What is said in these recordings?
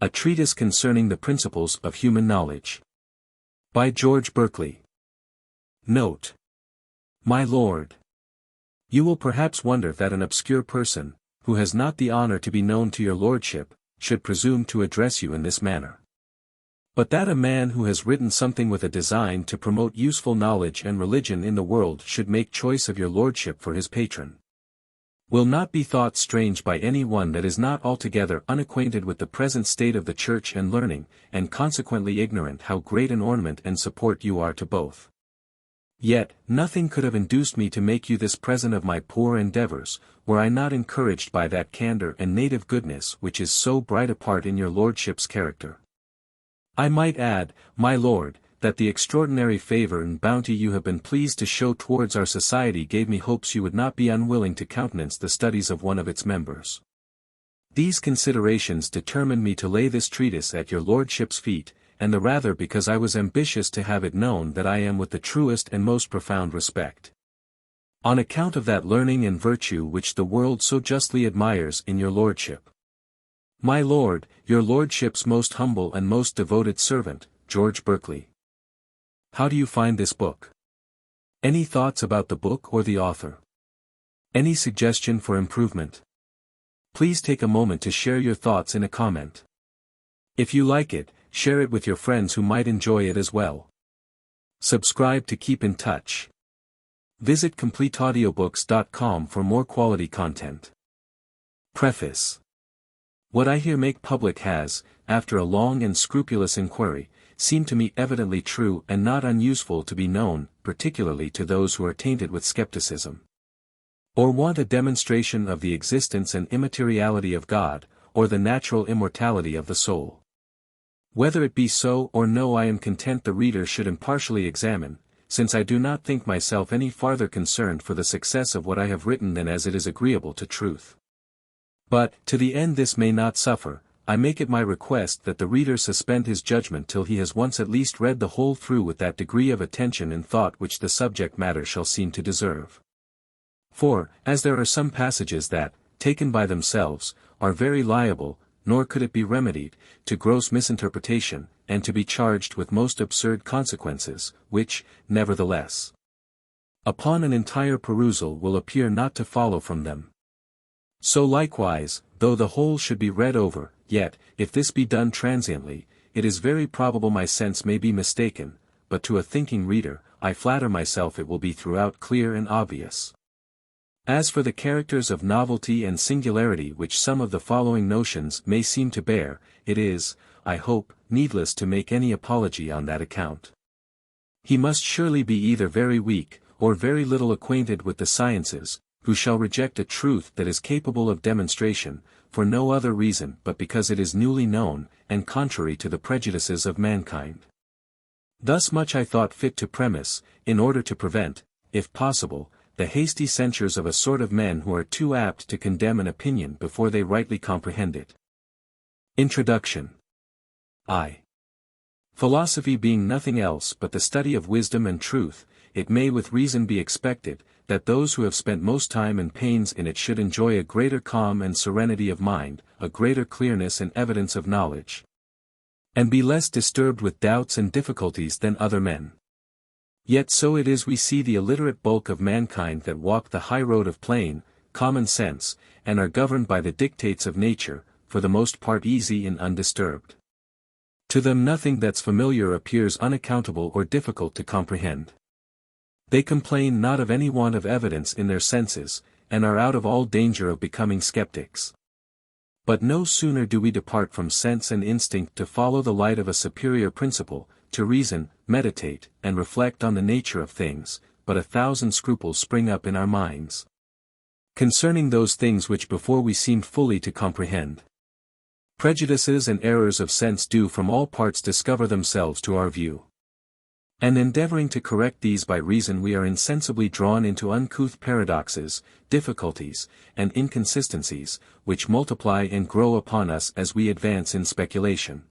A Treatise Concerning the Principles of Human Knowledge. By George Berkeley. Note. My Lord. You will perhaps wonder that an obscure person, who has not the honor to be known to your lordship, should presume to address you in this manner. But that a man who has written something with a design to promote useful knowledge and religion in the world should make choice of your lordship for his patron, will not be thought strange by any one that is not altogether unacquainted with the present state of the Church and learning, and consequently ignorant how great an ornament and support you are to both. Yet, nothing could have induced me to make you this present of my poor endeavors, were I not encouraged by that candor and native goodness which is so bright a part in your lordship's character. I might add, my lord, that the extraordinary favor and bounty you have been pleased to show towards our society gave me hopes you would not be unwilling to countenance the studies of one of its members. These considerations determined me to lay this treatise at your lordship's feet, and the rather because I was ambitious to have it known that I am with the truest and most profound respect, on account of that learning and virtue which the world so justly admires in your lordship. My lord, your lordship's most humble and most devoted servant, George Berkeley. How do you find this book? Any thoughts about the book or the author? Any suggestion for improvement? Please take a moment to share your thoughts in a comment. If you like it, share it with your friends who might enjoy it as well. Subscribe to keep in touch. Visit CompleteAudiobooks.com for more quality content. Preface. What I here make public has, after a long and scrupulous inquiry, seemed to me evidently true and not unuseful to be known, particularly to those who are tainted with skepticism, or want a demonstration of the existence and immateriality of God, or the natural immortality of the soul. Whether it be so or no, I am content the reader should impartially examine, since I do not think myself any farther concerned for the success of what I have written than as it is agreeable to truth. But, to the end this may not suffer, I make it my request that the reader suspend his judgment till he has once at least read the whole through with that degree of attention and thought which the subject matter shall seem to deserve. For, as there are some passages that, taken by themselves, are very liable, nor could it be remedied, to gross misinterpretation, and to be charged with most absurd consequences, which, nevertheless, upon an entire perusal will appear not to follow from them. So likewise, though the whole should be read over, yet, if this be done transiently, it is very probable my sense may be mistaken, but to a thinking reader, I flatter myself it will be throughout clear and obvious. As for the characters of novelty and singularity which some of the following notions may seem to bear, it is, I hope, needless to make any apology on that account. He must surely be either very weak, or very little acquainted with the sciences, who shall reject a truth that is capable of demonstration, for no other reason but because it is newly known, and contrary to the prejudices of mankind. Thus much I thought fit to premise, in order to prevent, if possible, the hasty censures of a sort of men who are too apt to condemn an opinion before they rightly comprehend it. Introduction. Philosophy being nothing else but the study of wisdom and truth, it may with reason be expected, that those who have spent most time and pains in it should enjoy a greater calm and serenity of mind, a greater clearness and evidence of knowledge, and be less disturbed with doubts and difficulties than other men. Yet so it is we see the illiterate bulk of mankind that walk the high road of plain, common sense, and are governed by the dictates of nature, for the most part easy and undisturbed. To them nothing that's familiar appears unaccountable or difficult to comprehend. They complain not of any want of evidence in their senses, and are out of all danger of becoming skeptics. But no sooner do we depart from sense and instinct to follow the light of a superior principle, to reason, meditate, and reflect on the nature of things, but 1,000 scruples spring up in our minds concerning those things which before we seemed fully to comprehend. Prejudices and errors of sense do from all parts discover themselves to our view. And endeavoring to correct these by reason we are insensibly drawn into uncouth paradoxes, difficulties, and inconsistencies, which multiply and grow upon us as we advance in speculation.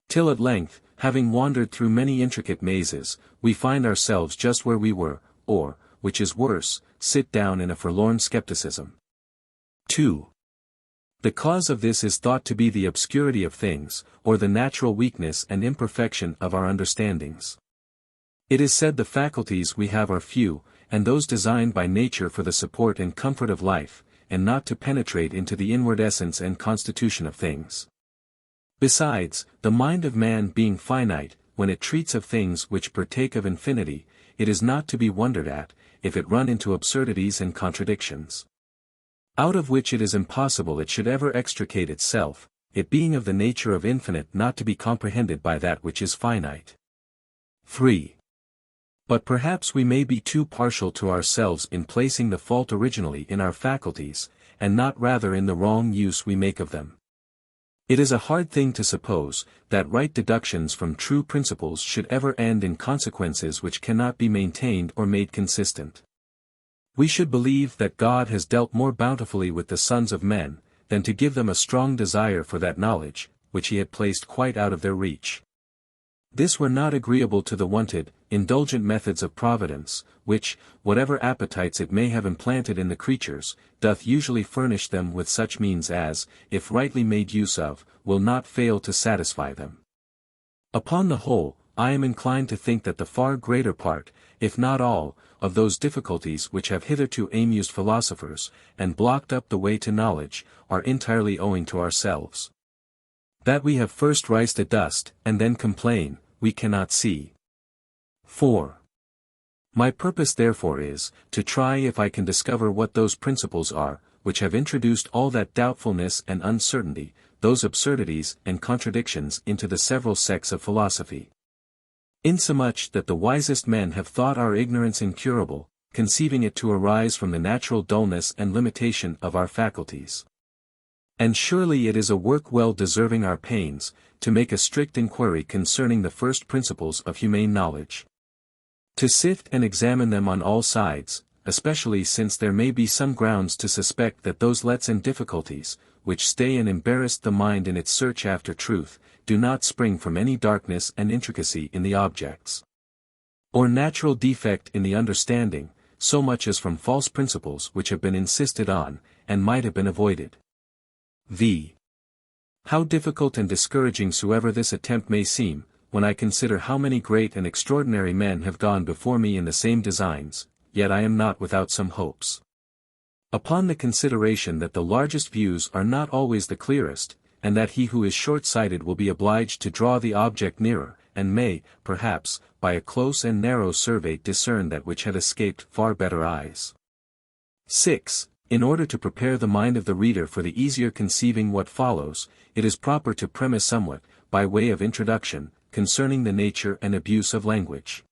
Till at length, having wandered through many intricate mazes, we find ourselves just where we were, or, which is worse, sit down in a forlorn skepticism. 2. The cause of this is thought to be the obscurity of things, or the natural weakness and imperfection of our understandings. It is said the faculties we have are few, and those designed by nature for the support and comfort of life, and not to penetrate into the inward essence and constitution of things. Besides, the mind of man being finite, when it treats of things which partake of infinity, it is not to be wondered at, if it run into absurdities and contradictions, out of which it is impossible it should ever extricate itself, it being of the nature of infinite not to be comprehended by that which is finite. 3. But perhaps we may be too partial to ourselves in placing the fault originally in our faculties, and not rather in the wrong use we make of them. It is a hard thing to suppose, that right deductions from true principles should ever end in consequences which cannot be maintained or made consistent. We should believe that God has dealt more bountifully with the sons of men, than to give them a strong desire for that knowledge, which he had placed quite out of their reach. This were not agreeable to the wonted, indulgent methods of providence, which, whatever appetites it may have implanted in the creatures, doth usually furnish them with such means as, if rightly made use of, will not fail to satisfy them. Upon the whole, I am inclined to think that the far greater part, if not all, of those difficulties which have hitherto amused philosophers, and blocked up the way to knowledge, are entirely owing to ourselves. That we have first rised to dust, and then complain, we cannot see. 4. My purpose therefore is, to try if I can discover what those principles are, which have introduced all that doubtfulness and uncertainty, those absurdities and contradictions into the several sects of philosophy. Insomuch that the wisest men have thought our ignorance incurable, conceiving it to arise from the natural dullness and limitation of our faculties. And surely it is a work well deserving our pains, to make a strict inquiry concerning the first principles of humane knowledge. To sift and examine them on all sides, especially since there may be some grounds to suspect that those lets and difficulties, which stay and embarrass the mind in its search after truth, do not spring from any darkness and intricacy in the objects, or natural defect in the understanding, so much as from false principles which have been insisted on, and might have been avoided. V. How difficult and discouraging soever this attempt may seem, when I consider how many great and extraordinary men have gone before me in the same designs, yet I am not without some hopes. Upon the consideration that the largest views are not always the clearest, and that he who is short-sighted will be obliged to draw the object nearer, and may, perhaps, by a close and narrow survey discern that which had escaped far better eyes. 6. In order to prepare the mind of the reader for the easier conceiving what follows, it is proper to premise somewhat, by way of introduction, concerning the nature and abuse of language.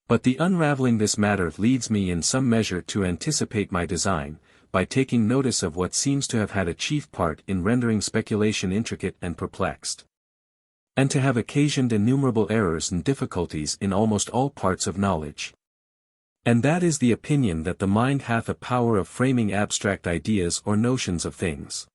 But the unraveling this matter leads me in some measure to anticipate my design, by taking notice of what seems to have had a chief part in rendering speculation intricate and perplexed, and to have occasioned innumerable errors and difficulties in almost all parts of knowledge. And that is the opinion that the mind hath a power of framing abstract ideas or notions of things.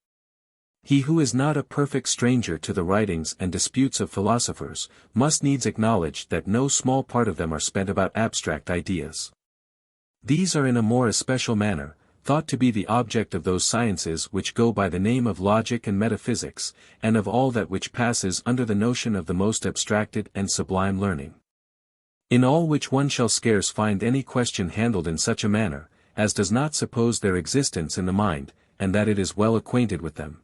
He who is not a perfect stranger to the writings and disputes of philosophers, must needs acknowledge that no small part of them are spent about abstract ideas. These are in a more especial manner thought to be the object of those sciences which go by the name of logic and metaphysics, and of all that which passes under the notion of the most abstracted and sublime learning. In all which one shall scarce find any question handled in such a manner, as does not suppose their existence in the mind, and that it is well acquainted with them.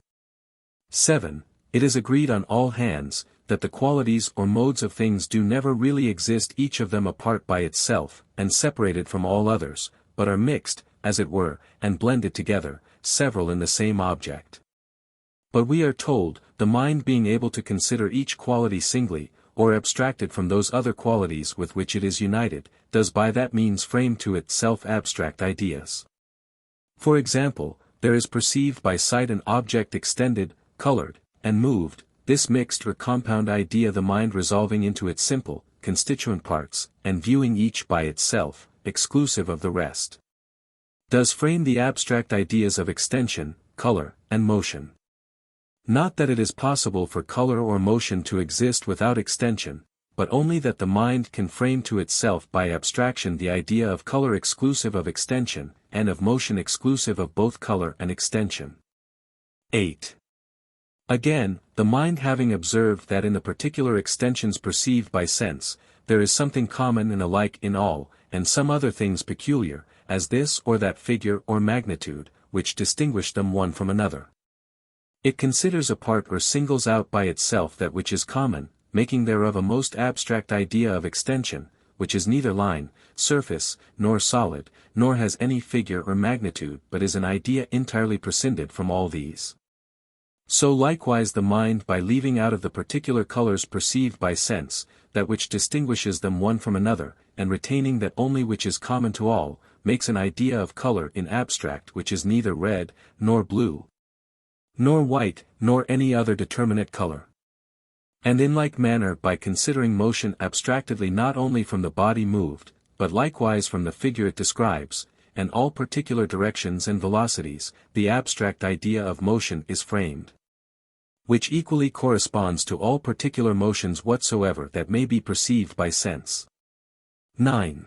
7. It is agreed on all hands, that the qualities or modes of things do never really exist each of them apart by itself, and separated from all others, but are mixed, as it were, and blended together, several in the same object. But we are told, the mind being able to consider each quality singly, or abstracted from those other qualities with which it is united, does by that means frame to itself abstract ideas. For example, there is perceived by sight an object extended, colored, and moved, this mixed or compound idea the mind resolving into its simple, constituent parts, and viewing each by itself, exclusive of the rest, does frame the abstract ideas of extension, color, and motion. Not that it is possible for color or motion to exist without extension, but only that the mind can frame to itself by abstraction the idea of color exclusive of extension, and of motion exclusive of both color and extension. 8. Again, the mind having observed that in the particular extensions perceived by sense, there is something common and alike in all, and some other things peculiar, as this or that figure or magnitude, which distinguish them one from another. It considers apart or singles out by itself that which is common, making thereof a most abstract idea of extension, which is neither line, surface, nor solid, nor has any figure or magnitude but is an idea entirely prescinded from all these. So likewise the mind by leaving out of the particular colors perceived by sense, that which distinguishes them one from another, and retaining that only which is common to all, makes an idea of color in abstract which is neither red, nor blue, nor white, nor any other determinate color. And in like manner by considering motion abstractedly not only from the body moved, but likewise from the figure it describes, and all particular directions and velocities, the abstract idea of motion is framed, which equally corresponds to all particular motions whatsoever that may be perceived by sense. 9.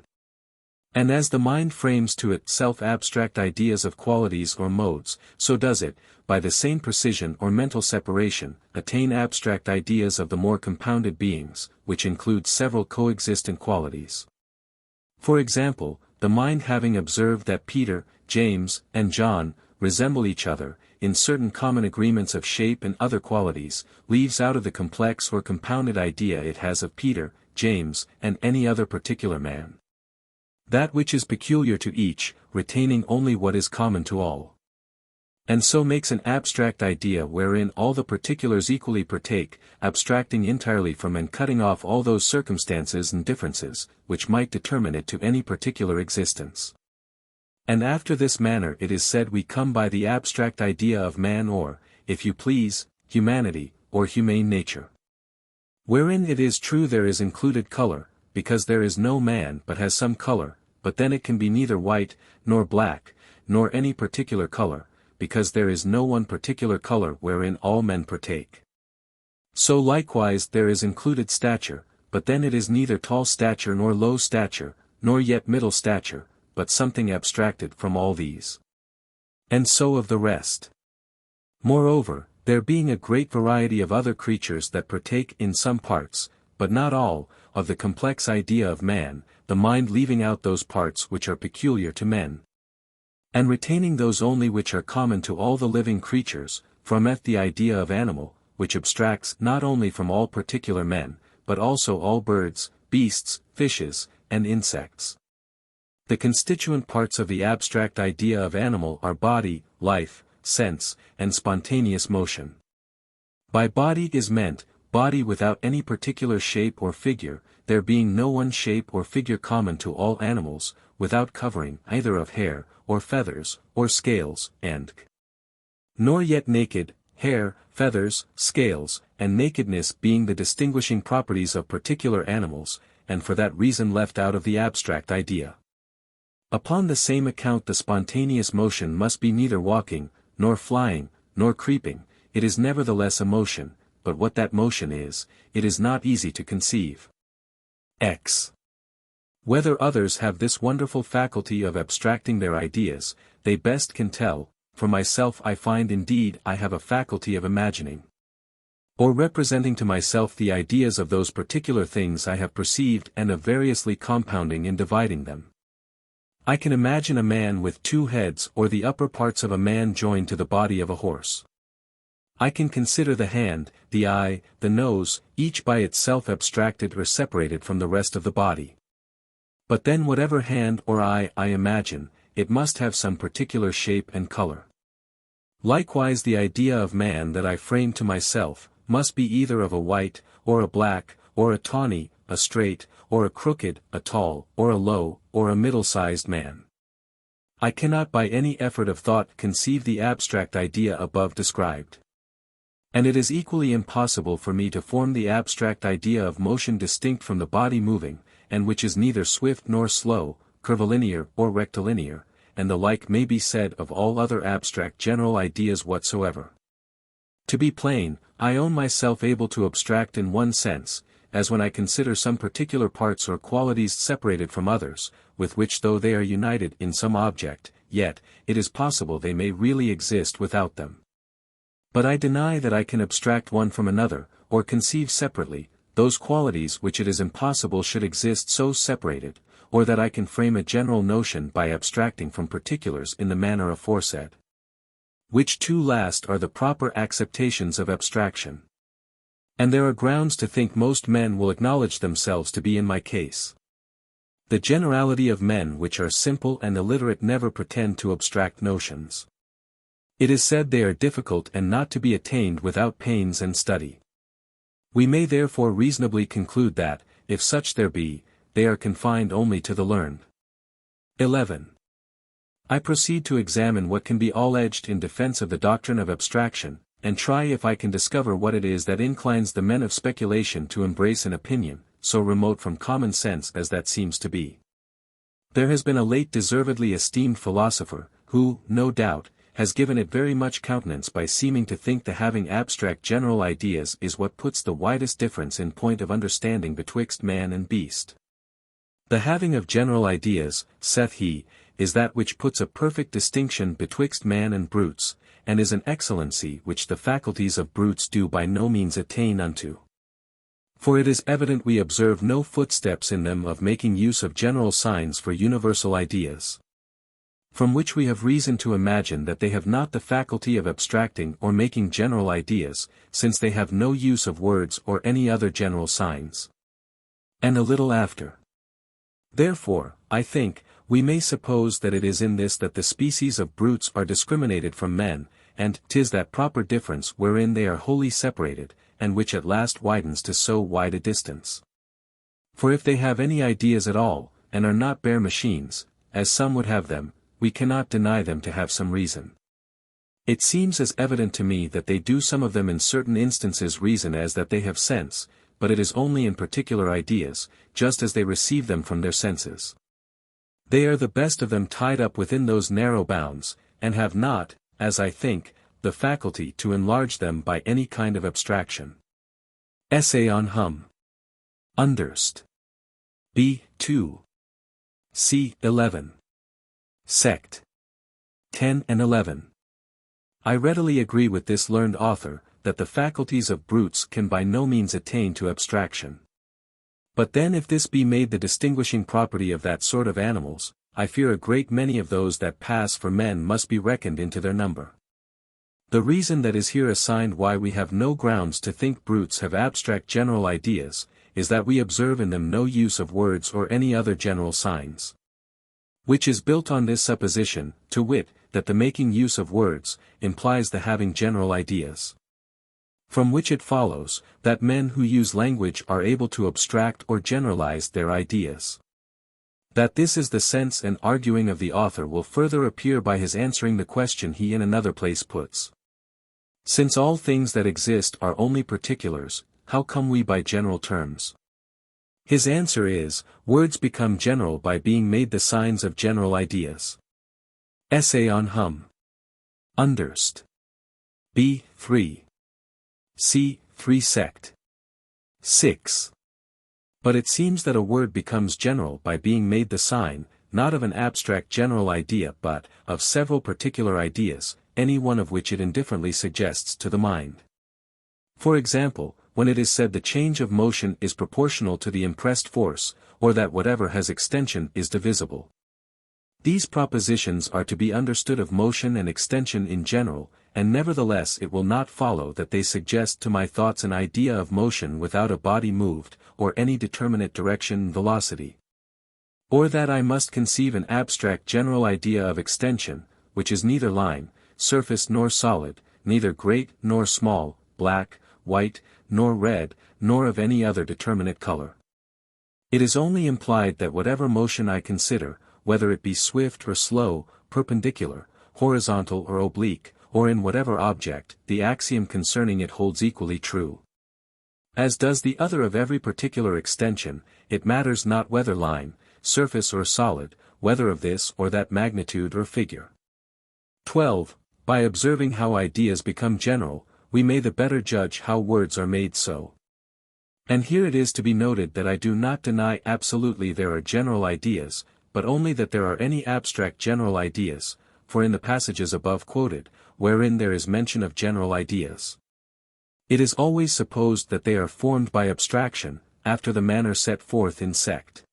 And as the mind frames to itself abstract ideas of qualities or modes, so does it, by the same precision or mental separation, attain abstract ideas of the more compounded beings, which include several coexistent qualities. For example, the mind having observed that Peter, James, and John resemble each other, in certain common agreements of shape and other qualities, leaves out of the complex or compounded idea it has of Peter, James, and any other particular man that which is peculiar to each, retaining only what is common to all. And so makes an abstract idea wherein all the particulars equally partake, abstracting entirely from and cutting off all those circumstances and differences, which might determine it to any particular existence. And after this manner it is said we come by the abstract idea of man or, if you please, humanity, or humane nature. Wherein it is true there is included color, because there is no man but has some color, but then it can be neither white, nor black, nor any particular color, because there is no one particular color wherein all men partake. So likewise there is included stature, but then it is neither tall stature nor low stature, nor yet middle stature, but something abstracted from all these. And so of the rest. Moreover, there being a great variety of other creatures that partake in some parts, but not all, of the complex idea of man, the mind leaving out those parts which are peculiar to men, and retaining those only which are common to all the living creatures, formeth the idea of animal, which abstracts not only from all particular men, but also all birds, beasts, fishes, and insects. The constituent parts of the abstract idea of animal are body, life, sense, and spontaneous motion. By body is meant, body without any particular shape or figure, there being no one shape or figure common to all animals, without covering either of hair, or feathers, or scales, and nor yet naked, hair, feathers, scales, and nakedness being the distinguishing properties of particular animals, and for that reason left out of the abstract idea. Upon the same account the spontaneous motion must be neither walking, nor flying, nor creeping, it is nevertheless a motion, but what that motion is, it is not easy to conceive. X. Whether others have this wonderful faculty of abstracting their ideas, they best can tell. For myself I find indeed I have a faculty of imagining, or representing to myself the ideas of those particular things I have perceived and of variously compounding and dividing them. I can imagine a man with 2 heads or the upper parts of a man joined to the body of a horse. I can consider the hand, the eye, the nose, each by itself abstracted or separated from the rest of the body. But then whatever hand or eye I imagine, it must have some particular shape and color. Likewise the idea of man that I frame to myself, must be either of a white, or a black, or a tawny, a straight, or a crooked, a tall, or a low, or a middle-sized man. I cannot by any effort of thought conceive the abstract idea above described. And it is equally impossible for me to form the abstract idea of motion distinct from the body moving, and which is neither swift nor slow, curvilinear or rectilinear, and the like may be said of all other abstract general ideas whatsoever. To be plain, I own myself able to abstract in one sense, as when I consider some particular parts or qualities separated from others, with which though they are united in some object, yet, it is possible they may really exist without them. But I deny that I can abstract one from another, or conceive separately, those qualities which it is impossible should exist so separated, or that I can frame a general notion by abstracting from particulars in the manner aforesaid. Which two last are the proper acceptations of abstraction. And there are grounds to think most men will acknowledge themselves to be in my case. The generality of men which are simple and illiterate never pretend to abstract notions. It is said they are difficult and not to be attained without pains and study. We may therefore reasonably conclude that, if such there be, they are confined only to the learned. 11. I proceed to examine what can be alleged in defense of the doctrine of abstraction, and try if I can discover what it is that inclines the men of speculation to embrace an opinion, so remote from common sense as that seems to be. There has been a late deservedly esteemed philosopher, who, no doubt, has given it very much countenance by seeming to think the having abstract general ideas is what puts the widest difference in point of understanding betwixt man and beast. The having of general ideas, saith he, is that which puts a perfect distinction betwixt man and brutes, and is an excellency which the faculties of brutes do by no means attain unto. For it is evident we observe no footsteps in them of making use of general signs for universal ideas. From which we have reason to imagine that they have not the faculty of abstracting or making general ideas, since they have no use of words or any other general signs. And a little after. Therefore, I think, we may suppose that it is in this that the species of brutes are discriminated from men, and 'tis that proper difference wherein they are wholly separated, and which at last widens to so wide a distance. For if they have any ideas at all, and are not bare machines, as some would have them, we cannot deny them to have some reason. It seems as evident to me that they do some of them in certain instances reason as that they have sense, but it is only in particular ideas, just as they receive them from their senses. They are the best of them tied up within those narrow bounds, and have not, as I think, the faculty to enlarge them by any kind of abstraction. Essay on Hum. Underst. B. 2. C. 11. Sect. 10 and 11. I readily agree with this learned author, that the faculties of brutes can by no means attain to abstraction. But then if this be made the distinguishing property of that sort of animals, I fear a great many of those that pass for men must be reckoned into their number. The reason that is here assigned why we have no grounds to think brutes have abstract general ideas, is that we observe in them no use of words or any other general signs. Which is built on this supposition, to wit, that the making use of words, implies the having general ideas. From which it follows, that men who use language are able to abstract or generalize their ideas. That this is the sense and arguing of the author will further appear by his answering the question he in another place puts. Since all things that exist are only particulars, how come we by general terms? His answer is, words become general by being made the signs of general ideas. Essay on Hum. Underst. B. 3. C. 3 Sect. 6. But it seems that a word becomes general by being made the sign, not of an abstract general idea but, of several particular ideas, any one of which it indifferently suggests to the mind. For example, when it is said the change of motion is proportional to the impressed force, or that whatever has extension is divisible. These propositions are to be understood of motion and extension in general, and nevertheless it will not follow that they suggest to my thoughts an idea of motion without a body moved, or any determinate direction and velocity. Or that I must conceive an abstract general idea of extension, which is neither line, surface nor solid, neither great nor small, black, white, nor red, nor of any other determinate color. It is only implied that whatever motion I consider, whether it be swift or slow, perpendicular, horizontal or oblique, or in whatever object, the axiom concerning it holds equally true. As does the other of every particular extension, it matters not whether line, surface or solid, whether of this or that magnitude or figure. 12. By observing how ideas become general, we may the better judge how words are made so. And here it is to be noted that I do not deny absolutely there are general ideas, but only that there are any abstract general ideas, for in the passages above quoted, wherein there is mention of general ideas. It is always supposed that they are formed by abstraction, after the manner set forth in sect.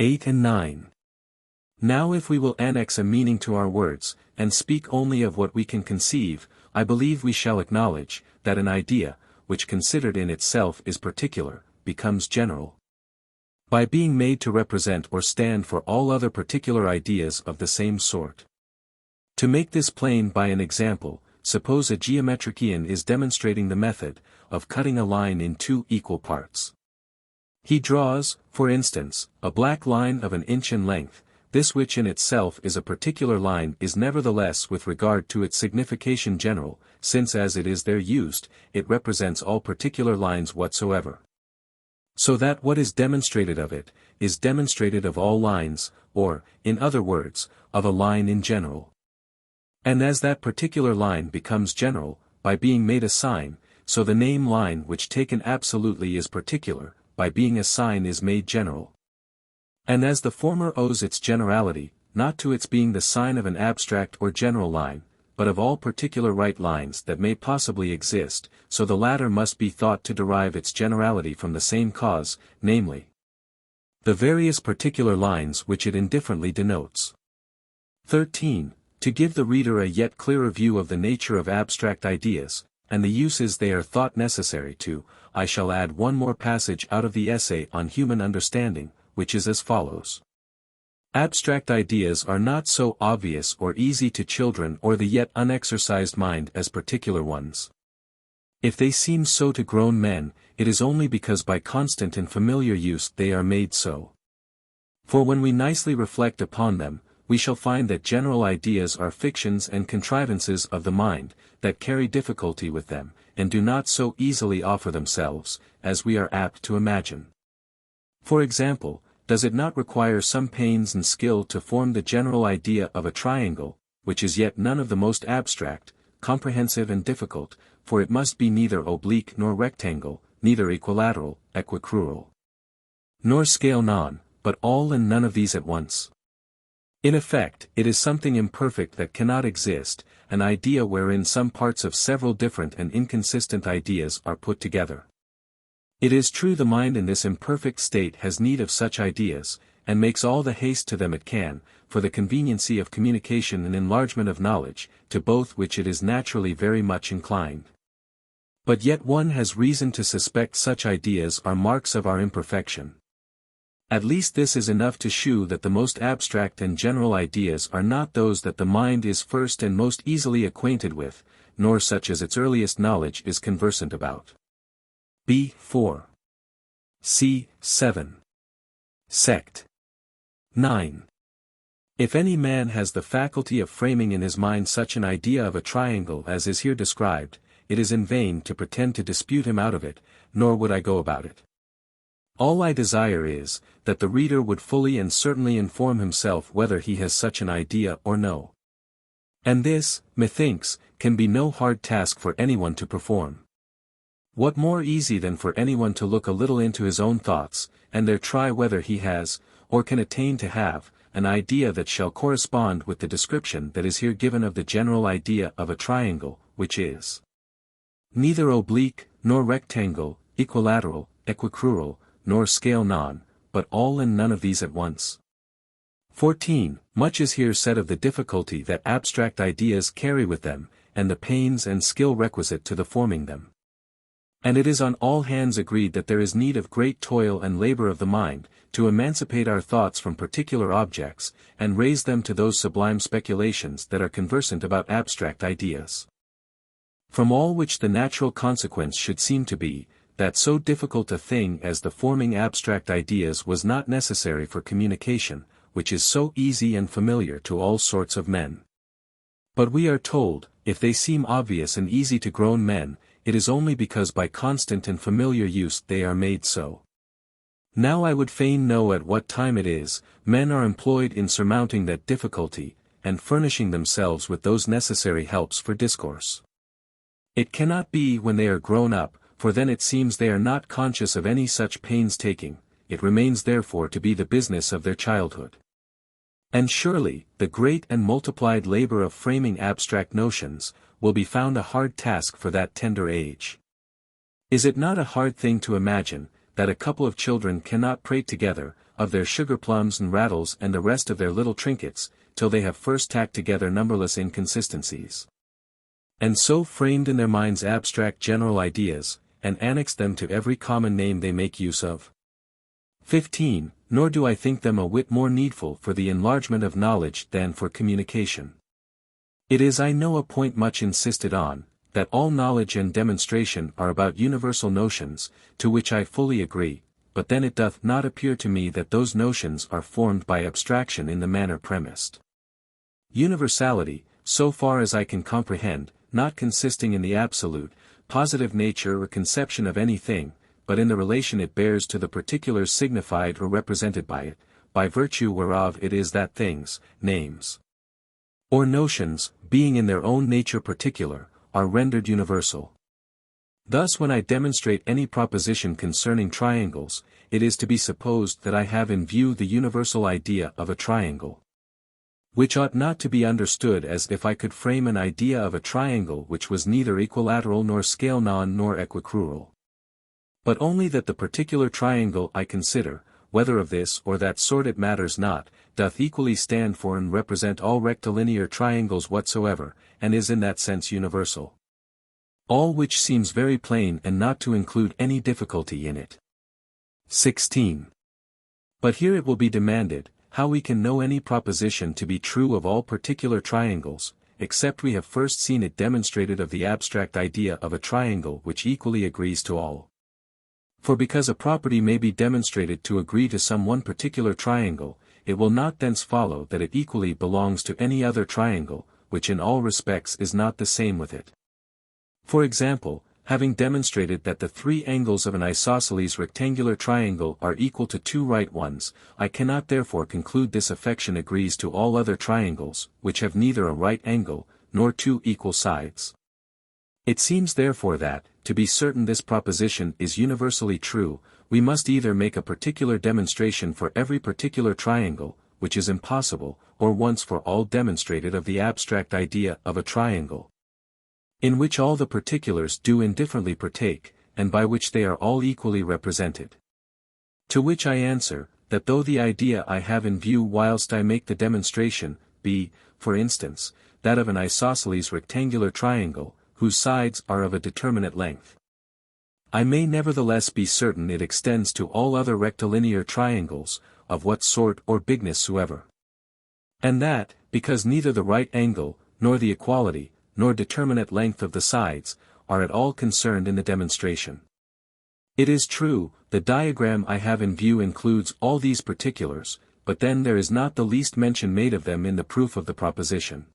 8 and 9. Now if we will annex a meaning to our words, and speak only of what we can conceive, I believe we shall acknowledge, that an idea, which considered in itself is particular, becomes general, by being made to represent or stand for all other particular ideas of the same sort. To make this plain by an example, suppose a geometrician is demonstrating the method of cutting a line in two equal parts. He draws, for instance, a black line of an inch in length. This which in itself is a particular line is nevertheless with regard to its signification general, since as it is there used, it represents all particular lines whatsoever. So that what is demonstrated of it, is demonstrated of all lines, or, in other words, of a line in general. And as that particular line becomes general, by being made a sign, so the name line which taken absolutely is particular, by being a sign is made general. And as the former owes its generality, not to its being the sign of an abstract or general line, but of all particular right lines that may possibly exist, so the latter must be thought to derive its generality from the same cause, namely, the various particular lines which it indifferently denotes. 13. To give the reader a yet clearer view of the nature of abstract ideas, and the uses they are thought necessary to, I shall add one more passage out of the essay on human understanding, which is as follows. Abstract ideas are not so obvious or easy to children or the yet unexercised mind as particular ones. If they seem so to grown men, it is only because by constant and familiar use they are made so. For when we nicely reflect upon them, we shall find that general ideas are fictions and contrivances of the mind, that carry difficulty with them, and do not so easily offer themselves, as we are apt to imagine. For example, does it not require some pains and skill to form the general idea of a triangle, which is yet none of the most abstract, comprehensive and difficult, for it must be neither oblique nor rectangle, neither equilateral, equicrural, nor scale non, but all and none of these at once? In effect, it is something imperfect that cannot exist, an idea wherein some parts of several different and inconsistent ideas are put together. It is true the mind in this imperfect state has need of such ideas, and makes all the haste to them it can, for the conveniency of communication and enlargement of knowledge, to both which it is naturally very much inclined. But yet one has reason to suspect such ideas are marks of our imperfection. At least this is enough to shew that the most abstract and general ideas are not those that the mind is first and most easily acquainted with, nor such as its earliest knowledge is conversant about. B. 4. C. 7. Sect. 9. If any man has the faculty of framing in his mind such an idea of a triangle as is here described, it is in vain to pretend to dispute him out of it, nor would I go about it. All I desire is, that the reader would fully and certainly inform himself whether he has such an idea or no. And this, methinks, can be no hard task for anyone to perform. What more easy than for anyone to look a little into his own thoughts, and there try whether he has, or can attain to have, an idea that shall correspond with the description that is here given of the general idea of a triangle, which is neither oblique, nor rectangle, equilateral, equicrural, nor scale non, but all and none of these at once. 14. Much is here said of the difficulty that abstract ideas carry with them, and the pains and skill requisite to the forming them. And it is on all hands agreed that there is need of great toil and labor of the mind, to emancipate our thoughts from particular objects, and raise them to those sublime speculations that are conversant about abstract ideas. From all which the natural consequence should seem to be, that so difficult a thing as the forming abstract ideas was not necessary for communication, which is so easy and familiar to all sorts of men. But we are told, if they seem obvious and easy to grown men, it is only because by constant and familiar use they are made so. Now I would fain know at what time it is, men are employed in surmounting that difficulty, and furnishing themselves with those necessary helps for discourse. It cannot be when they are grown up, for then it seems they are not conscious of any such pains taking, it remains therefore to be the business of their childhood. And surely, the great and multiplied labor of framing abstract notions, will be found a hard task for that tender age. Is it not a hard thing to imagine, that a couple of children cannot prate together, of their sugar plums and rattles and the rest of their little trinkets, till they have first tacked together numberless inconsistencies, and so framed in their minds abstract general ideas, and annexed them to every common name they make use of? 15. Nor do I think them a whit more needful for the enlargement of knowledge than for communication. It is I know a point much insisted on, that all knowledge and demonstration are about universal notions, to which I fully agree, but then it doth not appear to me that those notions are formed by abstraction in the manner premised. Universality, so far as I can comprehend, not consisting in the absolute, positive nature or conception of anything, but in the relation it bears to the particulars signified or represented by it, by virtue whereof it is that things, names, or notions, being in their own nature particular, are rendered universal. Thus when I demonstrate any proposition concerning triangles, it is to be supposed that I have in view the universal idea of a triangle, which ought not to be understood as if I could frame an idea of a triangle which was neither equilateral nor scale-non nor equicrural, but only that the particular triangle I consider, whether of this or that sort it matters not, doth equally stand for and represent all rectilinear triangles whatsoever, and is in that sense universal. All which seems very plain and not to include any difficulty in it. 16. But here it will be demanded, how we can know any proposition to be true of all particular triangles, except we have first seen it demonstrated of the abstract idea of a triangle which equally agrees to all. For because a property may be demonstrated to agree to some one particular triangle, it will not thence follow that it equally belongs to any other triangle, which in all respects is not the same with it. For example, having demonstrated that the three angles of an isosceles rectangular triangle are equal to two right ones, I cannot therefore conclude this affection agrees to all other triangles, which have neither a right angle, nor two equal sides. It seems therefore that, to be certain this proposition is universally true, we must either make a particular demonstration for every particular triangle, which is impossible, or once for all demonstrated of the abstract idea of a triangle, in which all the particulars do indifferently partake, and by which they are all equally represented. To which I answer, that though the idea I have in view whilst I make the demonstration, be, for instance, that of an isosceles rectangular triangle, whose sides are of a determinate length, I may nevertheless be certain it extends to all other rectilinear triangles, of what sort or bigness soever. And that, because neither the right angle, nor the equality, nor determinate length of the sides, are at all concerned in the demonstration. It is true, the diagram I have in view includes all these particulars, but then there is not the least mention made of them in the proof of the proposition.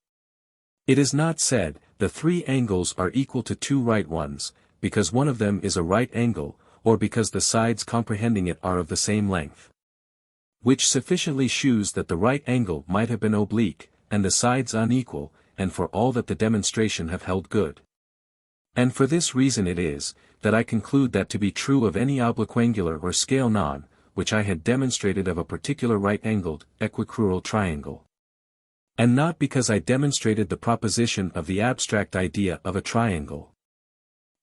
It is not said, the three angles are equal to two right ones, because one of them is a right angle, or because the sides comprehending it are of the same length. Which sufficiently shews that the right angle might have been oblique, and the sides unequal, and for all that the demonstration have held good. And for this reason it is, that I conclude that to be true of any obliquangular or scale-non, which I had demonstrated of a particular right-angled, equicrural triangle. And not because I demonstrated the proposition of the abstract idea of a triangle.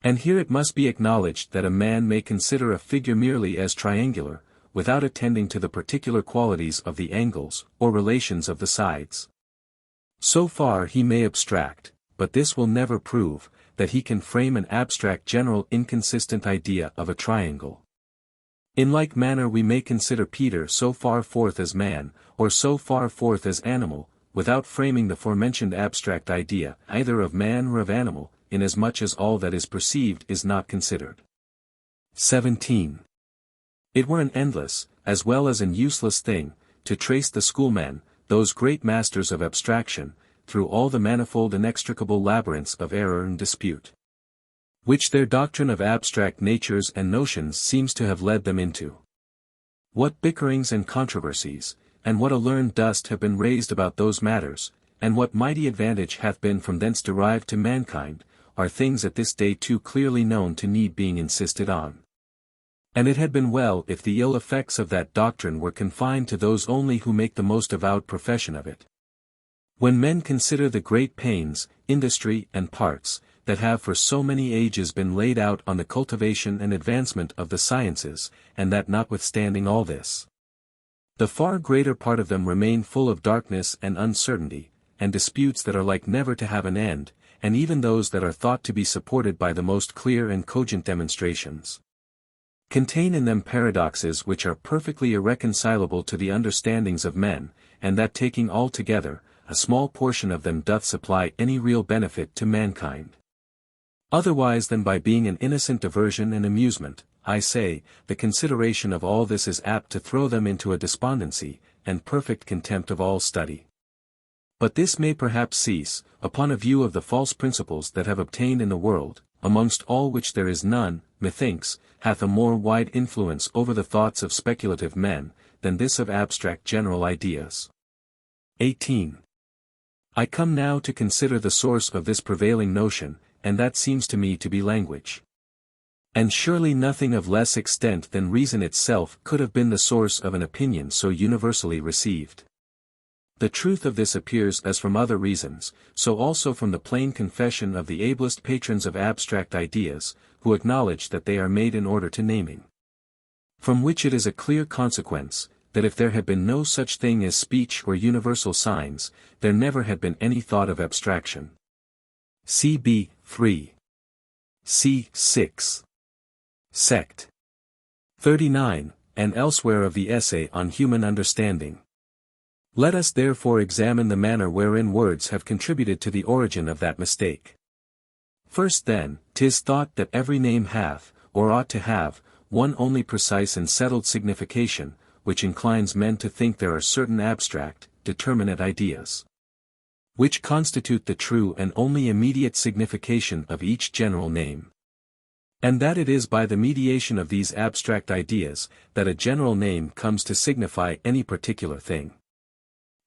And here it must be acknowledged that a man may consider a figure merely as triangular, without attending to the particular qualities of the angles, or relations of the sides. So far he may abstract, but this will never prove, that he can frame an abstract general inconsistent idea of a triangle. In like manner we may consider Peter so far forth as man, or so far forth as animal, without framing the forementioned abstract idea, either of man or of animal, inasmuch as all that is perceived is not considered. 17. It were an endless, as well as an useless thing, to trace the schoolmen, those great masters of abstraction, through all the manifold inextricable labyrinths of error and dispute, which their doctrine of abstract natures and notions seems to have led them into. What bickerings and controversies, and what a learned dust have been raised about those matters, and what mighty advantage hath been from thence derived to mankind, are things at this day too clearly known to need being insisted on. And it had been well if the ill effects of that doctrine were confined to those only who make the most avowed profession of it. When men consider the great pains, industry and parts, that have for so many ages been laid out on the cultivation and advancement of the sciences, and that notwithstanding all this, the far greater part of them remain full of darkness and uncertainty, and disputes that are like never to have an end, and even those that are thought to be supported by the most clear and cogent demonstrations, contain in them paradoxes which are perfectly irreconcilable to the understandings of men, and that taking all together, a small portion of them doth supply any real benefit to mankind. Otherwise than by being an innocent diversion and amusement, I say, the consideration of all this is apt to throw them into a despondency, and perfect contempt of all study. But this may perhaps cease, upon a view of the false principles that have obtained in the world, amongst all which there is none, methinks, hath a more wide influence over the thoughts of speculative men, than this of abstract general ideas. 18. I come now to consider the source of this prevailing notion, and that seems to me to be language. And surely nothing of less extent than reason itself could have been the source of an opinion so universally received. The truth of this appears as from other reasons, so also from the plain confession of the ablest patrons of abstract ideas, who acknowledge that they are made in order to naming. From which it is a clear consequence, that if there had been no such thing as speech or universal signs, there never had been any thought of abstraction. C.B. 3. C. 6. Sect. 39, and elsewhere of the Essay on Human Understanding. Let us therefore examine the manner wherein words have contributed to the origin of that mistake. First then, 'tis thought that every name hath, or ought to have, one only precise and settled signification, which inclines men to think there are certain abstract, determinate ideas, which constitute the true and only immediate signification of each general name. And that it is by the mediation of these abstract ideas, that a general name comes to signify any particular thing.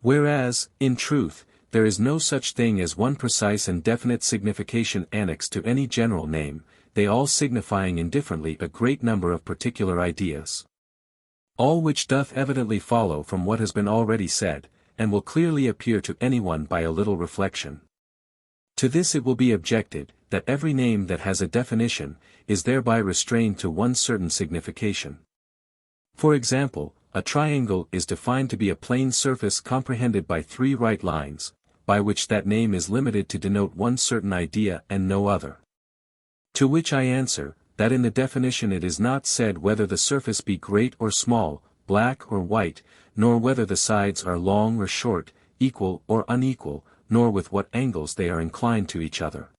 Whereas, in truth, there is no such thing as one precise and definite signification annexed to any general name, they all signifying indifferently a great number of particular ideas. All which doth evidently follow from what has been already said, and will clearly appear to anyone by a little reflection. To this it will be objected, that every name that has a definition, is thereby restrained to one certain signification. For example, a triangle is defined to be a plane surface comprehended by 3 right lines, by which that name is limited to denote one certain idea and no other. To which I answer, that in the definition it is not said whether the surface be great or small, black or white, nor whether the sides are long or short, equal or unequal, nor with what angles they are inclined to each other.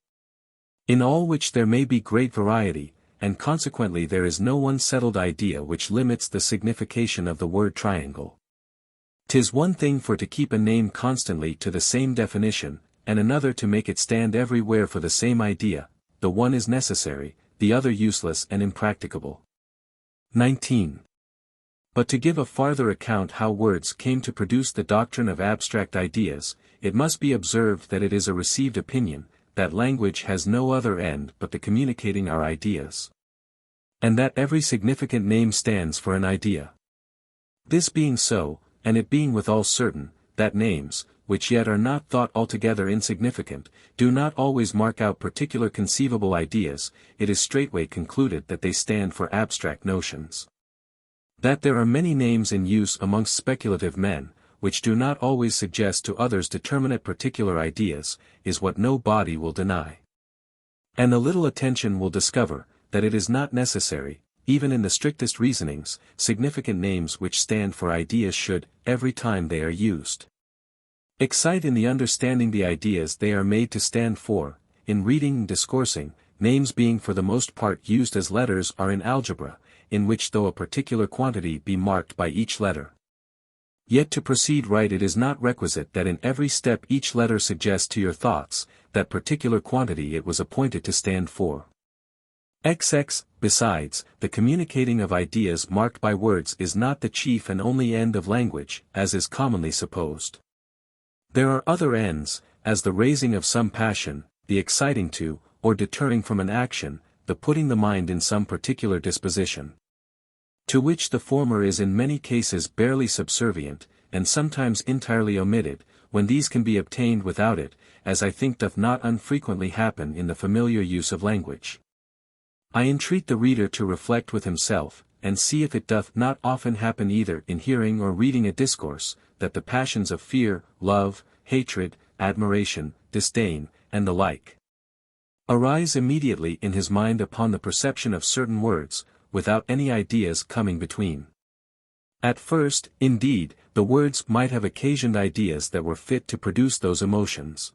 In all which there may be great variety, and consequently there is no one settled idea which limits the signification of the word triangle. 'Tis one thing for to keep a name constantly to the same definition, and another to make it stand everywhere for the same idea, the one is necessary, the other useless and impracticable. 19. But to give a farther account how words came to produce the doctrine of abstract ideas, it must be observed that it is a received opinion, that language has no other end but the communicating our ideas. And that every significant name stands for an idea. This being so, and it being withal certain, that names, which yet are not thought altogether insignificant, do not always mark out particular conceivable ideas, it is straightway concluded that they stand for abstract notions. That there are many names in use amongst speculative men, which do not always suggest to others determinate particular ideas, is what no body will deny. And a little attention will discover, that it is not necessary, even in the strictest reasonings, significant names which stand for ideas should, every time they are used, excite in the understanding the ideas they are made to stand for. In reading and discoursing, names being for the most part used as letters are in algebra, in which though a particular quantity be marked by each letter, yet to proceed right it is not requisite that in every step each letter suggests to your thoughts, that particular quantity it was appointed to stand for. XX, besides, the communicating of ideas marked by words is not the chief and only end of language, as is commonly supposed. There are other ends, as the raising of some passion, the exciting to, or deterring from an action, the putting the mind in some particular disposition. To which the former is in many cases barely subservient, and sometimes entirely omitted, when these can be obtained without it, as I think doth not unfrequently happen in the familiar use of language. I entreat the reader to reflect with himself, and see if it doth not often happen either in hearing or reading a discourse, that the passions of fear, love, hatred, admiration, disdain, and the like, arise immediately in his mind upon the perception of certain words, without any ideas coming between. At first, indeed, the words might have occasioned ideas that were fit to produce those emotions.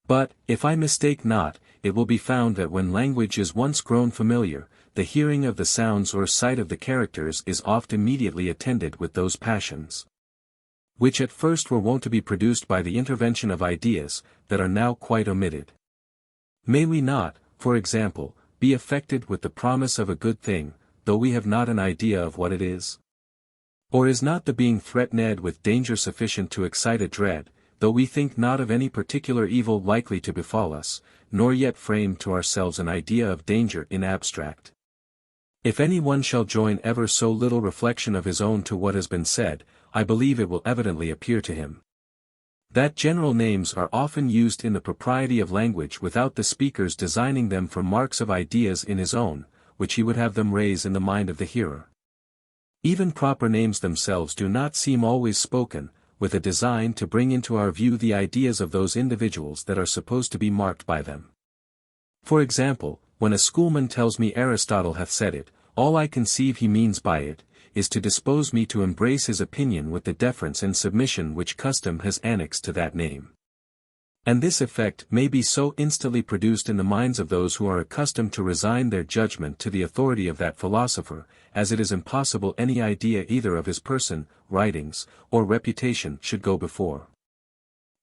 But, if I mistake not, it will be found that when language is once grown familiar, the hearing of the sounds or sight of the characters is oft immediately attended with those passions, which at first were wont to be produced by the intervention of ideas, that are now quite omitted. May we not, for example, be affected with the promise of a good thing, though we have not an idea of what it is? Or is not the being threatened with danger sufficient to excite a dread, though we think not of any particular evil likely to befall us, nor yet frame to ourselves an idea of danger in abstract? If any one shall join ever so little reflection of his own to what has been said, I believe it will evidently appear to him that general names are often used in the propriety of language without the speaker's designing them for marks of ideas in his own, which he would have them raise in the mind of the hearer. Even proper names themselves do not seem always spoken, with a design to bring into our view the ideas of those individuals that are supposed to be marked by them. For example, when a schoolman tells me Aristotle hath said it, all I conceive he means by it, is to dispose me to embrace his opinion with the deference and submission which custom has annexed to that name. And this effect may be so instantly produced in the minds of those who are accustomed to resign their judgment to the authority of that philosopher, as it is impossible any idea either of his person, writings, or reputation should go before.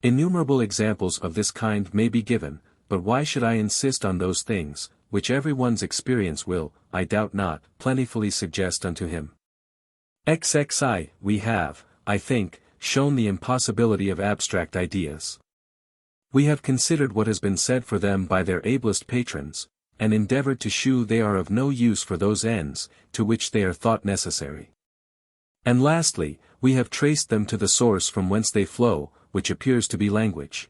Innumerable examples of this kind may be given, but why should I insist on those things, which every one's experience will, I doubt not, plentifully suggest unto him? XXI, we have, I think, shown the impossibility of abstract ideas. We have considered what has been said for them by their ablest patrons, and endeavored to shew they are of no use for those ends, to which they are thought necessary. And lastly, we have traced them to the source from whence they flow, which appears to be language.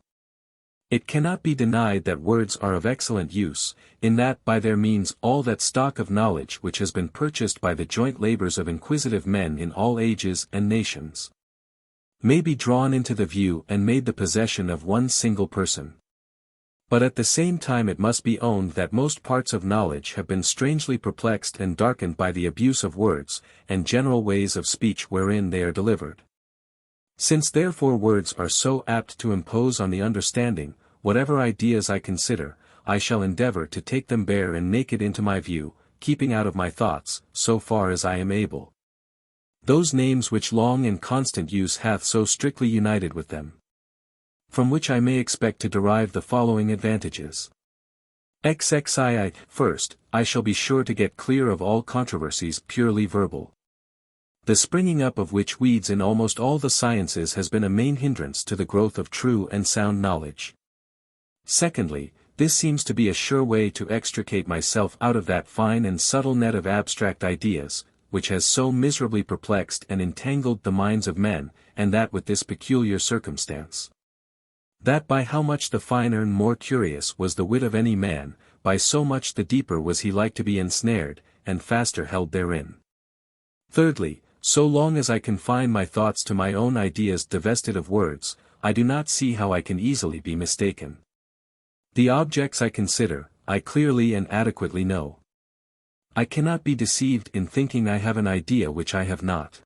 It cannot be denied that words are of excellent use, in that by their means all that stock of knowledge which has been purchased by the joint labors of inquisitive men in all ages and nations, may be drawn into the view and made the possession of one single person. But at the same time it must be owned that most parts of knowledge have been strangely perplexed and darkened by the abuse of words, and general ways of speech wherein they are delivered. Since therefore words are so apt to impose on the understanding, whatever ideas I consider, I shall endeavor to take them bare and naked into my view, keeping out of my thoughts, so far as I am able, those names which long and constant use hath so strictly united with them, from which I may expect to derive the following advantages. XXII. First, I shall be sure to get clear of all controversies purely verbal, the springing up of which weeds in almost all the sciences has been a main hindrance to the growth of true and sound knowledge. Secondly, this seems to be a sure way to extricate myself out of that fine and subtle net of abstract ideas, which has so miserably perplexed and entangled the minds of men, and that with this peculiar circumstance, that by how much the finer and more curious was the wit of any man, by so much the deeper was he like to be ensnared, and faster held therein. Thirdly, so long as I confine my thoughts to my own ideas divested of words, I do not see how I can easily be mistaken. The objects I consider, I clearly and adequately know. I cannot be deceived in thinking I have an idea which I have not.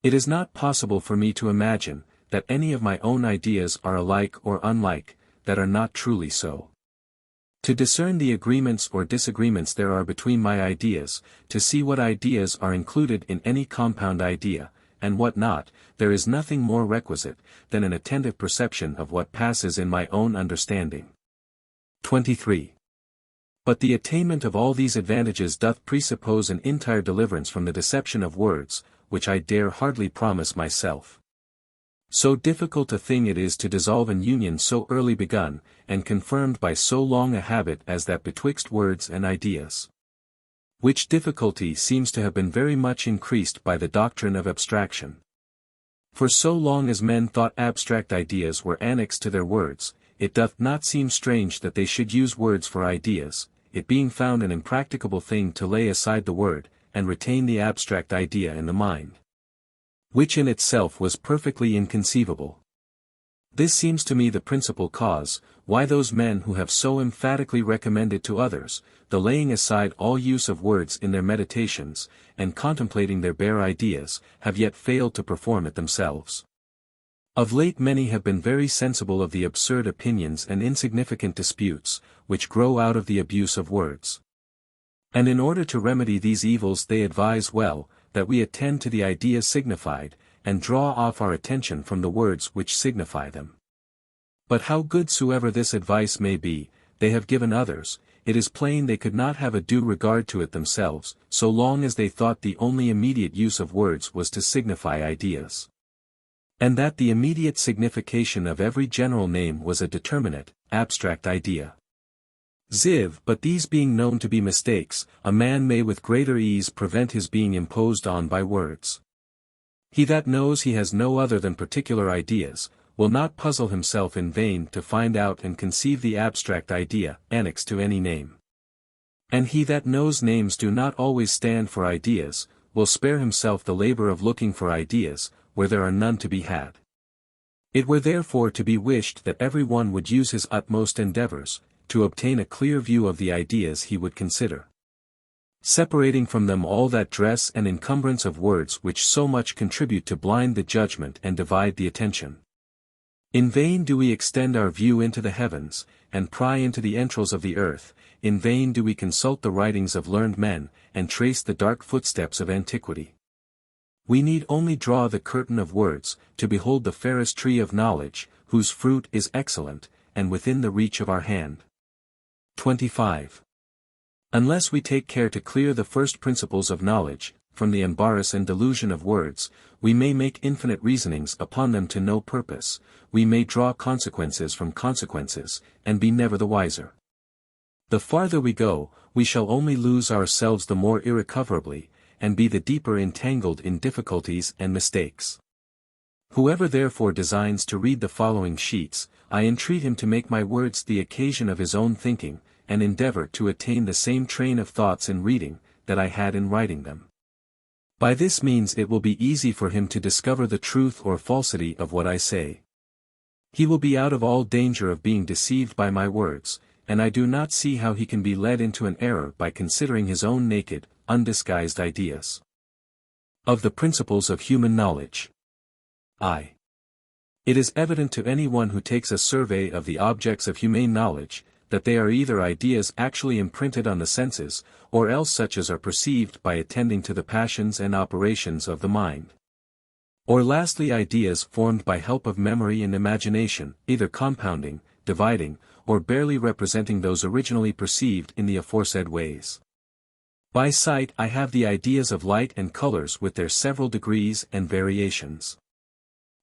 It is not possible for me to imagine, that any of my own ideas are alike or unlike, that are not truly so. To discern the agreements or disagreements there are between my ideas, to see what ideas are included in any compound idea, and what not, there is nothing more requisite, than an attentive perception of what passes in my own understanding. 23. But the attainment of all these advantages doth presuppose an entire deliverance from the deception of words, which I dare hardly promise myself. So difficult a thing it is to dissolve an union so early begun, and confirmed by so long a habit as that betwixt words and ideas. Which difficulty seems to have been very much increased by the doctrine of abstraction. For so long as men thought abstract ideas were annexed to their words, it doth not seem strange that they should use words for ideas, it being found an impracticable thing to lay aside the word, and retain the abstract idea in the mind. Which in itself was perfectly inconceivable. This seems to me the principal cause, why those men who have so emphatically recommended to others, the laying aside all use of words in their meditations, and contemplating their bare ideas, have yet failed to perform it themselves. Of late many have been very sensible of the absurd opinions and insignificant disputes, which grow out of the abuse of words. And in order to remedy these evils they advise well, that we attend to the ideas signified, and draw off our attention from the words which signify them. But how good soever this advice may be, they have given others, it is plain they could not have a due regard to it themselves, so long as they thought the only immediate use of words was to signify ideas. And that the immediate signification of every general name was a determinate, abstract idea. Ziv. But these being known to be mistakes, a man may with greater ease prevent his being imposed on by words. He that knows he has no other than particular ideas, will not puzzle himself in vain to find out and conceive the abstract idea annexed to any name. And he that knows names do not always stand for ideas, will spare himself the labor of looking for ideas, where there are none to be had. It were therefore to be wished that every one would use his utmost endeavors, to obtain a clear view of the ideas he would consider, separating from them all that dress and encumbrance of words which so much contribute to blind the judgment and divide the attention. In vain do we extend our view into the heavens, and pry into the entrails of the earth, in vain do we consult the writings of learned men, and trace the dark footsteps of antiquity. We need only draw the curtain of words, to behold the fairest tree of knowledge, whose fruit is excellent, and within the reach of our hand. 25. Unless we take care to clear the first principles of knowledge, from the embarrass and delusion of words, we may make infinite reasonings upon them to no purpose, we may draw consequences from consequences, and be never the wiser. The farther we go, we shall only lose ourselves the more irrecoverably, and be the deeper entangled in difficulties and mistakes. Whoever therefore designs to read the following sheets, I entreat him to make my words the occasion of his own thinking, and endeavor to attain the same train of thoughts in reading, that I had in writing them. By this means it will be easy for him to discover the truth or falsity of what I say. He will be out of all danger of being deceived by my words, and I do not see how he can be led into an error by considering his own naked, undisguised ideas. Of the principles of human knowledge. I. It is evident to anyone who takes a survey of the objects of humane knowledge, that they are either ideas actually imprinted on the senses, or else such as are perceived by attending to the passions and operations of the mind. Or lastly ideas formed by help of memory and imagination, either compounding, dividing, or barely representing those originally perceived in the aforesaid ways. By sight I have the ideas of light and colors with their several degrees and variations.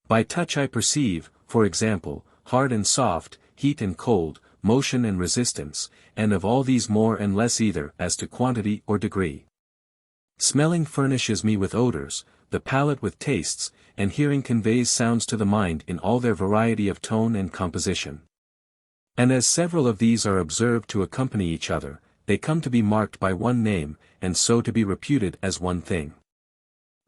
By touch I perceive, for example, hard and soft, heat and cold, motion and resistance, and of all these more and less either as to quantity or degree. Smelling furnishes me with odors, the palate with tastes, and hearing conveys sounds to the mind in all their variety of tone and composition. And as several of these are observed to accompany each other, they come to be marked by one name, and so to be reputed as one thing.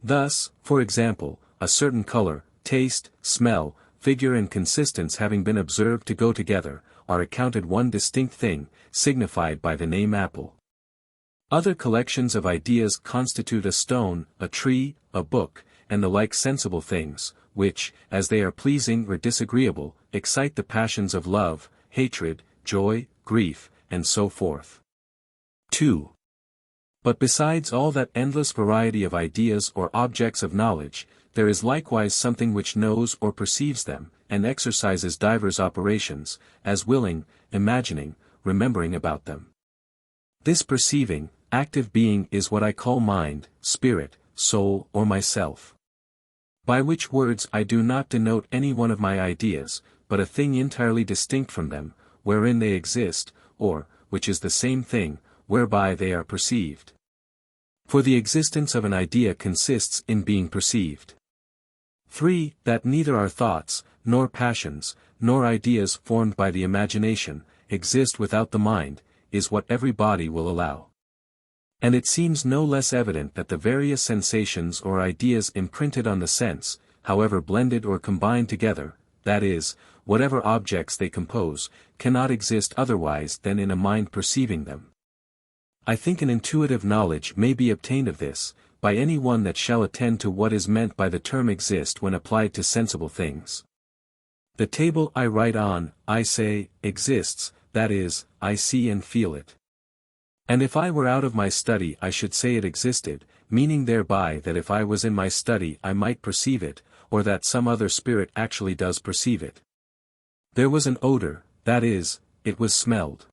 Thus, for example, a certain color, taste, smell, figure and consistence having been observed to go together, are accounted one distinct thing, signified by the name apple. Other collections of ideas constitute a stone, a tree, a book, and the like sensible things, which, as they are pleasing or disagreeable, excite the passions of love, hatred, joy, grief, and so forth. 2. But besides all that endless variety of ideas or objects of knowledge, there is likewise something which knows or perceives them, and exercises divers operations, as willing, imagining, remembering about them. This perceiving, active being is what I call mind, spirit, soul or myself. By which words I do not denote any one of my ideas, but a thing entirely distinct from them, wherein they exist, or, which is the same thing, whereby they are perceived. For the existence of an idea consists in being perceived. 3. That neither our thoughts, nor passions, nor ideas formed by the imagination, exist without the mind, is what every body will allow. And it seems no less evident that the various sensations or ideas imprinted on the sense, however blended or combined together, that is, whatever objects they compose, cannot exist otherwise than in a mind perceiving them. I think an intuitive knowledge may be obtained of this, by any one that shall attend to what is meant by the term exist when applied to sensible things. The table I write on, I say, exists, that is, I see and feel it. And if I were out of my study I should say it existed, meaning thereby that if I was in my study I might perceive it, or that some other spirit actually does perceive it. There was an odor, that is, it was smelled.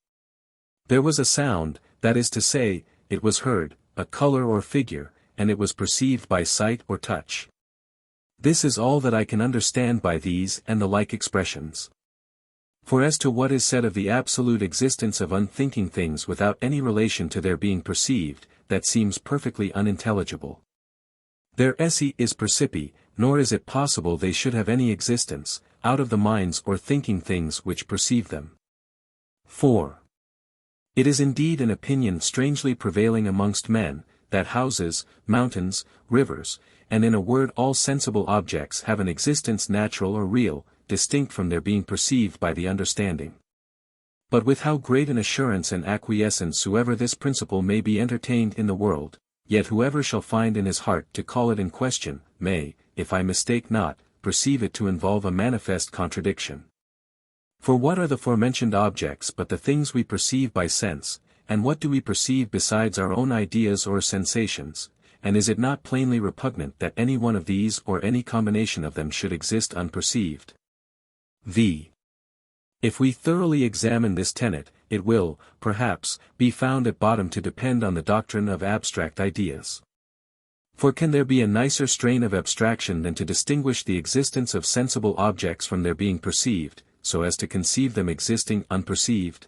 There was a sound, that is to say, it was heard, a color or figure, and it was perceived by sight or touch. This is all that I can understand by these and the like expressions. For as to what is said of the absolute existence of unthinking things without any relation to their being perceived, that seems perfectly unintelligible. Their esse is percipi, nor is it possible they should have any existence, out of the minds or thinking things which perceive them. 4. It is indeed an opinion strangely prevailing amongst men, that houses, mountains, rivers, and in a word all sensible objects have an existence natural or real, distinct from their being perceived by the understanding. But with how great an assurance and acquiescence soever this principle may be entertained in the world, yet whoever shall find in his heart to call it in question, may, if I mistake not, perceive it to involve a manifest contradiction. For what are the forementioned objects but the things we perceive by sense, and what do we perceive besides our own ideas or sensations, and is it not plainly repugnant that any one of these or any combination of them should exist unperceived? v. If we thoroughly examine this tenet, it will, perhaps, be found at bottom to depend on the doctrine of abstract ideas. For can there be a nicer strain of abstraction than to distinguish the existence of sensible objects from their being perceived, so as to conceive them existing unperceived?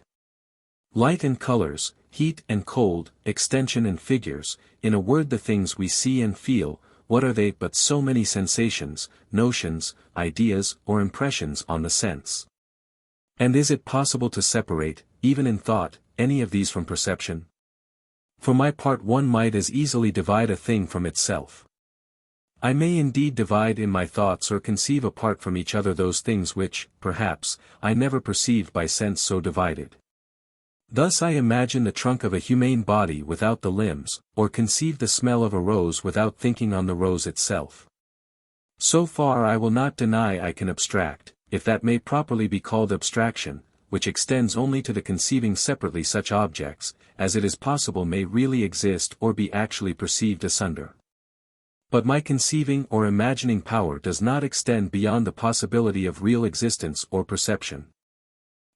Light and colors, heat and cold, extension and figures, in a word the things we see and feel, what are they but so many sensations, notions, ideas or impressions on the sense? And is it possible to separate, even in thought, any of these from perception? For my part one might as easily divide a thing from itself. I may indeed divide in my thoughts or conceive apart from each other those things which, perhaps, I never perceived by sense so divided. Thus I imagine the trunk of a humane body without the limbs, or conceive the smell of a rose without thinking on the rose itself. So far I will not deny I can abstract, if that may properly be called abstraction, which extends only to the conceiving separately such objects, as it is possible may really exist or be actually perceived asunder. But my conceiving or imagining power does not extend beyond the possibility of real existence or perception.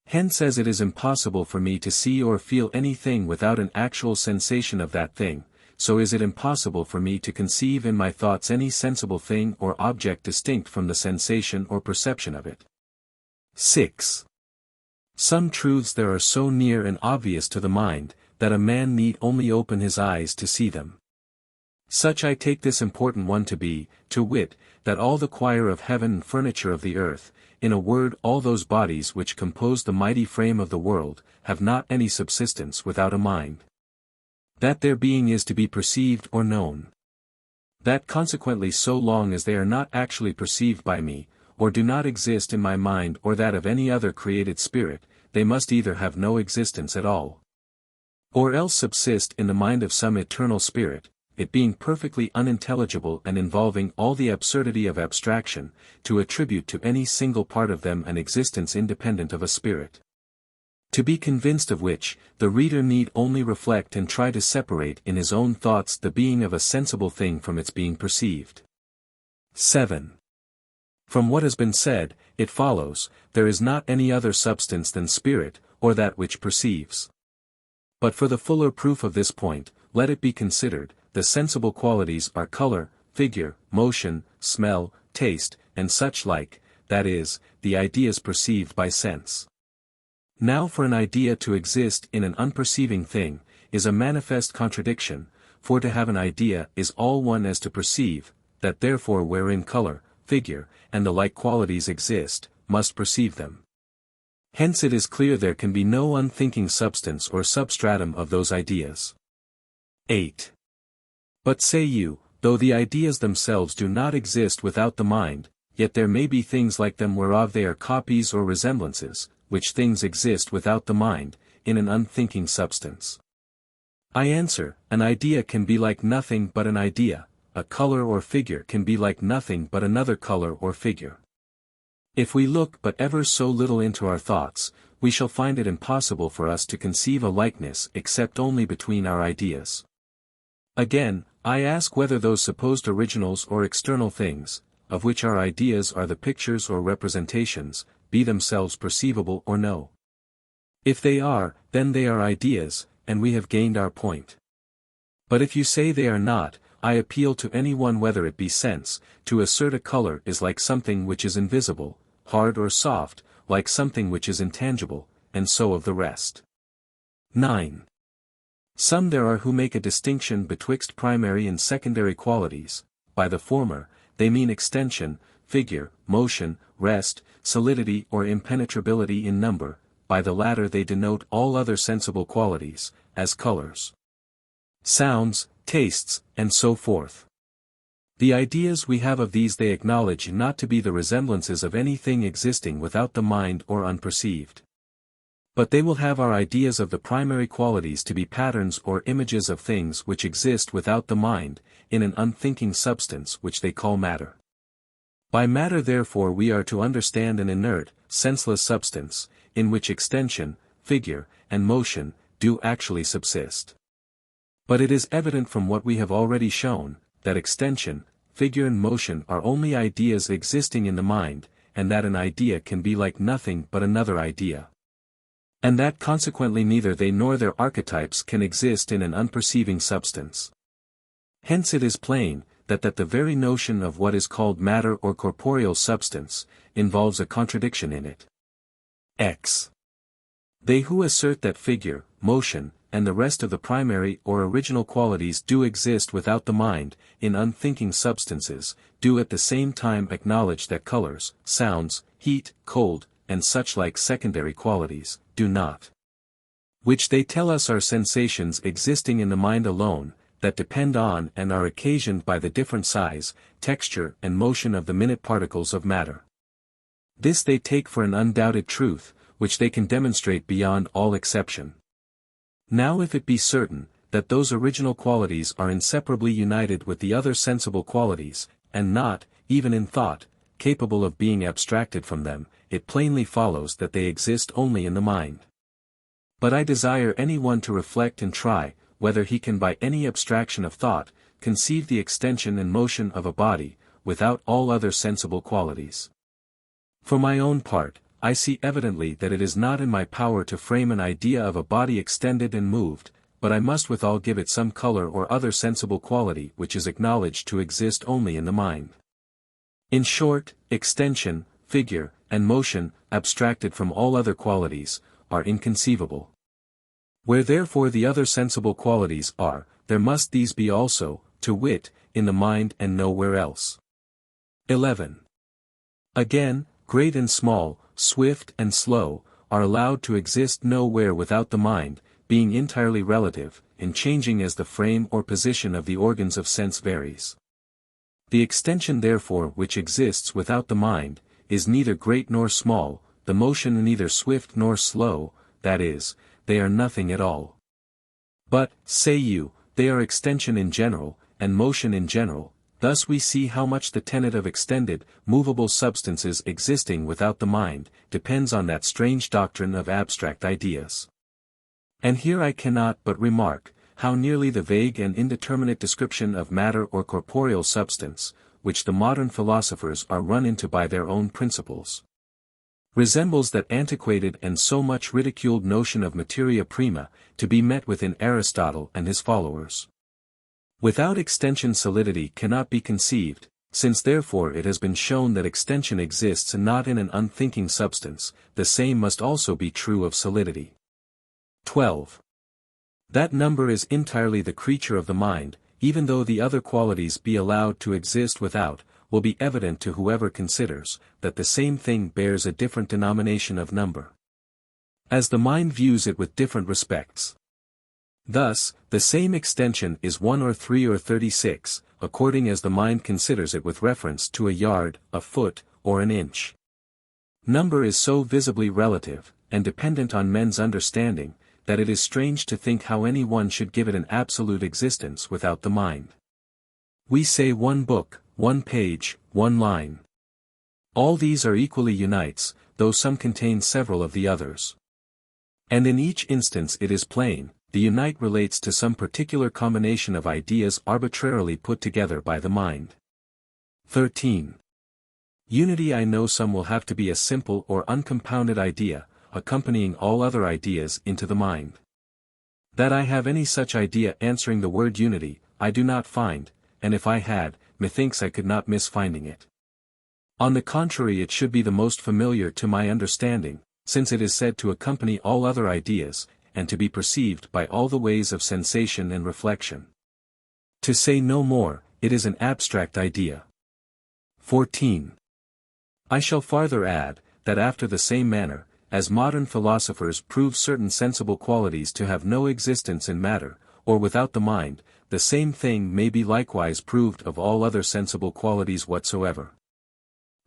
Hence as it is impossible for me to see or feel anything without an actual sensation of that thing, so is it impossible for me to conceive in my thoughts any sensible thing or object distinct from the sensation or perception of it. 6. Some truths there are so near and obvious to the mind, that a man need only open his eyes to see them. Such I take this important one to be, to wit, that all the choir of heaven and furniture of the earth, in a word all those bodies which compose the mighty frame of the world, have not any subsistence without a mind. That their being is to be perceived or known. That consequently so long as they are not actually perceived by me, or do not exist in my mind or that of any other created spirit, they must either have no existence at all, or else subsist in the mind of some eternal spirit, it being perfectly unintelligible and involving all the absurdity of abstraction, to attribute to any single part of them an existence independent of a spirit. To be convinced of which, the reader need only reflect and try to separate in his own thoughts the being of a sensible thing from its being perceived. 7. From what has been said, it follows, there is not any other substance than spirit, or that which perceives. But for the fuller proof of this point, let it be considered, the sensible qualities are color, figure, motion, smell, taste, and such like, that is, the ideas perceived by sense. Now for an idea to exist in an unperceiving thing, is a manifest contradiction, for to have an idea is all one as to perceive, that therefore wherein color, figure, and the like qualities exist, must perceive them. Hence it is clear there can be no unthinking substance or substratum of those ideas. 8. But say you, though the ideas themselves do not exist without the mind, yet there may be things like them whereof they are copies or resemblances, which things exist without the mind, in an unthinking substance. I answer, an idea can be like nothing but an idea, a color or figure can be like nothing but another color or figure. If we look but ever so little into our thoughts, we shall find it impossible for us to conceive a likeness except only between our ideas. Again, I ask whether those supposed originals or external things, of which our ideas are the pictures or representations, be themselves perceivable or no. If they are, then they are ideas, and we have gained our point. But if you say they are not, I appeal to anyone whether it be sense, to assert a color is like something which is invisible, hard or soft, like something which is intangible, and so of the rest. 9. Some there are who make a distinction betwixt primary and secondary qualities. By the former, they mean extension, figure, motion, rest, solidity or impenetrability in number. By the latter they denote all other sensible qualities, as colors, sounds, tastes, and so forth. The ideas we have of these they acknowledge not to be the resemblances of anything existing without the mind or unperceived. But they will have our ideas of the primary qualities to be patterns or images of things which exist without the mind, in an unthinking substance which they call matter. By matter therefore we are to understand an inert, senseless substance, in which extension, figure, and motion, do actually subsist. But it is evident from what we have already shown, that extension, figure and motion are only ideas existing in the mind, and that an idea can be like nothing but another idea. And that consequently neither they nor their archetypes can exist in an unperceiving substance. Hence it is plain, that the very notion of what is called matter or corporeal substance, involves a contradiction in it. X. They who assert that figure, motion, and the rest of the primary or original qualities do exist without the mind, in unthinking substances, do at the same time acknowledge that colors, sounds, heat, cold, and such like secondary qualities, do not. Which they tell us are sensations existing in the mind alone, that depend on and are occasioned by the different size, texture and motion of the minute particles of matter. This they take for an undoubted truth, which they can demonstrate beyond all exception. Now if it be certain, that those original qualities are inseparably united with the other sensible qualities, and not, even in thought, capable of being abstracted from them, it plainly follows that they exist only in the mind. But I desire any one to reflect and try, whether he can by any abstraction of thought, conceive the extension and motion of a body, without all other sensible qualities. For my own part, I see evidently that it is not in my power to frame an idea of a body extended and moved, but I must withal give it some color or other sensible quality which is acknowledged to exist only in the mind. In short, extension, figure, and motion, abstracted from all other qualities, are inconceivable. Where therefore the other sensible qualities are, there must these be also, to wit, in the mind and nowhere else. 11. Again, great and small, swift and slow, are allowed to exist nowhere without the mind, being entirely relative, and changing as the frame or position of the organs of sense varies. The extension therefore which exists without the mind, is neither great nor small, the motion neither swift nor slow, that is, they are nothing at all. But, say you, they are extension in general, and motion in general. Thus we see how much the tenet of extended, movable substances existing without the mind, depends on that strange doctrine of abstract ideas. And here I cannot but remark, how nearly the vague and indeterminate description of matter or corporeal substance, which the modern philosophers are run into by their own principles, resembles that antiquated and so much ridiculed notion of materia prima, to be met with in Aristotle and his followers. Without extension solidity cannot be conceived, since therefore it has been shown that extension exists not in an unthinking substance, the same must also be true of solidity. 12. That number is entirely the creature of the mind, even though the other qualities be allowed to exist without, will be evident to whoever considers, that the same thing bears a different denomination of number, as the mind views it with different respects. Thus, the same extension is 1 or 3 or 36, according as the mind considers it with reference to a yard, a foot, or an inch. Number is so visibly relative, and dependent on men's understanding, that it is strange to think how any one should give it an absolute existence without the mind. We say 1 book, 1 page, 1 line. All these are equally unites, though some contain several of the others. And in each instance it is plain, the unite relates to some particular combination of ideas arbitrarily put together by the mind. 13. Unity. I know some will have to be a simple or uncompounded idea, accompanying all other ideas into the mind. That I have any such idea answering the word unity, I do not find, and if I had, methinks I could not miss finding it. On the contrary, it should be the most familiar to my understanding, since it is said to accompany all other ideas, and to be perceived by all the ways of sensation and reflection. To say no more, it is an abstract idea. 14. I shall farther add, that after the same manner, as modern philosophers prove certain sensible qualities to have no existence in matter, or without the mind, the same thing may be likewise proved of all other sensible qualities whatsoever.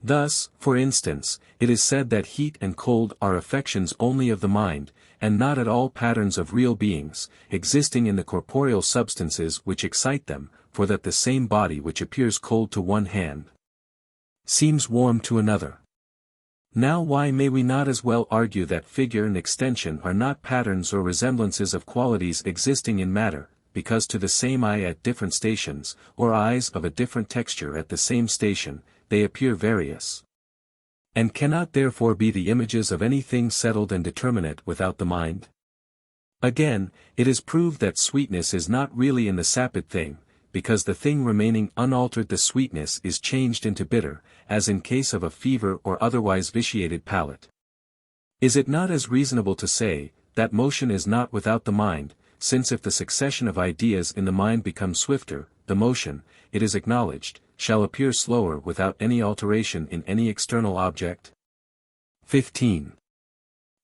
Thus, for instance, it is said that heat and cold are affections only of the mind, and not at all patterns of real beings, existing in the corporeal substances which excite them, for that the same body which appears cold to one hand seems warm to another. Now why may we not as well argue that figure and extension are not patterns or resemblances of qualities existing in matter, because to the same eye at different stations, or eyes of a different texture at the same station, they appear various, and cannot therefore be the images of anything settled and determinate without the mind? Again, it is proved that sweetness is not really in the sapid thing, because the thing remaining unaltered the sweetness is changed into bitter, as in case of a fever or otherwise vitiated palate. Is it not as reasonable to say, that motion is not without the mind, since if the succession of ideas in the mind becomes swifter, the motion, it is acknowledged, shall appear slower without any alteration in any external object? 15.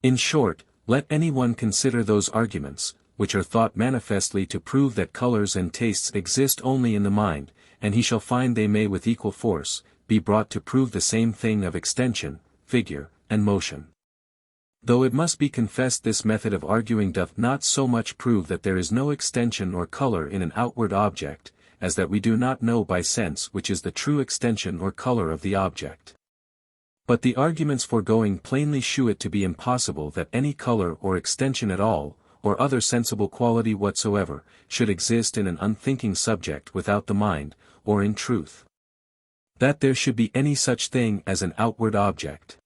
In short, let any one consider those arguments, which are thought manifestly to prove that colors and tastes exist only in the mind, and he shall find they may with equal force, be brought to prove the same thing of extension, figure, and motion. Though it must be confessed this method of arguing doth not so much prove that there is no extension or color in an outward object, as that we do not know by sense which is the true extension or color of the object. But the arguments foregoing plainly shew it to be impossible that any color or extension at all, or other sensible quality whatsoever, should exist in an unthinking subject without the mind, or in truth, that there should be any such thing as an outward object.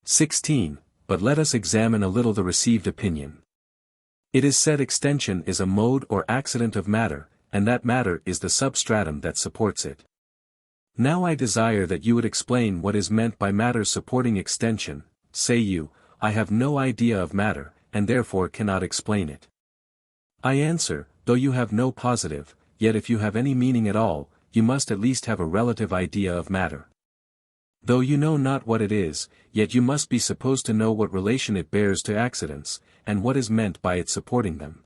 16. But let us examine a little the received opinion. It is said extension is a mode or accident of matter, and that matter is the substratum that supports it. Now I desire that you would explain what is meant by matter supporting extension. Say you, I have no idea of matter, and therefore cannot explain it. I answer, though you have no positive, yet if you have any meaning at all, you must at least have a relative idea of matter. Though you know not what it is, yet you must be supposed to know what relation it bears to accidents, and what is meant by its supporting them.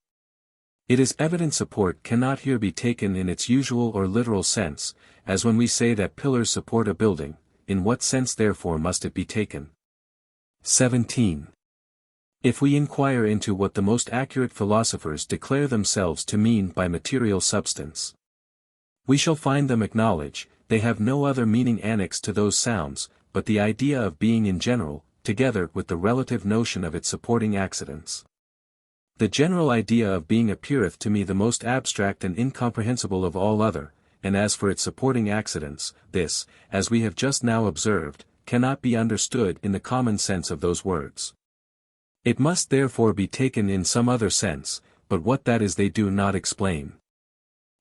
It is evident support cannot here be taken in its usual or literal sense, as when we say that pillars support a building. In what sense therefore must it be taken? 17. If we inquire into what the most accurate philosophers declare themselves to mean by material substance, we shall find them acknowledge, they have no other meaning annexed to those sounds, but the idea of being in general, together with the relative notion of its supporting accidents. The general idea of being appeareth to me the most abstract and incomprehensible of all other, and as for its supporting accidents, this, as we have just now observed, cannot be understood in the common sense of those words. It must therefore be taken in some other sense, but what that is they do not explain.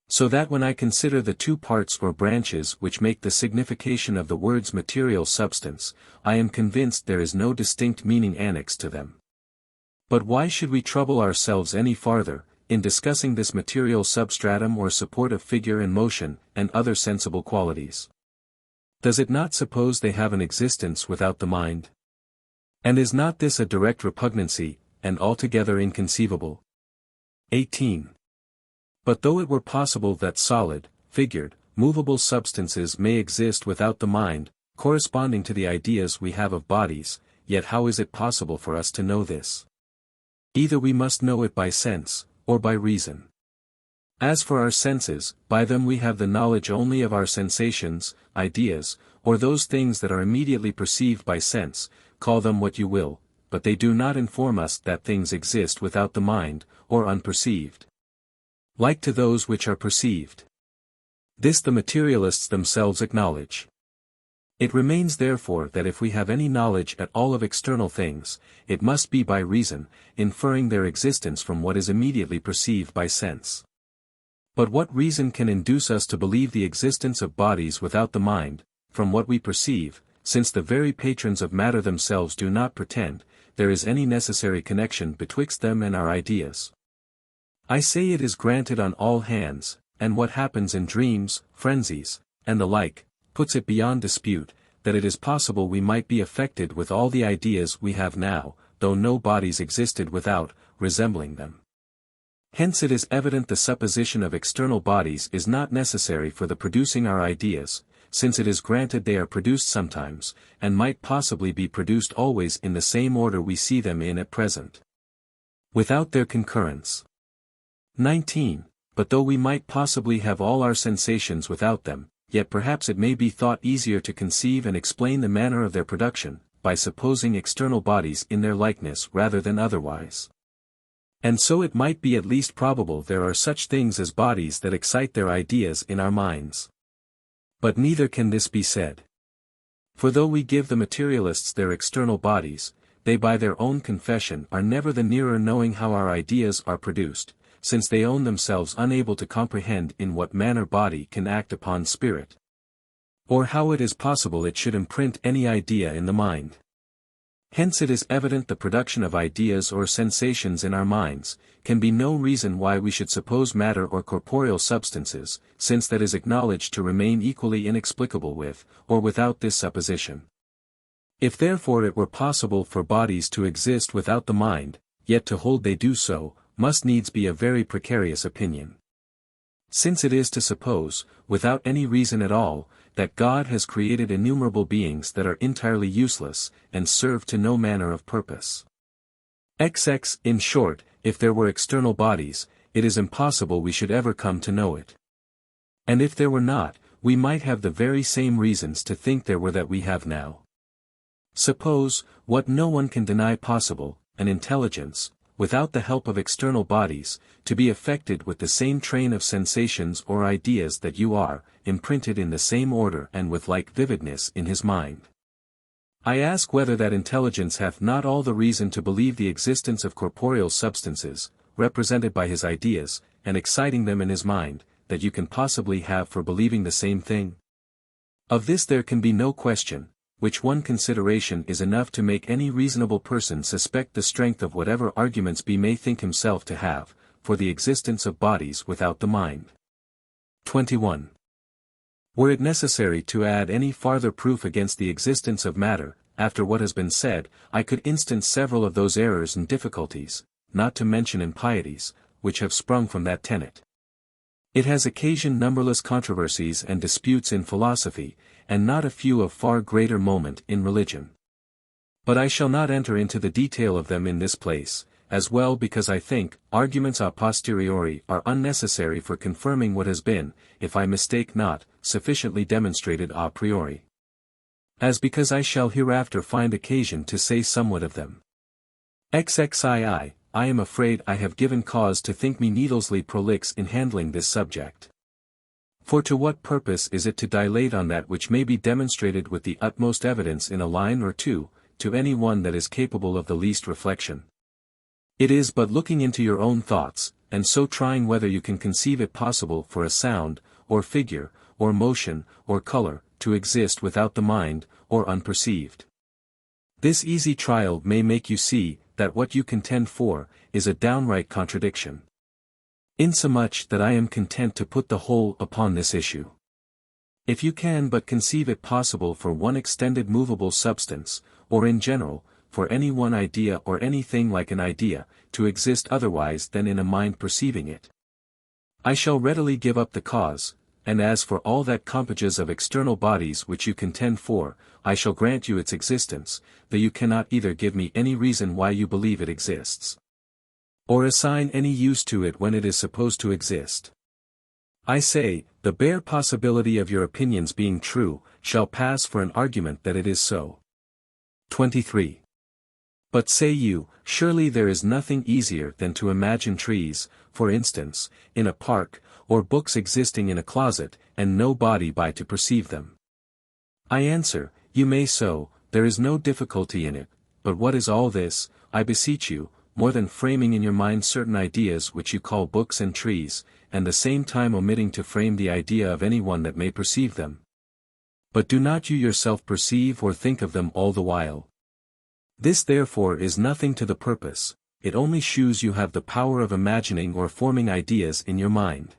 So that when I consider the two parts or branches which make the signification of the words material substance, I am convinced there is no distinct meaning annexed to them. But why should we trouble ourselves any farther, in discussing this material substratum or support of figure and motion, and other sensible qualities. Does it not suppose they have an existence without the mind? And is not this a direct repugnancy, and altogether inconceivable? 18. But though it were possible that solid, figured, movable substances may exist without the mind, corresponding to the ideas we have of bodies, yet how is it possible for us to know this? Either we must know it by sense, or by reason. As for our senses, by them we have the knowledge only of our sensations, ideas, or those things that are immediately perceived by sense, call them what you will, but they do not inform us that things exist without the mind, or unperceived. Like to those which are perceived. This the materialists themselves acknowledge. It remains therefore that if we have any knowledge at all of external things, it must be by reason, inferring their existence from what is immediately perceived by sense. But what reason can induce us to believe the existence of bodies without the mind, from what we perceive, since the very patrons of matter themselves do not pretend there is any necessary connection betwixt them and our ideas? I say it is granted on all hands, and what happens in dreams, frenzies, and the like, puts it beyond dispute, that it is possible we might be affected with all the ideas we have now, though no bodies existed without, resembling them. Hence it is evident the supposition of external bodies is not necessary for the producing our ideas, since it is granted they are produced sometimes, and might possibly be produced always in the same order we see them in at present, without their concurrence. 19. But though we might possibly have all our sensations without them, yet perhaps it may be thought easier to conceive and explain the manner of their production, by supposing external bodies in their likeness rather than otherwise. And so it might be at least probable there are such things as bodies that excite their ideas in our minds. But neither can this be said. For though we give the materialists their external bodies, they by their own confession are never the nearer knowing how our ideas are produced, since they own themselves unable to comprehend in what manner body can act upon spirit, or how it is possible it should imprint any idea in the mind. Hence it is evident the production of ideas or sensations in our minds, can be no reason why we should suppose matter or corporeal substances, since that is acknowledged to remain equally inexplicable with, or without this supposition. If therefore it were possible for bodies to exist without the mind, yet to hold they do so, must needs be a very precarious opinion. Since it is to suppose, without any reason at all, that God has created innumerable beings that are entirely useless, and serve to no manner of purpose. In short, if there were external bodies, it is impossible we should ever come to know it. And if there were not, we might have the very same reasons to think there were that we have now. Suppose, what no one can deny possible, an intelligence, without the help of external bodies, to be affected with the same train of sensations or ideas that you are, imprinted in the same order and with like vividness in his mind. I ask whether that intelligence hath not all the reason to believe the existence of corporeal substances, represented by his ideas, and exciting them in his mind, that you can possibly have for believing the same thing? Of this there can be no question, which one consideration is enough to make any reasonable person suspect the strength of whatever arguments he may think himself to have, for the existence of bodies without the mind. 21. Were it necessary to add any farther proof against the existence of matter, after what has been said, I could instance several of those errors and difficulties, not to mention impieties, which have sprung from that tenet. It has occasioned numberless controversies and disputes in philosophy, and not a few of far greater moment in religion. But I shall not enter into the detail of them in this place, as well because I think arguments a posteriori are unnecessary for confirming what has been, if I mistake not, sufficiently demonstrated a priori, as because I shall hereafter find occasion to say somewhat of them. I am afraid I have given cause to think me needlessly prolix in handling this subject. For to what purpose is it to dilate on that which may be demonstrated with the utmost evidence in a line or two, to any one that is capable of the least reflection? It is but looking into your own thoughts, and so trying whether you can conceive it possible for a sound, or figure, or motion, or color, to exist without the mind, or unperceived. This easy trial may make you see, that what you contend for, is a downright contradiction. Insomuch that I am content to put the whole upon this issue. If you can but conceive it possible for one extended movable substance, or in general, for any one idea or anything like an idea, to exist otherwise than in a mind perceiving it, I shall readily give up the cause, and as for all that compages of external bodies which you contend for, I shall grant you its existence, though you cannot either give me any reason why you believe it exists, or assign any use to it when it is supposed to exist. I say, the bare possibility of your opinions being true, shall pass for an argument that it is so. 23. But say you, surely there is nothing easier than to imagine trees, for instance, in a park, or books existing in a closet, and no body by to perceive them. I answer, you may so, there is no difficulty in it, but what is all this, I beseech you, more than framing in your mind certain ideas which you call books and trees, and the same time omitting to frame the idea of any one that may perceive them? But do not you yourself perceive or think of them all the while? This therefore is nothing to the purpose, it only shews you have the power of imagining or forming ideas in your mind.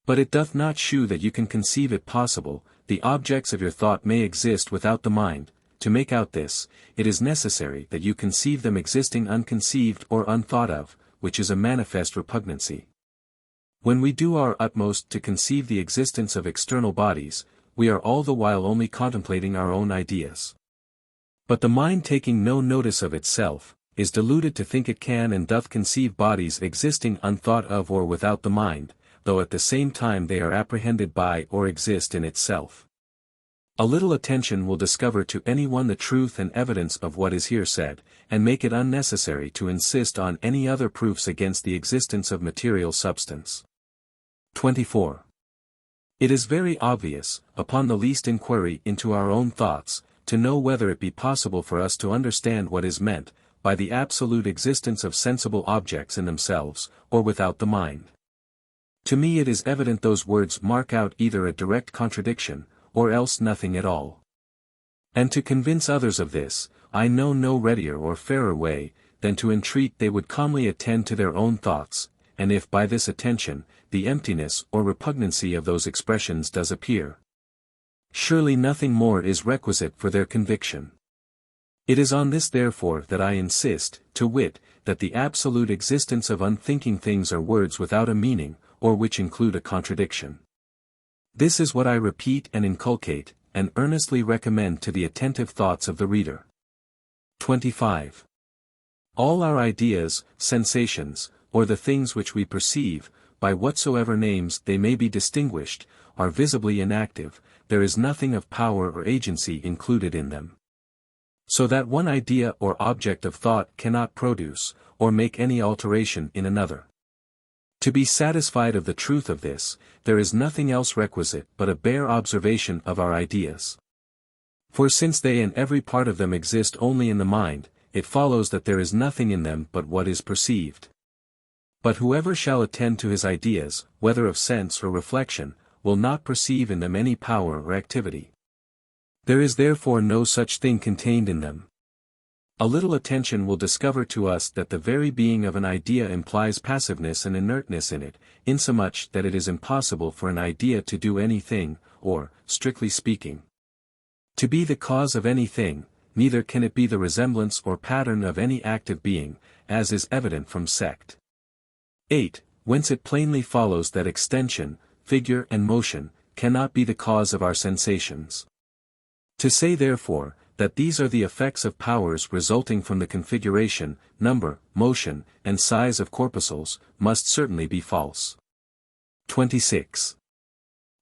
But it doth not shew that you can conceive it possible, the objects of your thought may exist without the mind. To make out this, it is necessary that you conceive them existing unconceived or unthought of, which is a manifest repugnancy. When we do our utmost to conceive the existence of external bodies, we are all the while only contemplating our own ideas. But the mind taking no notice of itself, is deluded to think it can and doth conceive bodies existing unthought of or without the mind, though at the same time they are apprehended by or exist in itself. A little attention will discover to any one the truth and evidence of what is here said, and make it unnecessary to insist on any other proofs against the existence of material substance. 24. It is very obvious, upon the least inquiry into our own thoughts, to know whether it be possible for us to understand what is meant by the absolute existence of sensible objects in themselves, or without the mind. To me it is evident those words mark out either a direct contradiction, or else nothing at all. And to convince others of this, I know no readier or fairer way, than to entreat they would calmly attend to their own thoughts, and if by this attention, the emptiness or repugnancy of those expressions does appear, surely nothing more is requisite for their conviction. It is on this therefore that I insist, to wit, that the absolute existence of unthinking things are words without a meaning, or which include a contradiction. This is what I repeat and inculcate, and earnestly recommend to the attentive thoughts of the reader. 25. All our ideas, sensations, or the things which we perceive, by whatsoever names they may be distinguished, are visibly inactive, there is nothing of power or agency included in them. So that one idea or object of thought cannot produce, or make any alteration in another. To be satisfied of the truth of this, there is nothing else requisite but a bare observation of our ideas. For since they and every part of them exist only in the mind, it follows that there is nothing in them but what is perceived. But whoever shall attend to his ideas, whether of sense or reflection, will not perceive in them any power or activity. There is therefore no such thing contained in them. A little attention will discover to us that the very being of an idea implies passiveness and inertness in it, insomuch that it is impossible for an idea to do anything, or, strictly speaking, to be the cause of anything, neither can it be the resemblance or pattern of any active being, as is evident from sect. 8. Whence it plainly follows that extension, figure and motion, cannot be the cause of our sensations. To say therefore, that these are the effects of powers resulting from the configuration, number, motion, and size of corpuscles, must certainly be false. 26.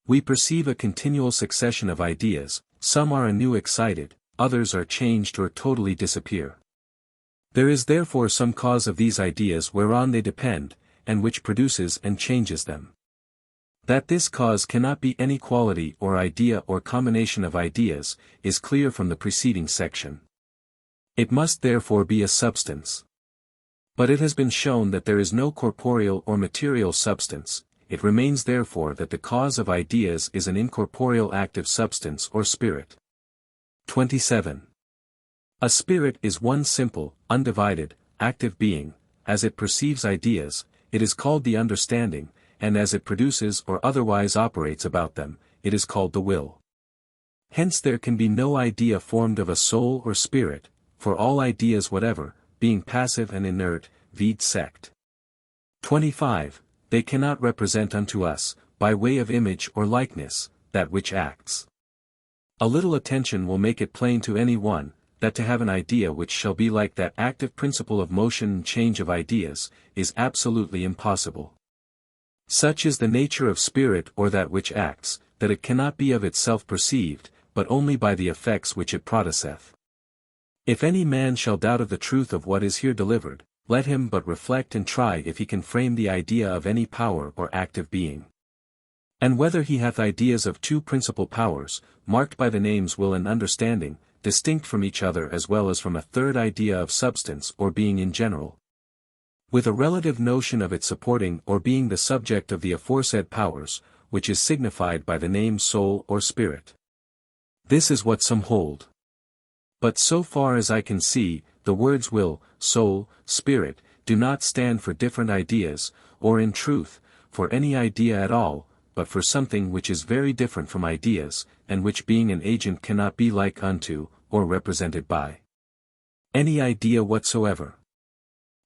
We perceive a continual succession of ideas, some are anew excited, others are changed or totally disappear. There is therefore some cause of these ideas whereon they depend, and which produces and changes them. That this cause cannot be any quality or idea or combination of ideas, is clear from the preceding section. It must therefore be a substance. But it has been shown that there is no corporeal or material substance, it remains therefore that the cause of ideas is an incorporeal active substance or spirit. 27. A spirit is one simple, undivided, active being, as it perceives ideas, it is called the understanding, and as it produces or otherwise operates about them, it is called the will. Hence there can be no idea formed of a soul or spirit, for all ideas whatever, being passive and inert, vide sect. 25. They cannot represent unto us, by way of image or likeness, that which acts. A little attention will make it plain to any one, that to have an idea which shall be like that active principle of motion and change of ideas, is absolutely impossible. Such is the nature of spirit or that which acts, that it cannot be of itself perceived, but only by the effects which it produceth. If any man shall doubt of the truth of what is here delivered, let him but reflect and try if he can frame the idea of any power or active being. And whether he hath ideas of two principal powers, marked by the names will and understanding, distinct from each other as well as from a third idea of substance or being in general, with a relative notion of it supporting or being the subject of the aforesaid powers, which is signified by the name soul or spirit. This is what some hold. But so far as I can see, the words will, soul, spirit, do not stand for different ideas, or in truth, for any idea at all, but for something which is very different from ideas, and which being an agent cannot be like unto, or represented by any idea whatsoever.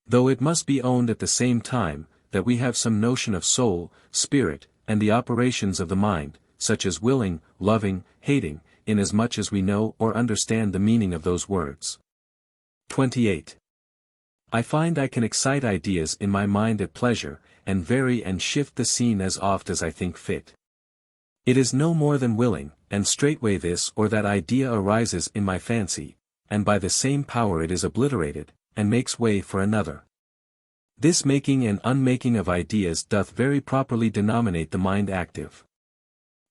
Though it must be owned at the same time, that we have some notion of soul, spirit, and the operations of the mind, such as willing, loving, hating, inasmuch as we know or understand the meaning of those words. 28. I find I can excite ideas in my mind at pleasure, and vary and shift the scene as oft as I think fit. It is no more than willing, and straightway this or that idea arises in my fancy, and by the same power it is obliterated, and makes way for another. This making and unmaking of ideas doth very properly denominate the mind active.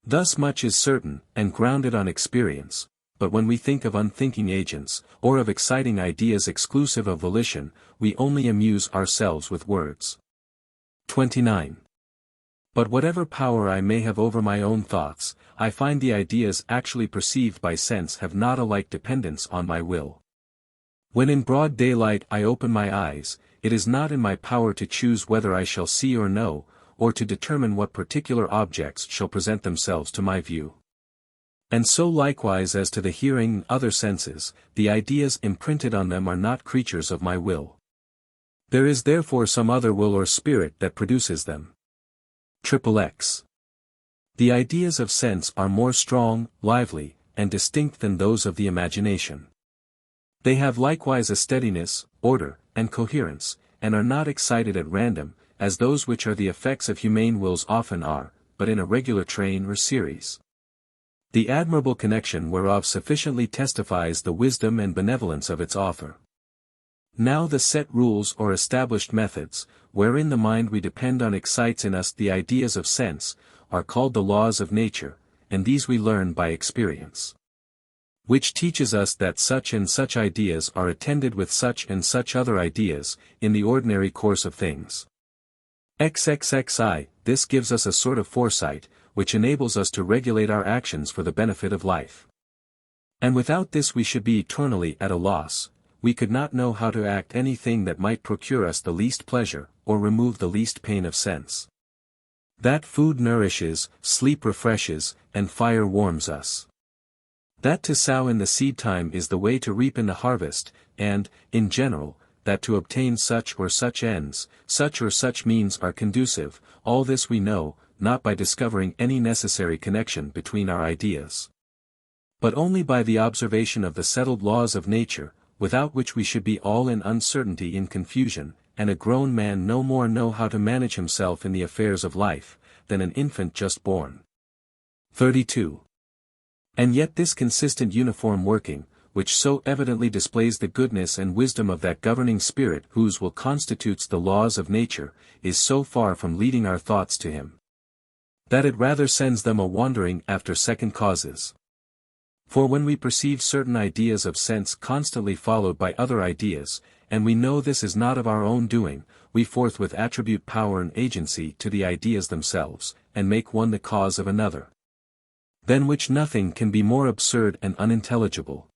Thus much is certain, and grounded on experience, but when we think of unthinking agents, or of exciting ideas exclusive of volition, we only amuse ourselves with words. 29. But whatever power I may have over my own thoughts, I find the ideas actually perceived by sense have not a like dependence on my will. When in broad daylight I open my eyes, it is not in my power to choose whether I shall see or know, or to determine what particular objects shall present themselves to my view. And so likewise as to the hearing and other senses, the ideas imprinted on them are not creatures of my will. There is therefore some other will or spirit that produces them. XXX. The ideas of sense are more strong, lively, and distinct than those of the imagination. They have likewise a steadiness, order, and coherence, and are not excited at random, as those which are the effects of humane wills often are, but in a regular train or series. The admirable connection whereof sufficiently testifies the wisdom and benevolence of its author. Now the set rules or established methods, wherein the mind we depend on excites in us the ideas of sense, are called the laws of nature, and these we learn by experience. Which teaches us that such and such ideas are attended with such and such other ideas, in the ordinary course of things. XXXI, this gives us a sort of foresight, which enables us to regulate our actions for the benefit of life. And without this we should be eternally at a loss, we could not know how to act anything that might procure us the least pleasure, or remove the least pain of sense. That food nourishes, sleep refreshes, and fire warms us. That to sow in the seed time is the way to reap in the harvest, and, in general, that to obtain such or such ends, such or such means are conducive, all this we know, not by discovering any necessary connection between our ideas, but only by the observation of the settled laws of nature, without which we should be all in uncertainty and confusion, and a grown man no more know how to manage himself in the affairs of life, than an infant just born. 32. And yet this consistent uniform working, which so evidently displays the goodness and wisdom of that governing spirit whose will constitutes the laws of nature, is so far from leading our thoughts to him, that it rather sends them a wandering after second causes. For when we perceive certain ideas of sense constantly followed by other ideas, and we know this is not of our own doing, we forthwith attribute power and agency to the ideas themselves, and make one the cause of another, than which nothing can be more absurd and unintelligible.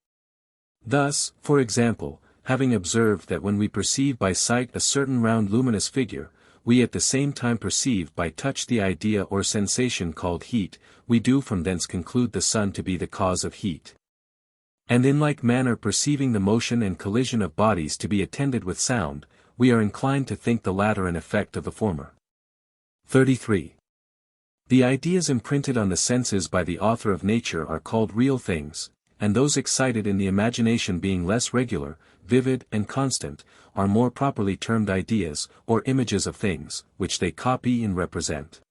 Thus, for example, having observed that when we perceive by sight a certain round luminous figure, we at the same time perceive by touch the idea or sensation called heat, we do from thence conclude the sun to be the cause of heat. And in like manner perceiving the motion and collision of bodies to be attended with sound, we are inclined to think the latter an effect of the former. 33. The ideas imprinted on the senses by the author of nature are called real things, and those excited in the imagination being less regular, vivid and constant, are more properly termed ideas, or images of things, which they copy and represent.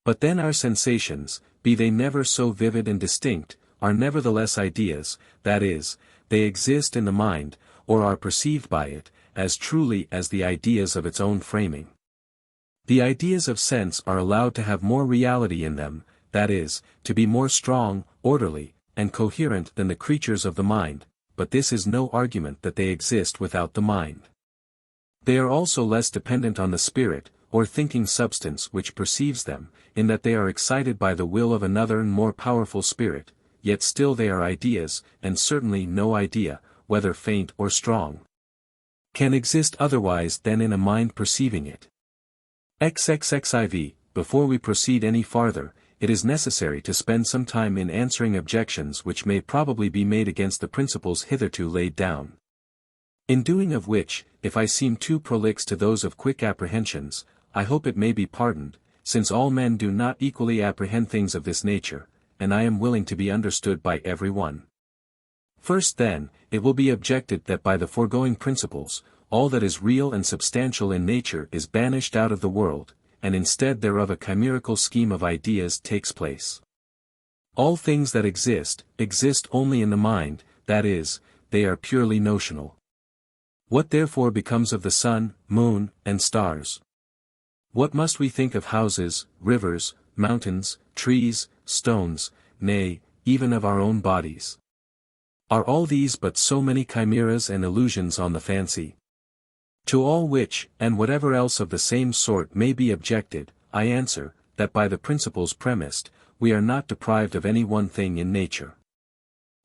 But then our sensations, be they never so vivid and distinct, are nevertheless ideas, that is, they exist in the mind, or are perceived by it, as truly as the ideas of its own framing. The ideas of sense are allowed to have more reality in them, that is, to be more strong, orderly, and coherent than the creatures of the mind, but this is no argument that they exist without the mind. They are also less dependent on the spirit, or thinking substance which perceives them, in that they are excited by the will of another and more powerful spirit, yet still they are ideas, and certainly no idea, whether faint or strong, can exist otherwise than in a mind perceiving it. XXXIV. Before we proceed any farther, it is necessary to spend some time in answering objections which may probably be made against the principles hitherto laid down. In doing of which, if I seem too prolix to those of quick apprehensions, I hope it may be pardoned, since all men do not equally apprehend things of this nature, and I am willing to be understood by every one. First then, it will be objected that by the foregoing principles, all that is real and substantial in nature is banished out of the world, and instead thereof a chimerical scheme of ideas takes place. All things that exist only in the mind, that is, they are purely notional. What therefore becomes of the sun, moon, and stars? What must we think of houses, rivers, mountains, trees, stones, nay, even of our own bodies? Are all these but so many chimeras and illusions on the fancy? To all which, and whatever else of the same sort may be objected, I answer, that by the principles premised, we are not deprived of any one thing in nature.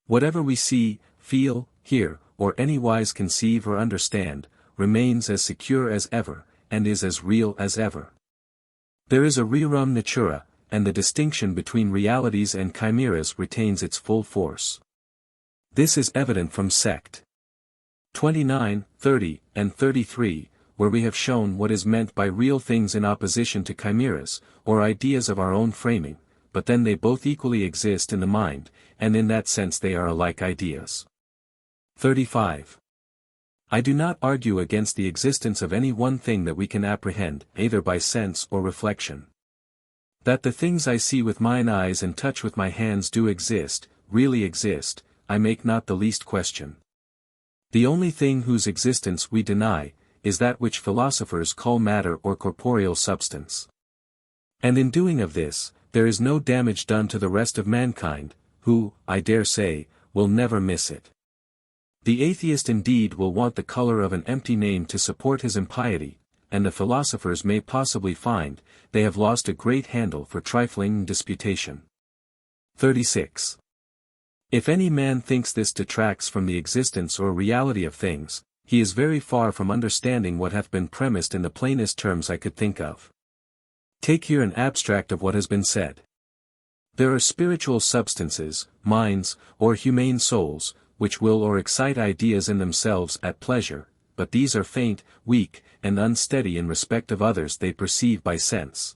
Whatever we see, feel, hear, or anywise conceive or understand, remains as secure as ever, and is as real as ever. There is a rerum natura, and the distinction between realities and chimeras retains its full force. This is evident from sect 29, 30, and 33, where we have shown what is meant by real things in opposition to chimeras, or ideas of our own framing, but then they both equally exist in the mind, and in that sense they are alike ideas. 35. I do not argue against the existence of any one thing that we can apprehend, either by sense or reflection. That the things I see with mine eyes and touch with my hands do exist, really exist, I make not the least question. The only thing whose existence we deny, is that which philosophers call matter or corporeal substance. And in doing of this, there is no damage done to the rest of mankind, who, I dare say, will never miss it. The atheist indeed will want the color of an empty name to support his impiety, and the philosophers may possibly find, they have lost a great handle for trifling disputation. 36. If any man thinks this detracts from the existence or reality of things, he is very far from understanding what hath been premised in the plainest terms I could think of. Take here an abstract of what has been said. There are spiritual substances, minds, or humane souls, which will or excite ideas in themselves at pleasure, but these are faint, weak, and unsteady in respect of others they perceive by sense.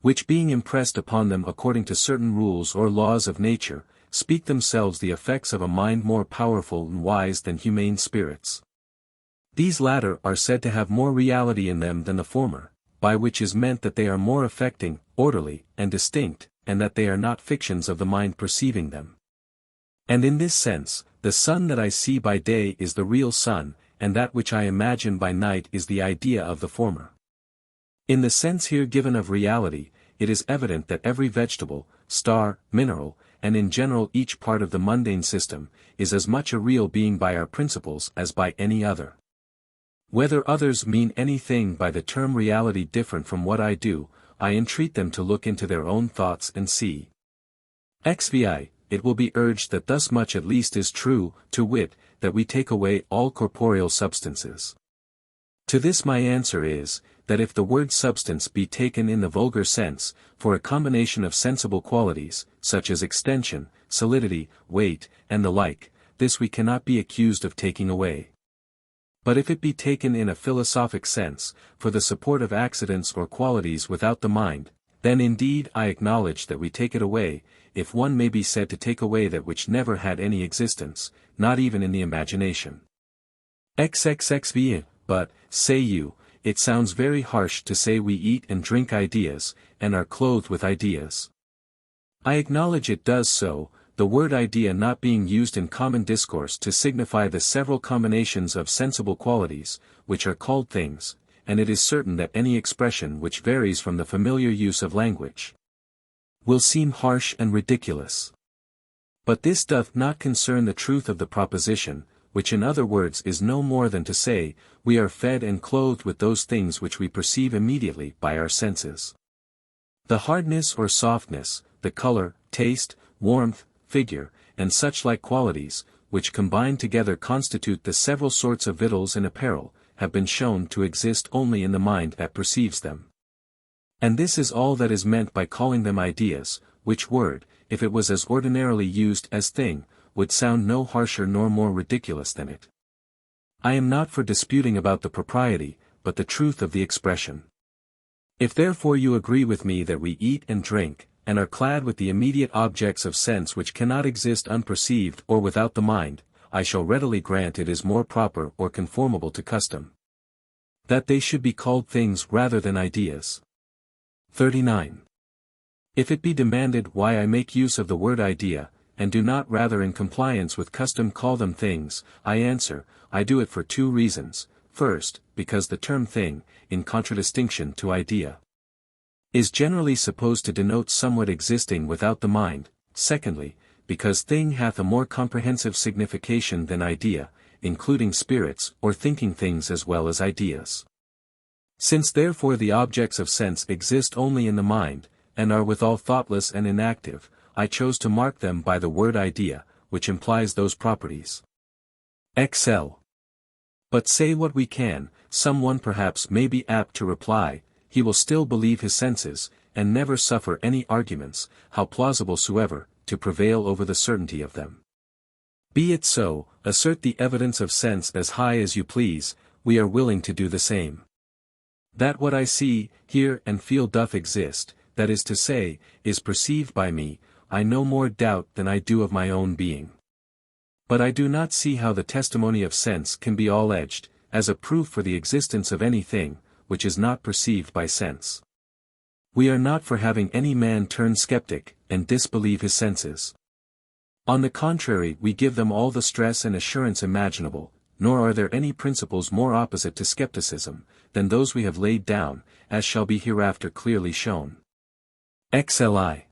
Which being impressed upon them according to certain rules or laws of nature, speak themselves the effects of a mind more powerful and wise than humane spirits. These latter are said to have more reality in them than the former, by which is meant that they are more affecting, orderly, and distinct, and that they are not fictions of the mind perceiving them. And in this sense, the sun that I see by day is the real sun, and that which I imagine by night is the idea of the former. In the sense here given of reality, it is evident that every vegetable, star, mineral, and in general each part of the mundane system, is as much a real being by our principles as by any other. Whether others mean anything by the term reality different from what I do, I entreat them to look into their own thoughts and see. XVI. It will be urged that thus much at least is true, to wit, that we take away all corporeal substances. To this my answer is, that if the word substance be taken in the vulgar sense, for a combination of sensible qualities, such as extension, solidity, weight, and the like, this we cannot be accused of taking away. But if it be taken in a philosophic sense, for the support of accidents or qualities without the mind, then indeed I acknowledge that we take it away, if one may be said to take away that which never had any existence, not even in the imagination. XXXV, but, say you, it sounds very harsh to say we eat and drink ideas, and are clothed with ideas. I acknowledge it does so, the word idea not being used in common discourse to signify the several combinations of sensible qualities, which are called things, and it is certain that any expression which varies from the familiar use of language will seem harsh and ridiculous. But this doth not concern the truth of the proposition, which in other words is no more than to say, we are fed and clothed with those things which we perceive immediately by our senses. The hardness or softness, the color, taste, warmth, figure, and such like qualities, which combined together constitute the several sorts of victuals and apparel, have been shown to exist only in the mind that perceives them. And this is all that is meant by calling them ideas, which word, if it was as ordinarily used as thing, would sound no harsher nor more ridiculous than it. I am not for disputing about the propriety, but the truth of the expression. If therefore you agree with me that we eat and drink, and are clad with the immediate objects of sense which cannot exist unperceived or without the mind, I shall readily grant it is more proper or conformable to custom that they should be called things rather than ideas. 39. If it be demanded why I make use of the word idea, and do not rather in compliance with custom call them things, I answer, I do it for two reasons. First, because the term thing, in contradistinction to idea, is generally supposed to denote somewhat existing without the mind. Secondly, because thing hath a more comprehensive signification than idea, including spirits or thinking things as well as ideas. Since therefore the objects of sense exist only in the mind, and are withal thoughtless and inactive, I chose to mark them by the word idea, which implies those properties. XL. But say what we can, some one perhaps may be apt to reply, he will still believe his senses, and never suffer any arguments, how plausible soever, to prevail over the certainty of them. Be it so, assert the evidence of sense as high as you please, we are willing to do the same. That what I see, hear and feel doth exist, that is to say, is perceived by me, I no more doubt than I do of my own being. But I do not see how the testimony of sense can be all-edged, as a proof for the existence of anything, which is not perceived by sense. We are not for having any man turn skeptic, and disbelieve his senses. On the contrary, we give them all the stress and assurance imaginable, nor are there any principles more opposite to skepticism, than those we have laid down, as shall be hereafter clearly shown. XLI.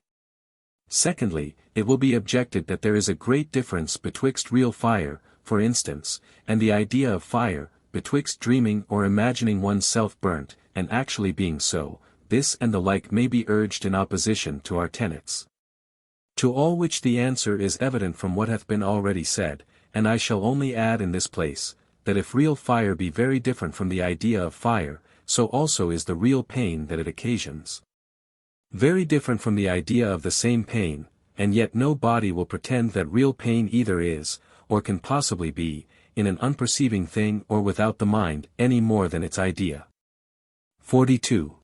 Secondly, it will be objected that there is a great difference betwixt real fire, for instance, and the idea of fire, betwixt dreaming or imagining one's self burnt, and actually being so. This and the like may be urged in opposition to our tenets. To all which the answer is evident from what hath been already said, and I shall only add in this place, that if real fire be very different from the idea of fire, so also is the real pain that it occasions. Very different from the idea of the same pain, and yet no body will pretend that real pain either is, or can possibly be, in an unperceiving thing or without the mind, any more than its idea. 42.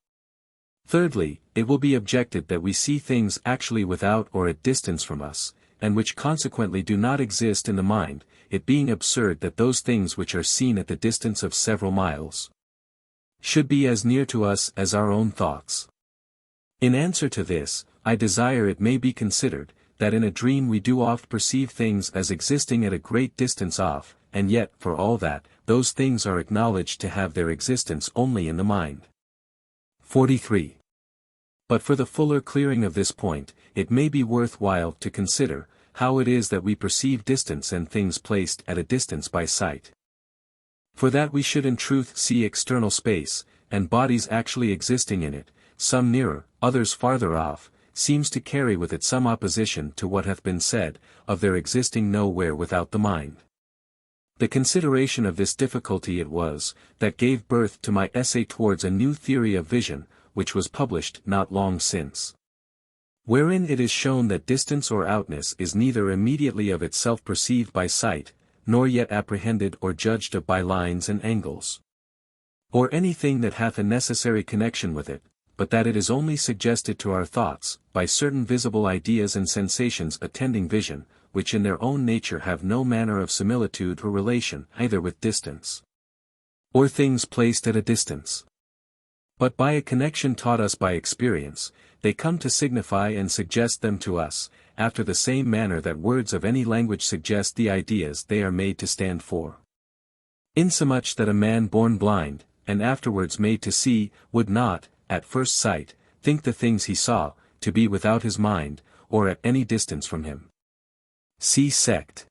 Thirdly, it will be objected that we see things actually without or at distance from us, and which consequently do not exist in the mind, it being absurd that those things which are seen at the distance of several miles should be as near to us as our own thoughts. In answer to this, I desire it may be considered, that in a dream we do oft perceive things as existing at a great distance off, and yet, for all that, those things are acknowledged to have their existence only in the mind. 43. But for the fuller clearing of this point, it may be worth while to consider, how it is that we perceive distance and things placed at a distance by sight. For that we should in truth see external space, and bodies actually existing in it, some nearer, others farther off, seems to carry with it some opposition to what hath been said, of their existing nowhere without the mind. The consideration of this difficulty it was, that gave birth to my essay towards a new theory of vision, which was published not long since. Wherein it is shown that distance or outness is neither immediately of itself perceived by sight, nor yet apprehended or judged of by lines and angles, or anything that hath a necessary connection with it, but that it is only suggested to our thoughts, by certain visible ideas and sensations attending vision, which in their own nature have no manner of similitude or relation either with distance, or things placed at a distance, but by a connection taught us by experience, they come to signify and suggest them to us, after the same manner that words of any language suggest the ideas they are made to stand for. Insomuch that a man born blind, and afterwards made to see, would not, at first sight, think the things he saw, to be without his mind, or at any distance from him. See Sect.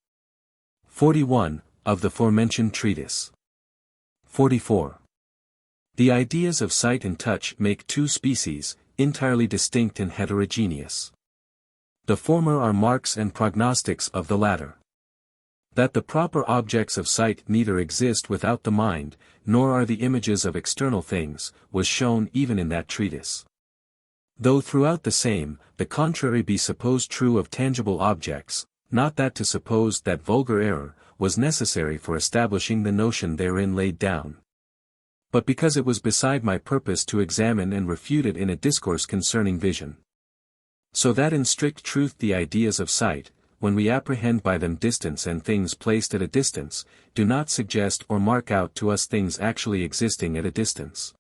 41, of the forementioned treatise. 44. The ideas of sight and touch make two species, entirely distinct and heterogeneous. The former are marks and prognostics of the latter. That the proper objects of sight neither exist without the mind, nor are the images of external things, was shown even in that treatise. Though throughout the same, the contrary be supposed true of tangible objects, not that to suppose that vulgar error was necessary for establishing the notion therein laid down, but because it was beside my purpose to examine and refute it in a discourse concerning vision. So that in strict truth the ideas of sight, when we apprehend by them distance and things placed at a distance, do not suggest or mark out to us things actually existing at a distance,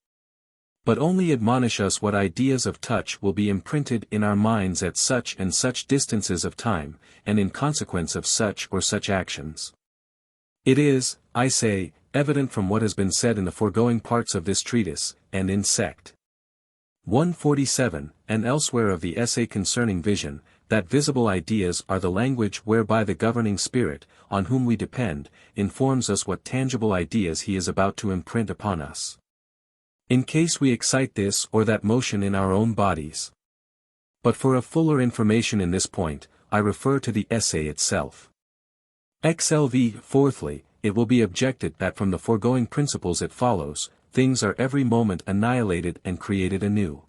but only admonish us what ideas of touch will be imprinted in our minds at such and such distances of time, and in consequence of such or such actions. It is, I say, evident from what has been said in the foregoing parts of this treatise, and in Sect. 147, and elsewhere of the essay concerning vision, that visible ideas are the language whereby the governing spirit, on whom we depend, informs us what tangible ideas he is about to imprint upon us, in case we excite this or that motion in our own bodies. But for a fuller information in this point, I refer to the essay itself. XLV. Fourthly, it will be objected that from the foregoing principles it follows, things are every moment annihilated and created anew.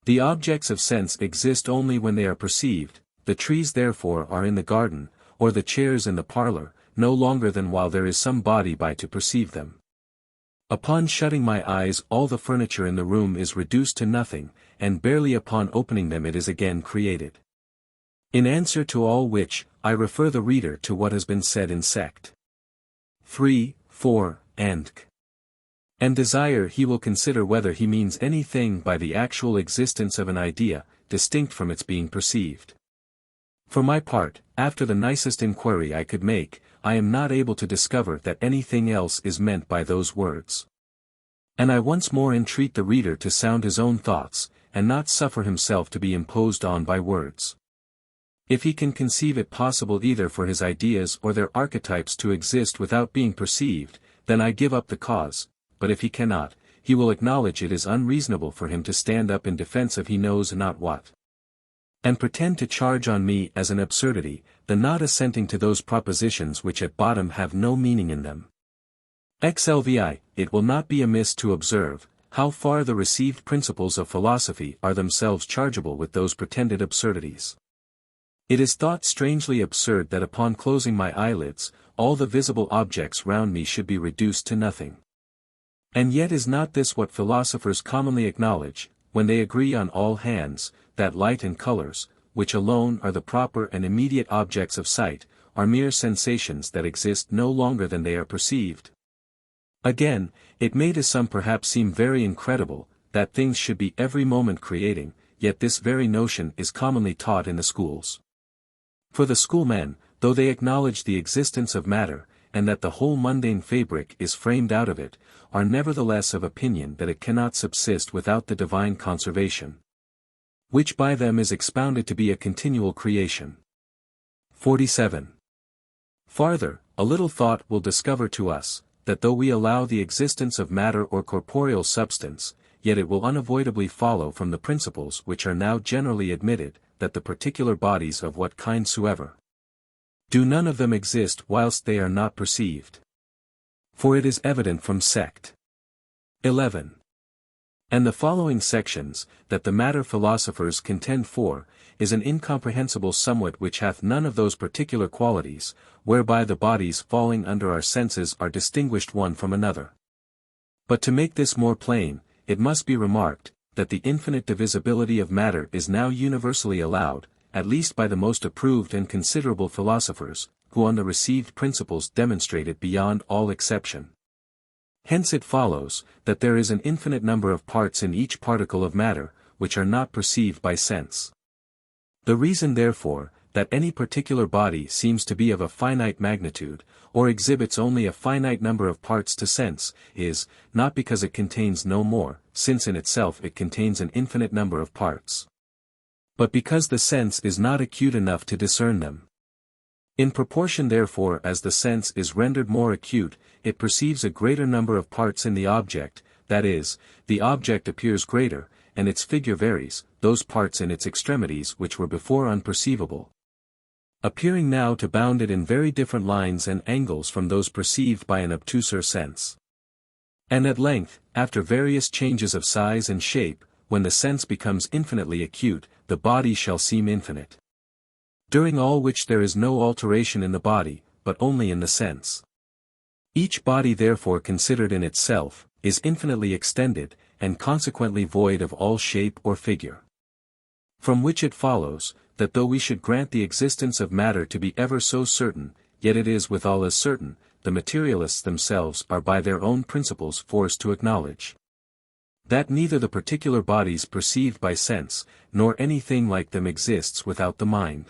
The objects of sense exist only when they are perceived, the trees therefore are in the garden, or the chairs in the parlor, no longer than while there is some body by to perceive them. Upon shutting my eyes all the furniture in the room is reduced to nothing, and barely upon opening them it is again created. In answer to all which, I refer the reader to what has been said in Sect. 3, 4, and desire he will consider whether he means anything by the actual existence of an idea, distinct from its being perceived. For my part, after the nicest inquiry I could make, I am not able to discover that anything else is meant by those words. And I once more entreat the reader to sound his own thoughts, and not suffer himself to be imposed on by words. If he can conceive it possible either for his ideas or their archetypes to exist without being perceived, then I give up the cause, but if he cannot, he will acknowledge it is unreasonable for him to stand up in defense of he knows not what, and pretend to charge on me as an absurdity, the not assenting to those propositions which at bottom have no meaning in them. XLVI, it will not be amiss to observe, how far the received principles of philosophy are themselves chargeable with those pretended absurdities. It is thought strangely absurd that upon closing my eyelids, all the visible objects round me should be reduced to nothing. And yet is not this what philosophers commonly acknowledge, when they agree on all hands, that light and colors, which alone are the proper and immediate objects of sight, are mere sensations that exist no longer than they are perceived? Again, it may to some perhaps seem very incredible, that things should be every moment creating, yet this very notion is commonly taught in the schools. For the schoolmen, though they acknowledge the existence of matter, and that the whole mundane fabric is framed out of it, are nevertheless of opinion that it cannot subsist without the divine conservation, which by them is expounded to be a continual creation. 47. Farther, a little thought will discover to us, that though we allow the existence of matter or corporeal substance, yet it will unavoidably follow from the principles which are now generally admitted, that the particular bodies of what kind soever Do none of them exist whilst they are not perceived? For it is evident from sect. 11. And the following sections, that the matter philosophers contend for, is an incomprehensible somewhat which hath none of those particular qualities, whereby the bodies falling under our senses are distinguished one from another. But to make this more plain, it must be remarked, that the infinite divisibility of matter is now universally allowed, at least by the most approved and considerable philosophers, who on the received principles demonstrate it beyond all exception. Hence it follows, that there is an infinite number of parts in each particle of matter, which are not perceived by sense. The reason therefore, that any particular body seems to be of a finite magnitude, or exhibits only a finite number of parts to sense, is, not because it contains no more, since in itself it contains an infinite number of parts, but because the sense is not acute enough to discern them. In proportion therefore as the sense is rendered more acute, it perceives a greater number of parts in the object, that is, the object appears greater, and its figure varies, those parts in its extremities which were before unperceivable, appearing now to bound it in very different lines and angles from those perceived by an obtuser sense. And at length, after various changes of size and shape, when the sense becomes infinitely acute, the body shall seem infinite. During all which there is no alteration in the body, but only in the sense. Each body therefore considered in itself, is infinitely extended, and consequently void of all shape or figure. From which it follows, that though we should grant the existence of matter to be ever so certain, yet it is withal as certain, the materialists themselves are by their own principles forced to acknowledge that neither the particular bodies perceived by sense, nor anything like them exists without the mind.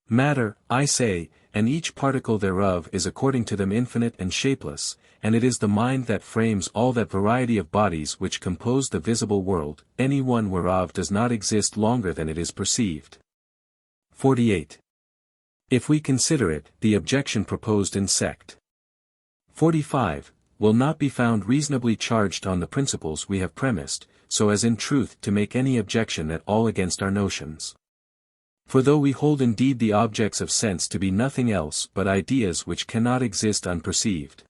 Matter, I say, and each particle thereof is according to them infinite and shapeless, and it is the mind that frames all that variety of bodies which compose the visible world, any one whereof does not exist longer than it is perceived. 48. If we consider it, the objection proposed in sect 45, will not be found reasonably charged on the principles we have premised, so as in truth to make any objection at all against our notions. For though we hold indeed the objects of sense to be nothing else but ideas which cannot exist unperceived,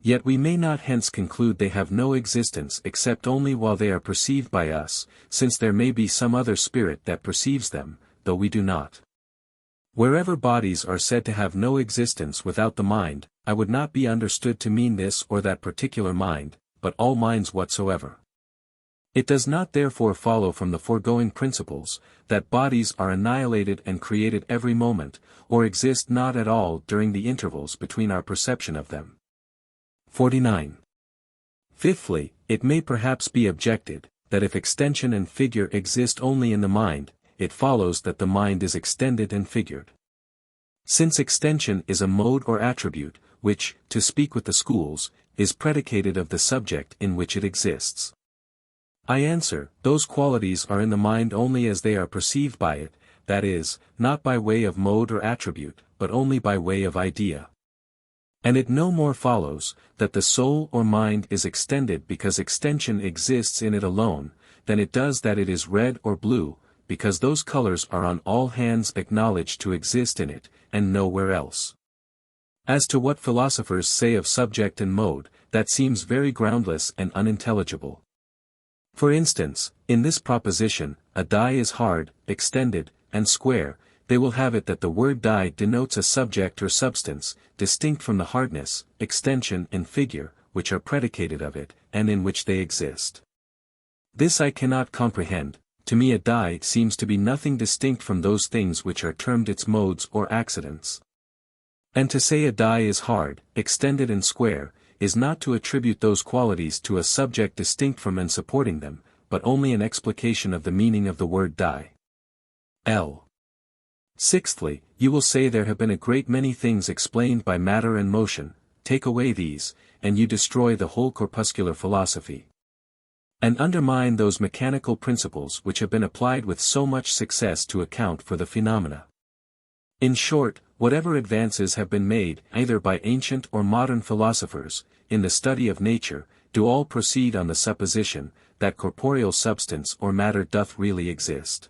yet we may not hence conclude they have no existence except only while they are perceived by us, since there may be some other spirit that perceives them, though we do not. Wherever bodies are said to have no existence without the mind, I would not be understood to mean this or that particular mind, but all minds whatsoever. It does not therefore follow from the foregoing principles, that bodies are annihilated and created every moment, or exist not at all during the intervals between our perception of them. 49. Fifthly, it may perhaps be objected, that if extension and figure exist only in the mind, it follows that the mind is extended and figured. Since extension is a mode or attribute, which, to speak with the schools, is predicated of the subject in which it exists. I answer, those qualities are in the mind only as they are perceived by it, that is, not by way of mode or attribute, but only by way of idea. And it no more follows, that the soul or mind is extended because extension exists in it alone, than it does that it is red or blue, because those colors are on all hands acknowledged to exist in it, and nowhere else. As to what philosophers say of subject and mode, that seems very groundless and unintelligible. For instance, in this proposition, a die is hard, extended, and square, they will have it that the word die denotes a subject or substance, distinct from the hardness, extension and figure, which are predicated of it, and in which they exist. This I cannot comprehend. To me a die seems to be nothing distinct from those things which are termed its modes or accidents. And to say a die is hard, extended and square, is not to attribute those qualities to a subject distinct from and supporting them, but only an explication of the meaning of the word die. L. Sixthly, you will say there have been a great many things explained by matter and motion, take away these, and you destroy the whole corpuscular philosophy, and undermine those mechanical principles which have been applied with so much success to account for the phenomena. In short, whatever advances have been made, either by ancient or modern philosophers, in the study of nature, do all proceed on the supposition, that corporeal substance or matter doth really exist.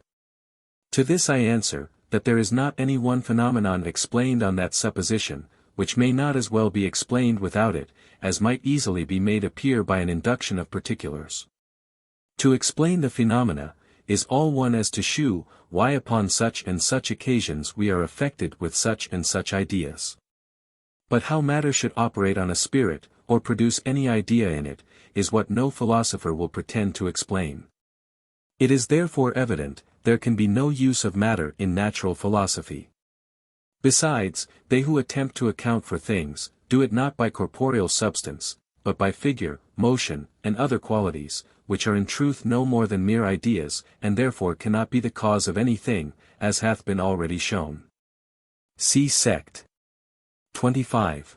To this I answer, that there is not any one phenomenon explained on that supposition, which may not as well be explained without it, as might easily be made appear by an induction of particulars. To explain the phenomena, is all one as to shew, why upon such and such occasions we are affected with such and such ideas. But how matter should operate on a spirit, or produce any idea in it, is what no philosopher will pretend to explain. It is therefore evident, there can be no use of matter in natural philosophy. Besides, they who attempt to account for things, do it not by corporeal substance, but by figure, motion, and other qualities, which are in truth no more than mere ideas, and therefore cannot be the cause of anything, as hath been already shown. See Sect. 25.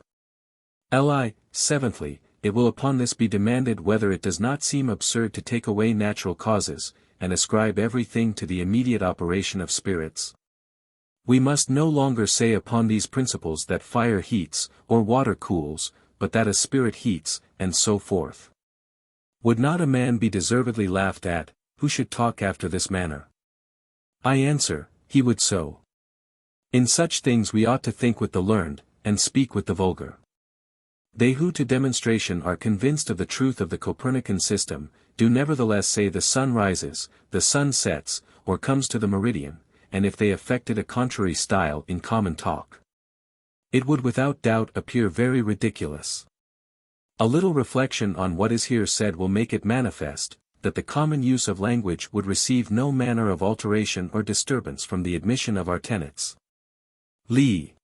Li. Seventhly, it will upon this be demanded whether it does not seem absurd to take away natural causes, and ascribe everything to the immediate operation of spirits. We must no longer say upon these principles that fire heats, or water cools, but that a spirit heats, and so forth. Would not a man be deservedly laughed at, who should talk after this manner? I answer, he would so. In such things we ought to think with the learned, and speak with the vulgar. They who to demonstration are convinced of the truth of the Copernican system, do nevertheless say the sun rises, the sun sets, or comes to the meridian, and if they affected a contrary style in common talk, it would without doubt appear very ridiculous. A little reflection on what is here said will make it manifest, that the common use of language would receive no manner of alteration or disturbance from the admission of our tenets. Lee.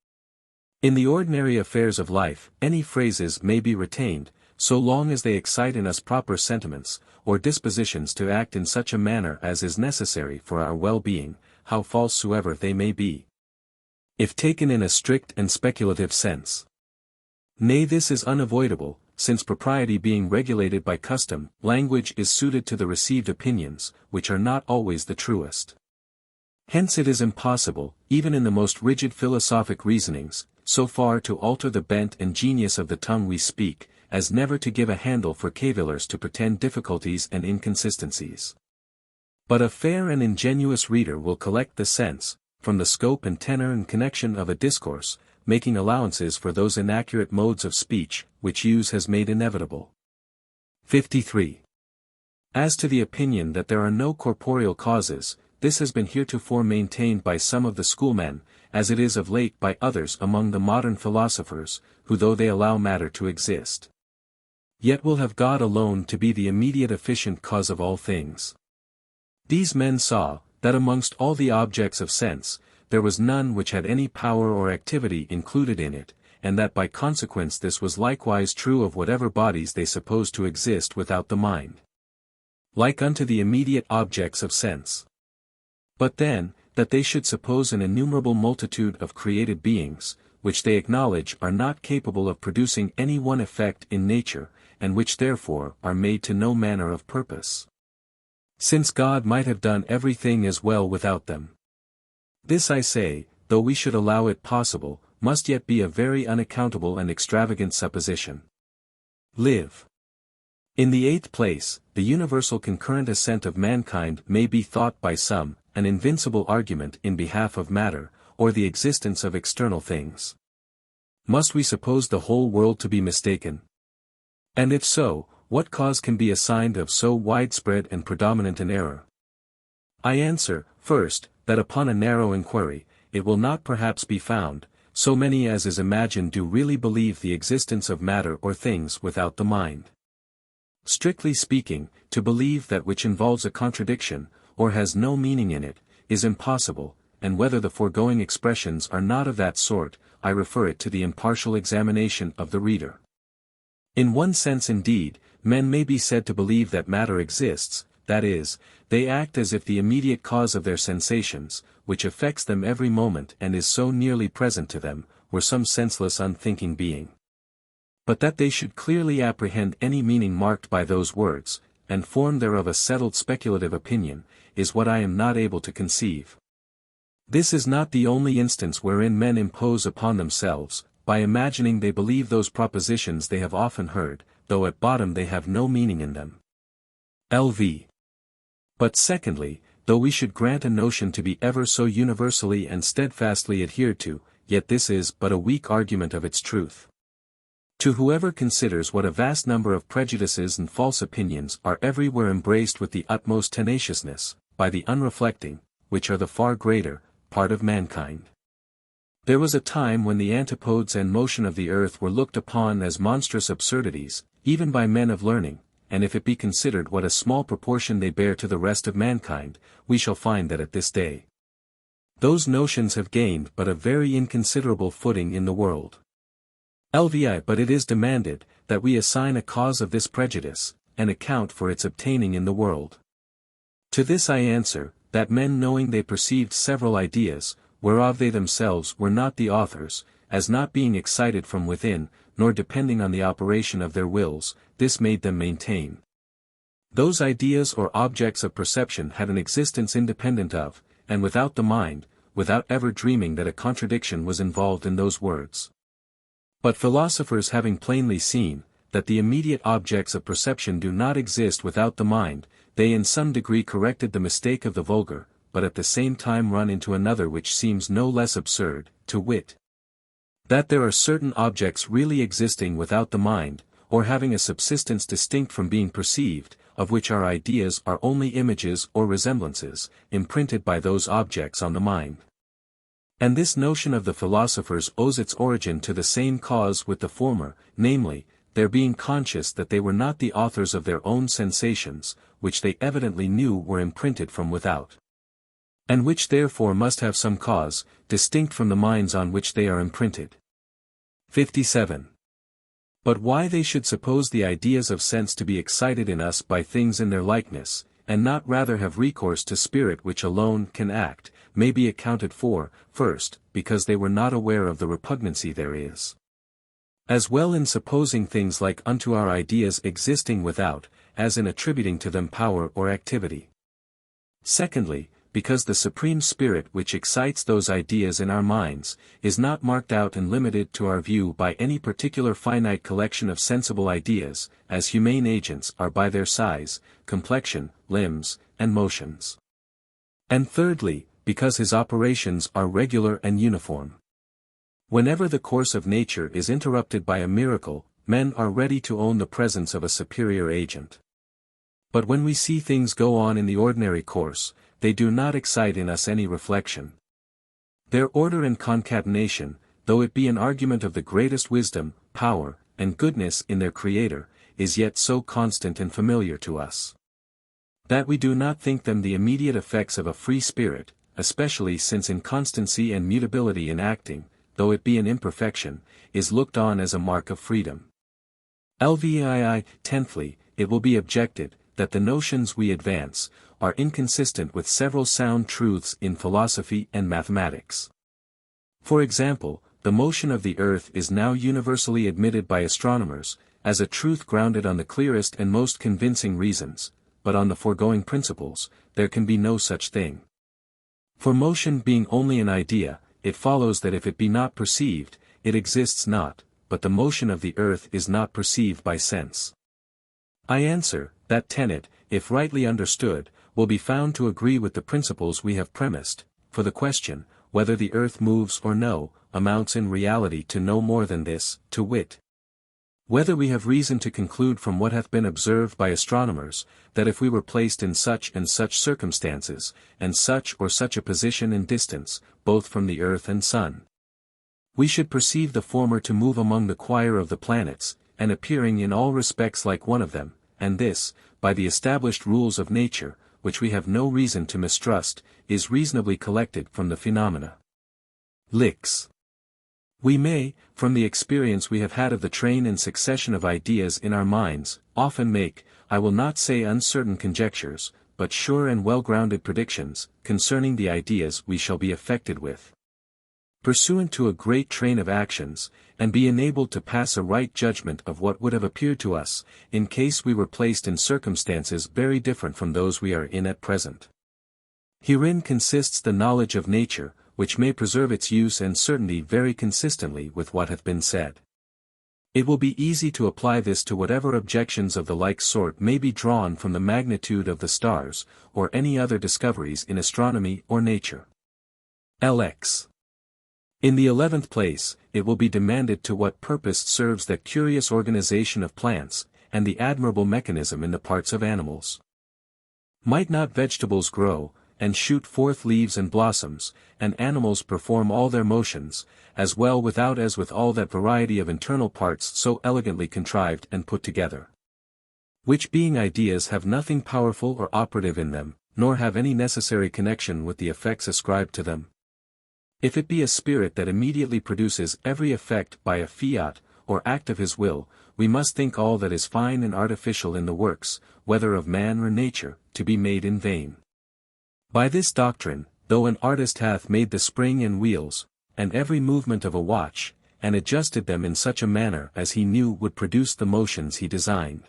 In the ordinary affairs of life, any phrases may be retained, so long as they excite in us proper sentiments, or dispositions to act in such a manner as is necessary for our well-being, how false soever they may be, if taken in a strict and speculative sense. Nay, this is unavoidable, since propriety being regulated by custom, language is suited to the received opinions, which are not always the truest. Hence it is impossible, even in the most rigid philosophic reasonings, so far to alter the bent and genius of the tongue we speak, as never to give a handle for cavillers to pretend difficulties and inconsistencies. But a fair and ingenuous reader will collect the sense, from the scope and tenor and connection of a discourse, making allowances for those inaccurate modes of speech, which use has made inevitable. 53. As to the opinion that there are no corporeal causes, this has been heretofore maintained by some of the schoolmen, as it is of late by others among the modern philosophers, who though they allow matter to exist, yet will have God alone to be the immediate efficient cause of all things. These men saw, that amongst all the objects of sense, there was none which had any power or activity included in it, and that by consequence this was likewise true of whatever bodies they supposed to exist without the mind, like unto the immediate objects of sense. But then, that they should suppose an innumerable multitude of created beings, which they acknowledge are not capable of producing any one effect in nature, and which therefore are made to no manner of purpose, since God might have done everything as well without them. This I say, though we should allow it possible, must yet be a very unaccountable and extravagant supposition. Live. In the eighth place, the universal concurrent assent of mankind may be thought by some, an invincible argument in behalf of matter, or the existence of external things. Must we suppose the whole world to be mistaken? And if so, what cause can be assigned of so widespread and predominant an error? I answer, first, that upon a narrow inquiry, it will not perhaps be found, so many as is imagined do really believe the existence of matter or things without the mind. Strictly speaking, to believe that which involves a contradiction, or has no meaning in it, is impossible, and whether the foregoing expressions are not of that sort, I refer it to the impartial examination of the reader. In one sense indeed, men may be said to believe that matter exists, that is, they act as if the immediate cause of their sensations, which affects them every moment and is so nearly present to them, were some senseless unthinking being. But that they should clearly apprehend any meaning marked by those words, and form thereof a settled speculative opinion, is what I am not able to conceive. This is not the only instance wherein men impose upon themselves, by imagining they believe those propositions they have often heard, though at bottom they have no meaning in them. Lv. But secondly, though we should grant a notion to be ever so universally and steadfastly adhered to, yet this is but a weak argument of its truth. To whoever considers what a vast number of prejudices and false opinions are everywhere embraced with the utmost tenaciousness, by the unreflecting, which are the far greater, part of mankind. There was a time when the antipodes and motion of the earth were looked upon as monstrous absurdities, even by men of learning, and if it be considered what a small proportion they bear to the rest of mankind, we shall find that at this day those notions have gained but a very inconsiderable footing in the world. But it is demanded, that we assign a cause of this prejudice, and account for its obtaining in the world. To this I answer, that men knowing they perceived several ideas, whereof they themselves were not the authors, as not being excited from within, nor depending on the operation of their wills, this made them maintain those ideas or objects of perception had an existence independent of, and without the mind, without ever dreaming that a contradiction was involved in those words. But philosophers having plainly seen, that the immediate objects of perception do not exist without the mind, they in some degree corrected the mistake of the vulgar, but at the same time run into another which seems no less absurd, to wit, that there are certain objects really existing without the mind, or having a subsistence distinct from being perceived, of which our ideas are only images or resemblances, imprinted by those objects on the mind. And this notion of the philosophers owes its origin to the same cause with the former, namely, their being conscious that they were not the authors of their own sensations, which they evidently knew were imprinted from without, and which therefore must have some cause, distinct from the minds on which they are imprinted. 57. But why they should suppose the ideas of sense to be excited in us by things in their likeness, and not rather have recourse to spirit which alone can act, may be accounted for, first, because they were not aware of the repugnancy there is, as well in supposing things like unto our ideas existing without, as in attributing to them power or activity. Secondly, because the supreme spirit which excites those ideas in our minds, is not marked out and limited to our view by any particular finite collection of sensible ideas, as humane agents are by their size, complexion, limbs, and motions. And thirdly, because his operations are regular and uniform. Whenever the course of nature is interrupted by a miracle, men are ready to own the presence of a superior agent. But when we see things go on in the ordinary course, they do not excite in us any reflection. Their order and concatenation, though it be an argument of the greatest wisdom, power, and goodness in their Creator, is yet so constant and familiar to us, that we do not think them the immediate effects of a free spirit, especially since inconstancy and mutability in acting, though it be an imperfection, is looked on as a mark of freedom. Tenthly, it will be objected, that the notions we advance, are inconsistent with several sound truths in philosophy and mathematics. For example, the motion of the earth is now universally admitted by astronomers, as a truth grounded on the clearest and most convincing reasons, but on the foregoing principles, there can be no such thing. For motion being only an idea, it follows that if it be not perceived, it exists not, but the motion of the earth is not perceived by sense. I answer, that tenet, if rightly understood, will be found to agree with the principles we have premised, for the question, whether the earth moves or no, amounts in reality to no more than this, to wit, whether we have reason to conclude from what hath been observed by astronomers, that if we were placed in such and such circumstances, and such or such a position and distance, both from the earth and sun, we should perceive the former to move among the choir of the planets, and appearing in all respects like one of them, and this, by the established rules of nature, which we have no reason to mistrust, is reasonably collected from the phenomena. Licks. We may, from the experience we have had of the train and succession of ideas in our minds, often make, I will not say uncertain conjectures, but sure and well-grounded predictions, concerning the ideas we shall be affected with, pursuant to a great train of actions, and be enabled to pass a right judgment of what would have appeared to us, in case we were placed in circumstances very different from those we are in at present. Herein consists the knowledge of nature, which may preserve its use and certainty very consistently with what hath been said. It will be easy to apply this to whatever objections of the like sort may be drawn from the magnitude of the stars, or any other discoveries in astronomy or nature. LX. In the 11th place, it will be demanded to what purpose serves that curious organization of plants, and the admirable mechanism in the parts of animals. Might not vegetables grow, and shoot forth leaves and blossoms, and animals perform all their motions, as well without as with all that variety of internal parts so elegantly contrived and put together? Which being ideas have nothing powerful or operative in them, nor have any necessary connection with the effects ascribed to them. If it be a spirit that immediately produces every effect by a fiat, or act of his will, we must think all that is fine and artificial in the works, whether of man or nature, to be made in vain. By this doctrine, though an artist hath made the spring and wheels, and every movement of a watch, and adjusted them in such a manner as he knew would produce the motions he designed,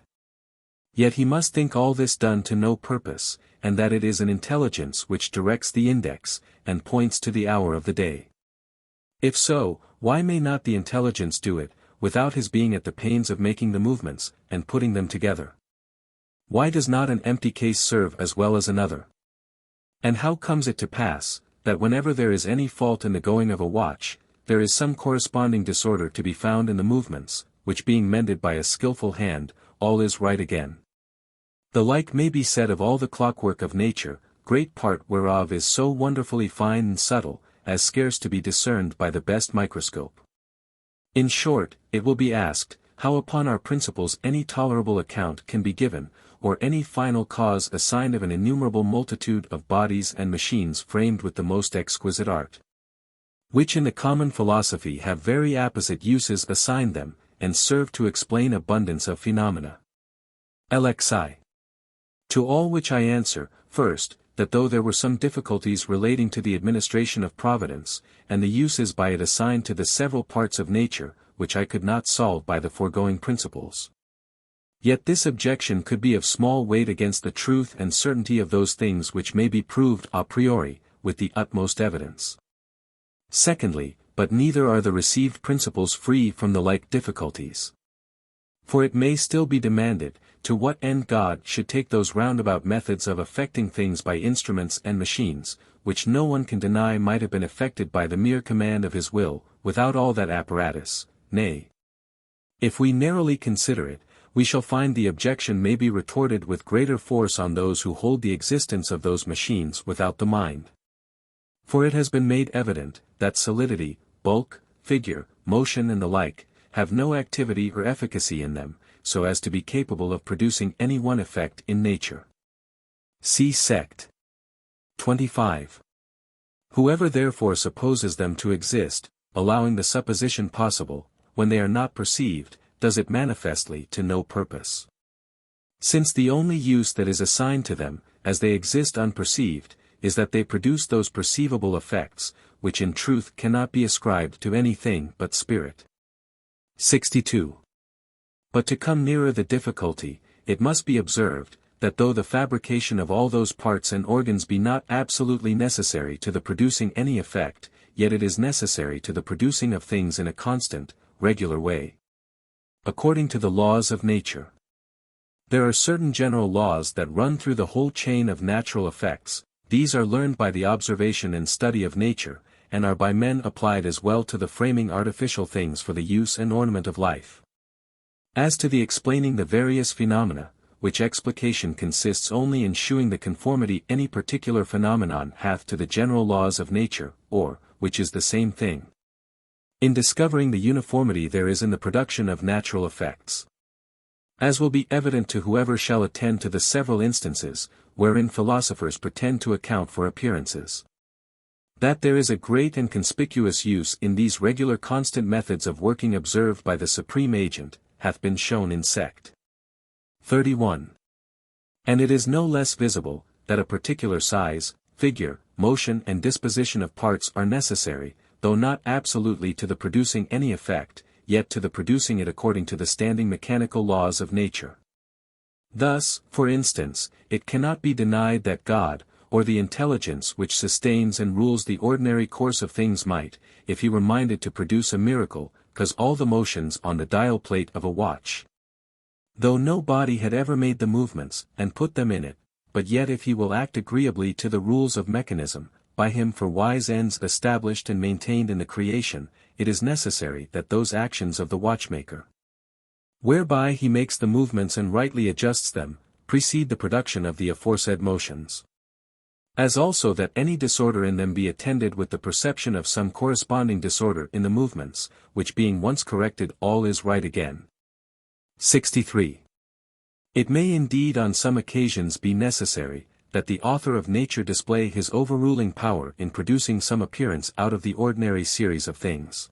yet he must think all this done to no purpose, and that it is an intelligence which directs the index, and points to the hour of the day. If so, why may not the intelligence do it, without his being at the pains of making the movements, and putting them together? Why does not an empty case serve as well as another? And how comes it to pass, that whenever there is any fault in the going of a watch, there is some corresponding disorder to be found in the movements, which being mended by a skilful hand, all is right again? The like may be said of all the clockwork of nature, great part whereof is so wonderfully fine and subtle, as scarce to be discerned by the best microscope. In short, it will be asked, how upon our principles any tolerable account can be given, or any final cause assigned of an innumerable multitude of bodies and machines framed with the most exquisite art, which in the common philosophy have very apposite uses assigned them, and serve to explain abundance of phenomena. LXI. To all which I answer, first, that though there were some difficulties relating to the administration of Providence, and the uses by it assigned to the several parts of nature, which I could not solve by the foregoing principles, yet this objection could be of small weight against the truth and certainty of those things which may be proved a priori, with the utmost evidence. Secondly, but neither are the received principles free from the like difficulties. For it may still be demanded, to what end God should take those roundabout methods of effecting things by instruments and machines, which no one can deny might have been effected by the mere command of his will, without all that apparatus. Nay, if we narrowly consider it, we shall find the objection may be retorted with greater force on those who hold the existence of those machines without the mind. For it has been made evident, that solidity, bulk, figure, motion and the like, have no activity or efficacy in them, so as to be capable of producing any one effect in nature. See Sect. 25. Whoever therefore supposes them to exist, allowing the supposition possible, when they are not perceived, does it manifestly to no purpose. Since the only use that is assigned to them, as they exist unperceived, is that they produce those perceivable effects, which in truth cannot be ascribed to anything but spirit. 62. But to come nearer the difficulty, it must be observed, that though the fabrication of all those parts and organs be not absolutely necessary to the producing any effect, yet it is necessary to the producing of things in a constant, regular way, according to the laws of nature. There are certain general laws that run through the whole chain of natural effects. These are learned by the observation and study of nature, and are by men applied as well to the framing artificial things for the use and ornament of life. As to the explaining the various phenomena, which explication consists only in shewing the conformity any particular phenomenon hath to the general laws of nature, or, which is the same thing, in discovering the uniformity there is in the production of natural effects. As will be evident to whoever shall attend to the several instances, wherein philosophers pretend to account for appearances, that there is a great and conspicuous use in these regular constant methods of working observed by the supreme agent, hath been shown in Sect. 31. And it is no less visible, that a particular size, figure, motion and disposition of parts are necessary, though not absolutely to the producing any effect, yet to the producing it according to the standing mechanical laws of nature. Thus, for instance, it cannot be denied that God, or the intelligence which sustains and rules the ordinary course of things might, if he were minded to produce a miracle, 'cause all the motions on the dial plate of a watch. Though no body had ever made the movements, and put them in it, but yet if he will act agreeably to the rules of mechanism, by him for wise ends established and maintained in the creation, it is necessary that those actions of the watchmaker, whereby he makes the movements and rightly adjusts them, precede the production of the aforesaid motions. As also that any disorder in them be attended with the perception of some corresponding disorder in the movements, which being once corrected all is right again. 63. It may indeed on some occasions be necessary, that the author of nature display his overruling power in producing some appearance out of the ordinary series of things.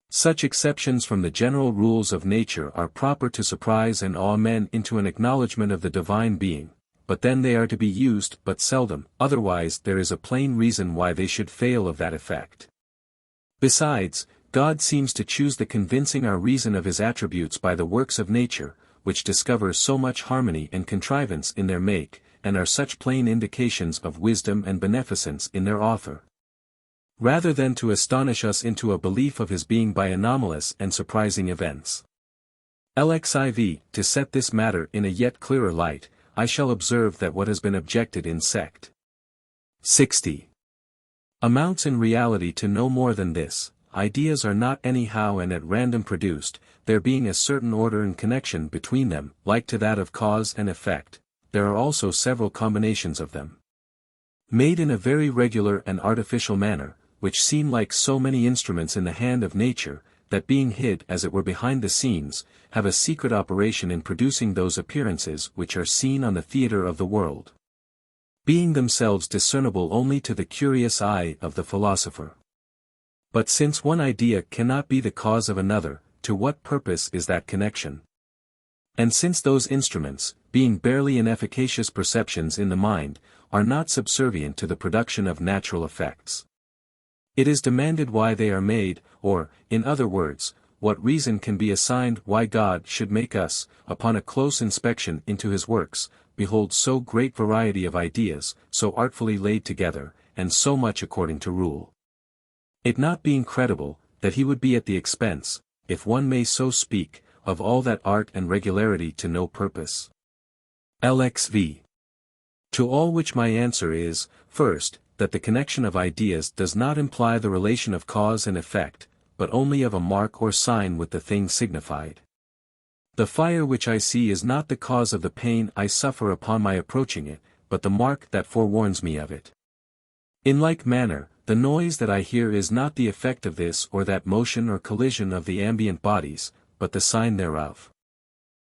Such exceptions from the general rules of nature are proper to surprise and awe men into an acknowledgment of the divine being, but then they are to be used but seldom, otherwise there is a plain reason why they should fail of that effect. Besides, God seems to choose the convincing our reason of his attributes by the works of nature, which discover so much harmony and contrivance in their make, and are such plain indications of wisdom and beneficence in their author, rather than to astonish us into a belief of his being by anomalous and surprising events. Lxiv. To set this matter in a yet clearer light, I shall observe that what has been objected in sect 60 amounts in reality to no more than this: ideas are not anyhow and at random produced, there being a certain order and connection between them, like to that of cause and effect. There are also several combinations of them, made in a very regular and artificial manner, which seem like so many instruments in the hand of nature, that being hid as it were behind the scenes, have a secret operation in producing those appearances which are seen on the theatre of the world, being themselves discernible only to the curious eye of the philosopher. But since one idea cannot be the cause of another, to what purpose is that connection? And since those instruments, being barely inefficacious perceptions in the mind, are not subservient to the production of natural effects, it is demanded why they are made, or, in other words, what reason can be assigned why God should make us, upon a close inspection into his works, behold so great variety of ideas, so artfully laid together, and so much according to rule. It not being credible, that he would be at the expense, if one may so speak, of all that art and regularity to no purpose. Lxv. To all which my answer is, first, that the connection of ideas does not imply the relation of cause and effect, but only of a mark or sign with the thing signified. The fire which I see is not the cause of the pain I suffer upon my approaching it, but the mark that forewarns me of it. In like manner, the noise that I hear is not the effect of this or that motion or collision of the ambient bodies, but the sign thereof.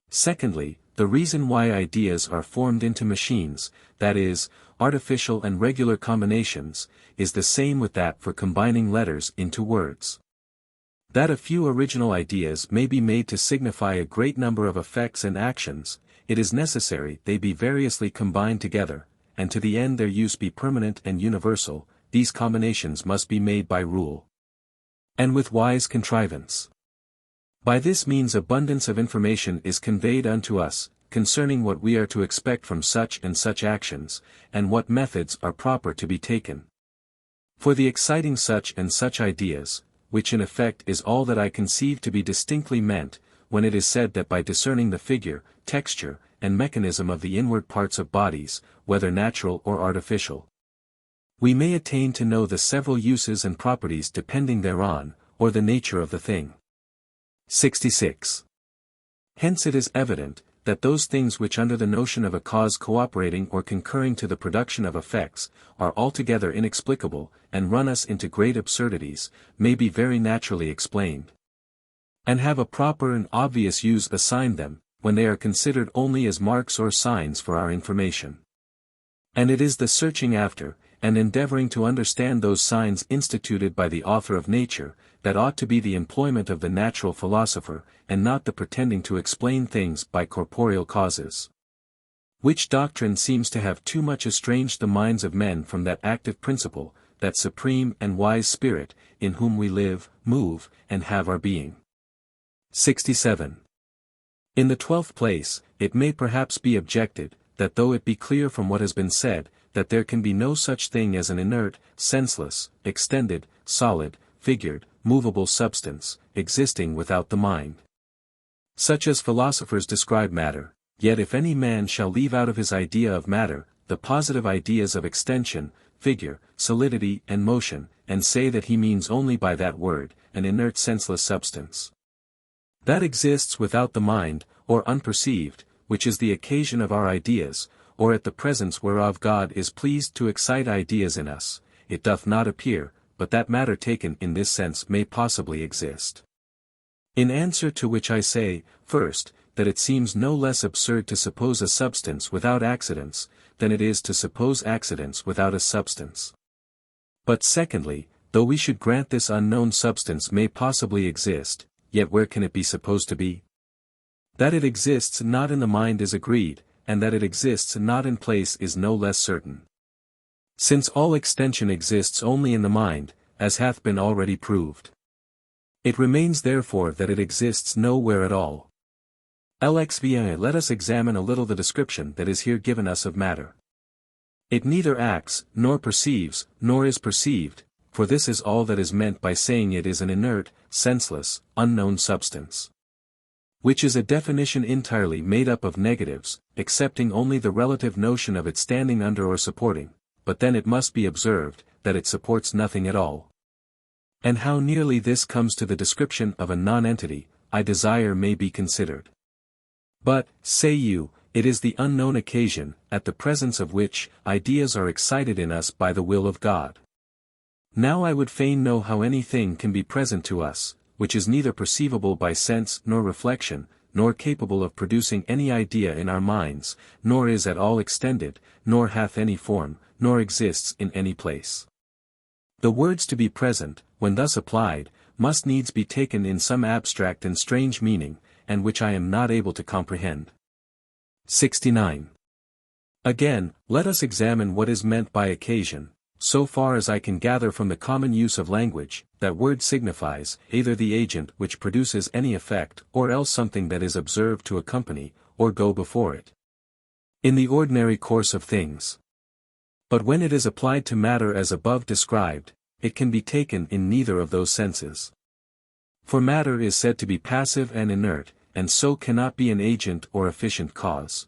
Secondly, the reason why ideas are formed into machines, that is, artificial and regular combinations, is the same with that for combining letters into words. That a few original ideas may be made to signify a great number of effects and actions, it is necessary they be variously combined together, and to the end their use be permanent and universal, these combinations must be made by rule, and with wise contrivance. By this means abundance of information is conveyed unto us, concerning what we are to expect from such and such actions, and what methods are proper to be taken for the exciting such and such ideas, which in effect is all that I conceive to be distinctly meant, when it is said that by discerning the figure, texture, and mechanism of the inward parts of bodies, whether natural or artificial, we may attain to know the several uses and properties depending thereon, or the nature of the thing. 66. Hence it is evident, that those things which under the notion of a cause cooperating or concurring to the production of effects, are altogether inexplicable, and run us into great absurdities, may be very naturally explained, and have a proper and obvious use assigned them, when they are considered only as marks or signs for our information. And it is the searching after, and endeavoring to understand those signs instituted by the author of nature, that ought to be the employment of the natural philosopher, and not the pretending to explain things by corporeal causes. Which doctrine seems to have too much estranged the minds of men from that active principle, that supreme and wise spirit, in whom we live, move, and have our being. 67. In the 12th place, it may perhaps be objected, that though it be clear from what has been said, that there can be no such thing as an inert, senseless, extended, solid, figured, movable substance, existing without the mind. Such as philosophers describe matter, yet if any man shall leave out of his idea of matter, the positive ideas of extension, figure, solidity and motion, and say that he means only by that word, an inert senseless substance that exists without the mind, or unperceived, which is the occasion of our ideas, or at the presence whereof God is pleased to excite ideas in us, it doth not appear, but that matter taken in this sense may possibly exist. In answer to which I say, first, that it seems no less absurd to suppose a substance without accidents, than it is to suppose accidents without a substance. But secondly, though we should grant this unknown substance may possibly exist, yet where can it be supposed to be? That it exists not in the mind is agreed, and that it exists not in place is no less certain. Since all extension exists only in the mind, as hath been already proved. It remains therefore that it exists nowhere at all. Lxvi let us examine a little the description that is here given us of matter. It neither acts, nor perceives, nor is perceived, for this is all that is meant by saying it is an inert, senseless, unknown substance. Which is a definition entirely made up of negatives, excepting only the relative notion of it standing under or supporting, but then it must be observed, that it supports nothing at all. And how nearly this comes to the description of a non-entity, I desire may be considered. But, say you, it is the unknown occasion, at the presence of which, ideas are excited in us by the will of God. Now I would fain know how any thing can be present to us, which is neither perceivable by sense nor reflection, nor capable of producing any idea in our minds, nor is at all extended, nor hath any form, nor exists in any place. The words to be present, when thus applied, must needs be taken in some abstract and strange meaning, and which I am not able to comprehend. 69. Again, let us examine what is meant by occasion. So far as I can gather from the common use of language, that word signifies either the agent which produces any effect, or else something that is observed to accompany, or go before it, in the ordinary course of things. But when it is applied to matter as above described, it can be taken in neither of those senses. For matter is said to be passive and inert, and so cannot be an agent or efficient cause.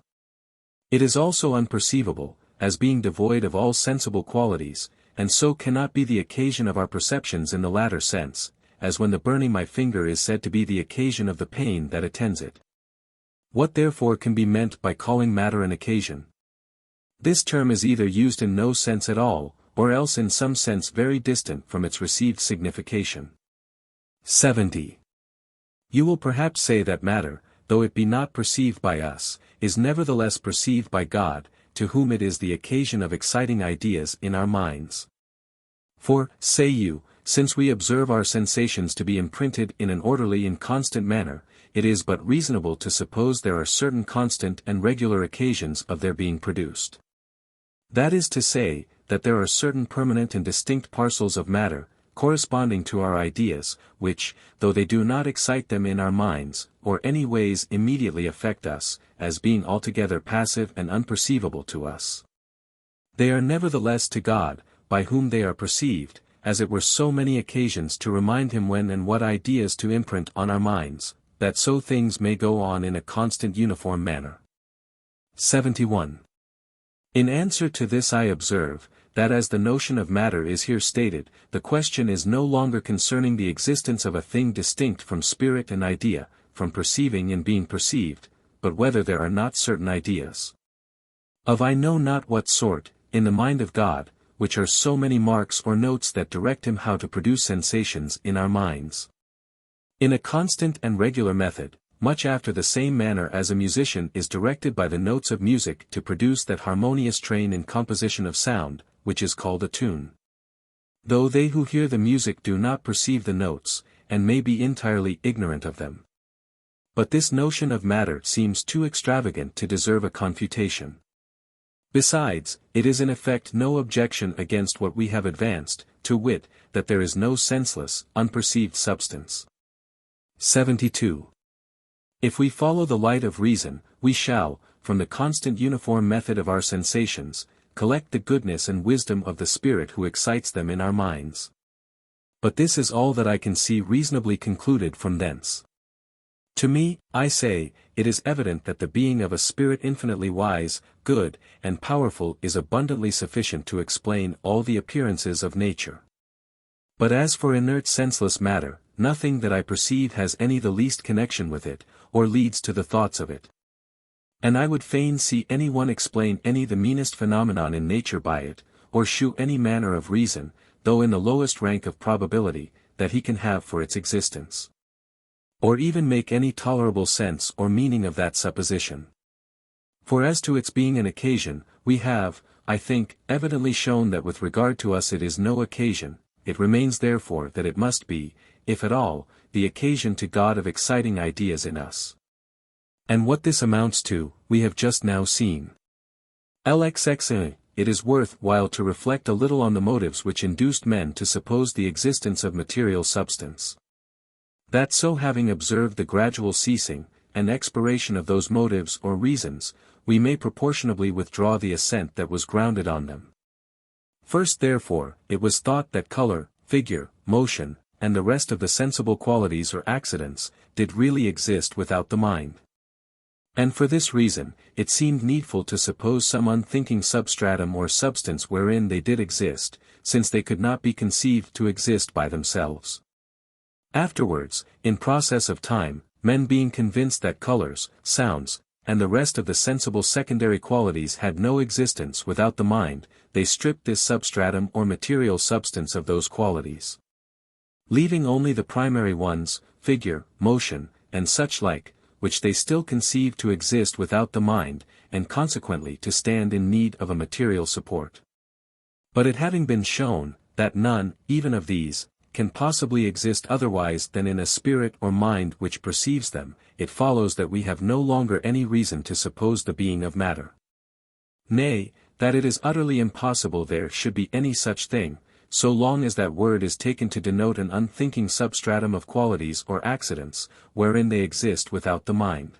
It is also unperceivable, as being devoid of all sensible qualities, and so cannot be the occasion of our perceptions in the latter sense, as when the burning my finger is said to be the occasion of the pain that attends it. What therefore can be meant by calling matter an occasion? This term is either used in no sense at all, or else in some sense very distant from its received signification. 70. You will perhaps say that matter, though it be not perceived by us, is nevertheless perceived by God, to whom it is the occasion of exciting ideas in our minds. For, say you, since we observe our sensations to be imprinted in an orderly and constant manner, it is but reasonable to suppose there are certain constant and regular occasions of their being produced. That is to say, that there are certain permanent and distinct parcels of matter, corresponding to our ideas, which, though they do not excite them in our minds, or any ways immediately affect us, as being altogether passive and unperceivable to us, they are nevertheless to God, by whom they are perceived, as it were so many occasions to remind him when and what ideas to imprint on our minds, that so things may go on in a constant uniform manner. 71. In answer to this I observe, that as the notion of matter is here stated, the question is no longer concerning the existence of a thing distinct from spirit and idea, from perceiving and being perceived, but whether there are not certain ideas of I know not what sort, in the mind of God, which are so many marks or notes that direct him how to produce sensations in our minds, in a constant and regular method, much after the same manner as a musician is directed by the notes of music to produce that harmonious train in composition of sound, which is called a tune. Though they who hear the music do not perceive the notes, and may be entirely ignorant of them. But this notion of matter seems too extravagant to deserve a confutation. Besides, it is in effect no objection against what we have advanced, to wit, that there is no senseless, unperceived substance. 72. If we follow the light of reason, we shall, from the constant uniform method of our sensations, collect the goodness and wisdom of the Spirit who excites them in our minds. But this is all that I can see reasonably concluded from thence. To me, I say, it is evident that the being of a spirit infinitely wise, good, and powerful is abundantly sufficient to explain all the appearances of nature. But as for inert senseless matter, nothing that I perceive has any the least connection with it, or leads to the thoughts of it. And I would fain see any one explain any the meanest phenomenon in nature by it, or shew any manner of reason, though in the lowest rank of probability, that he can have for its existence. Or even make any tolerable sense or meaning of that supposition. For as to its being an occasion, we have, I think, evidently shown that with regard to us it is no occasion, it remains therefore that it must be, if at all, the occasion to God of exciting ideas in us. And what this amounts to, we have just now seen. LXX. It is worth while to reflect a little on the motives which induced men to suppose the existence of material substance. That so having observed the gradual ceasing, and expiration of those motives or reasons, we may proportionably withdraw the assent that was grounded on them. First therefore, it was thought that color, figure, motion, and the rest of the sensible qualities or accidents, did really exist without the mind. And for this reason, it seemed needful to suppose some unthinking substratum or substance wherein they did exist, since they could not be conceived to exist by themselves. Afterwards, in process of time, men being convinced that colors, sounds, and the rest of the sensible secondary qualities had no existence without the mind, they stripped this substratum or material substance of those qualities, leaving only the primary ones, figure, motion, and such like, which they still conceived to exist without the mind, and consequently to stand in need of a material support. But it having been shown, that none, even of these, can possibly exist otherwise than in a spirit or mind which perceives them, it follows that we have no longer any reason to suppose the being of matter. Nay, that it is utterly impossible there should be any such thing, so long as that word is taken to denote an unthinking substratum of qualities or accidents, wherein they exist without the mind.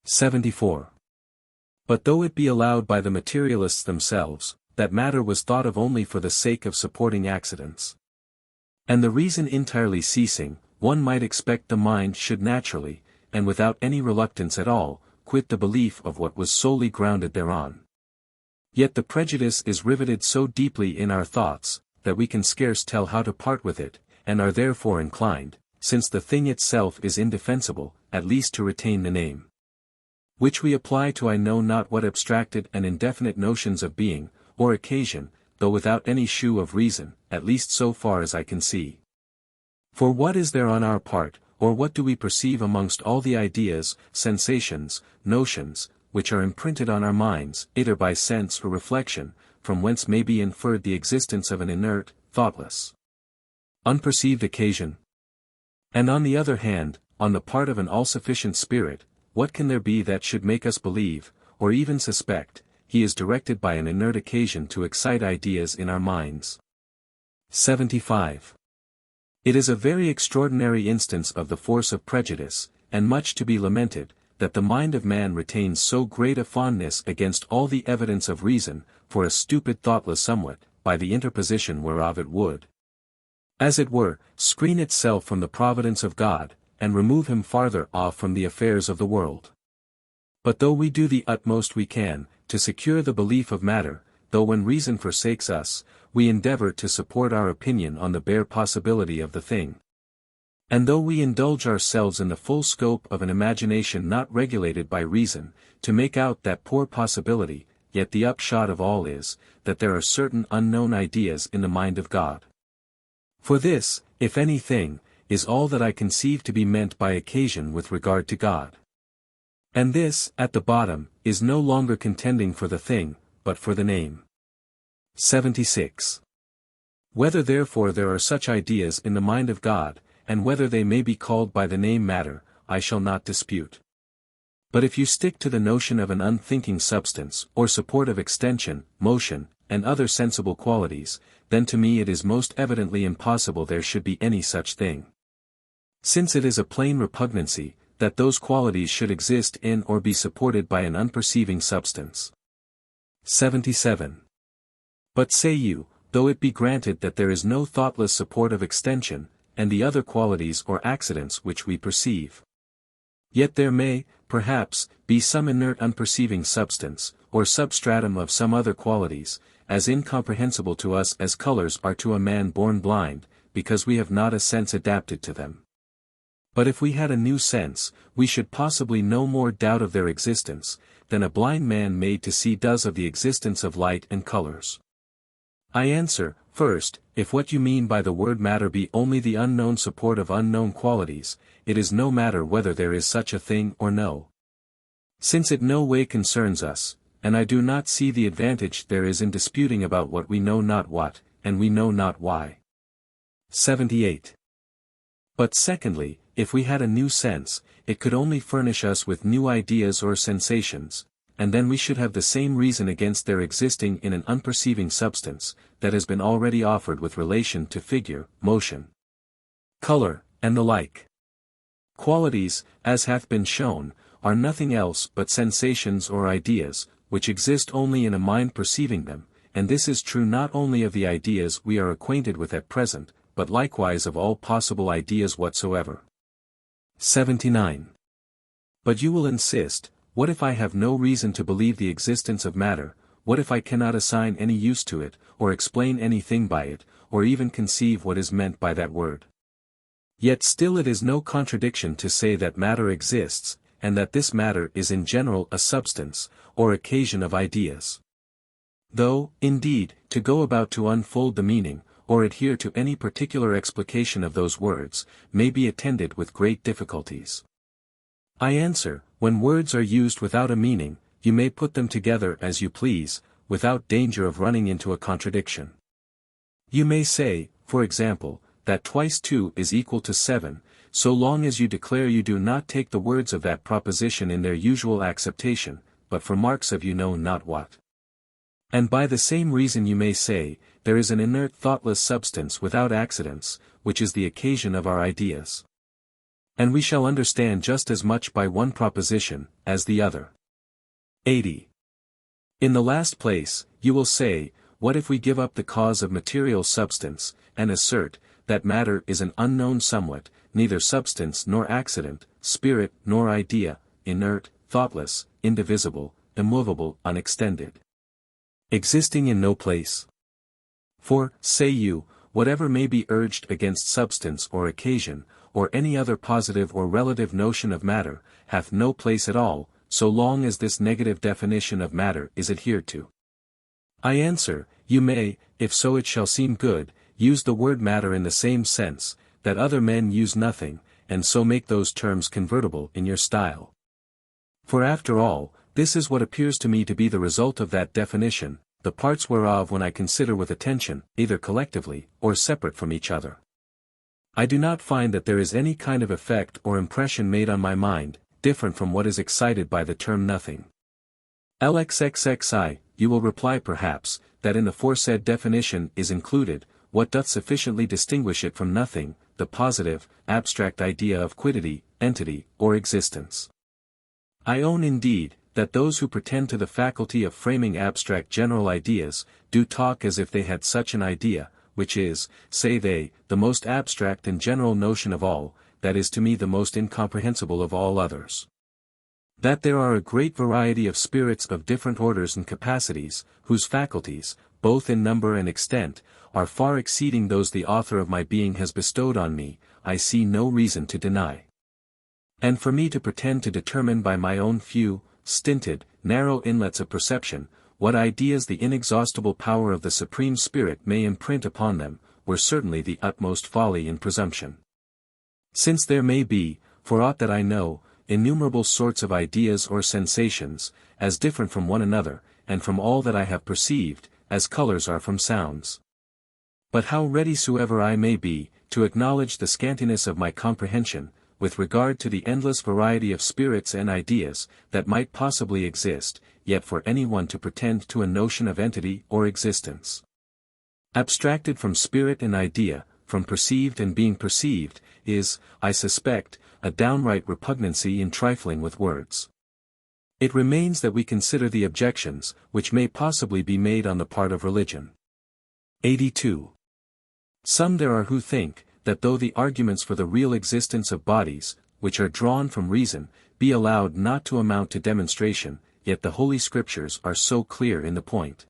74. But though it be allowed by the materialists themselves, that matter was thought of only for the sake of supporting accidents, and the reason entirely ceasing, one might expect the mind should naturally, and without any reluctance at all, quit the belief of what was solely grounded thereon. Yet the prejudice is riveted so deeply in our thoughts, that we can scarce tell how to part with it, and are therefore inclined, since the thing itself is indefensible, at least to retain the name, which we apply to I know not what abstracted and indefinite notions of being, or occasion, though without any shew of reason, at least so far as I can see. For what is there on our part, or what do we perceive amongst all the ideas, sensations, notions, which are imprinted on our minds, either by sense or reflection, from whence may be inferred the existence of an inert, thoughtless, unperceived occasion? And on the other hand, on the part of an all-sufficient spirit, what can there be that should make us believe, or even suspect, he is directed by an inert occasion to excite ideas in our minds? 75. It is a very extraordinary instance of the force of prejudice, and much to be lamented, that the mind of man retains so great a fondness against all the evidence of reason, for a stupid thoughtless somewhat, by the interposition whereof it would, as it were, screen itself from the providence of God, and remove him farther off from the affairs of the world. But though we do the utmost we can, to secure the belief of matter, though when reason forsakes us, we endeavor to support our opinion on the bare possibility of the thing, and though we indulge ourselves in the full scope of an imagination not regulated by reason, to make out that poor possibility, yet the upshot of all is, that there are certain unknown ideas in the mind of God. For this, if anything, is all that I conceive to be meant by occasion with regard to God. And this, at the bottom, is no longer contending for the thing, but for the name. 76. Whether therefore there are such ideas in the mind of God, and whether they may be called by the name matter, I shall not dispute. But if you stick to the notion of an unthinking substance, or support of extension, motion, and other sensible qualities, then to me it is most evidently impossible there should be any such thing. Since it is a plain repugnancy, that those qualities should exist in or be supported by an unperceiving substance. 77. But say you, though it be granted that there is no thoughtless support of extension, and the other qualities or accidents which we perceive. Yet there may, perhaps, be some inert unperceiving substance, or substratum of some other qualities, as incomprehensible to us as colors are to a man born blind, because we have not a sense adapted to them. But if we had a new sense, we should possibly no more doubt of their existence, than a blind man made to see does of the existence of light and colors. I answer, first, if what you mean by the word matter be only the unknown support of unknown qualities, it is no matter whether there is such a thing or no. Since it no way concerns us, and I do not see the advantage there is in disputing about what we know not what, and we know not why. 78. But secondly, if we had a new sense, it could only furnish us with new ideas or sensations, and then we should have the same reason against their existing in an unperceiving substance, that has been already offered with relation to figure, motion, color, and the like. Qualities, as hath been shown, are nothing else but sensations or ideas, which exist only in a mind perceiving them, and this is true not only of the ideas we are acquainted with at present, but likewise of all possible ideas whatsoever. 79. But you will insist, what if I have no reason to believe the existence of matter, what if I cannot assign any use to it, or explain anything by it, or even conceive what is meant by that word? Yet still it is no contradiction to say that matter exists, and that this matter is in general a substance, or occasion of ideas. Though, indeed, to go about to unfold the meaning, or adhere to any particular explication of those words, may be attended with great difficulties. I answer, when words are used without a meaning, you may put them together as you please, without danger of running into a contradiction. You may say, for example, that twice 2 is equal to 7, so long as you declare you do not take the words of that proposition in their usual acceptation, but for marks of you know not what. And by the same reason you may say, there is an inert thoughtless substance without accidents, which is the occasion of our ideas. And we shall understand just as much by one proposition, as the other. 80. In the last place, you will say, what if we give up the cause of material substance, and assert, that matter is an unknown somewhat, neither substance nor accident, spirit nor idea, inert, thoughtless, indivisible, immovable, unextended, existing in no place? For, say you, whatever may be urged against substance or occasion, or any other positive or relative notion of matter, hath no place at all, so long as this negative definition of matter is adhered to. I answer, you may, if so it shall seem good, use the word matter in the same sense, that other men use nothing, and so make those terms convertible in your style. For after all, this is what appears to me to be the result of that definition, the parts whereof when I consider with attention, either collectively, or separate from each other, I do not find that there is any kind of effect or impression made on my mind, different from what is excited by the term nothing. LXXXI, you will reply perhaps, that in the foresaid definition is included, what doth sufficiently distinguish it from nothing, the positive, abstract idea of quiddity, entity, or existence. I own indeed, that those who pretend to the faculty of framing abstract general ideas, do talk as if they had such an idea, which is, say they, the most abstract and general notion of all, that is to me the most incomprehensible of all others. That there are a great variety of spirits of different orders and capacities, whose faculties, both in number and extent, are far exceeding those the author of my being has bestowed on me, I see no reason to deny. And for me to pretend to determine by my own few, stinted, narrow inlets of perception, what ideas the inexhaustible power of the Supreme Spirit may imprint upon them, were certainly the utmost folly and presumption. Since there may be, for aught that I know, innumerable sorts of ideas or sensations, as different from one another, and from all that I have perceived, as colors are from sounds. But how ready soever I may be, to acknowledge the scantiness of my comprehension, with regard to the endless variety of spirits and ideas, that might possibly exist, yet for any one to pretend to a notion of entity or existence, abstracted from spirit and idea, from perceived and being perceived, is, I suspect, a downright repugnancy in trifling with words. It remains that we consider the objections, which may possibly be made on the part of religion. 82. Some there are who think, that though the arguments for the real existence of bodies, which are drawn from reason, be allowed not to amount to demonstration, yet the Holy Scriptures are so clear in the point,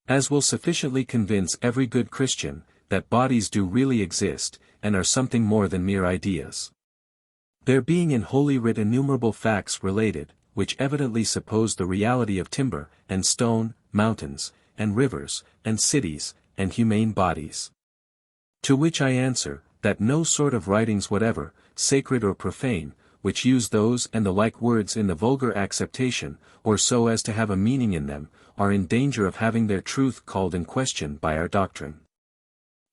as will sufficiently convince every good Christian, that bodies do really exist, and are something more than mere ideas. There being in Holy Writ innumerable facts related, which evidently suppose the reality of timber, and stone, mountains, and rivers, and cities, and humane bodies. To which I answer, that no sort of writings whatever, sacred or profane, which use those and the like words in the vulgar acceptation, or so as to have a meaning in them, are in danger of having their truth called in question by our doctrine.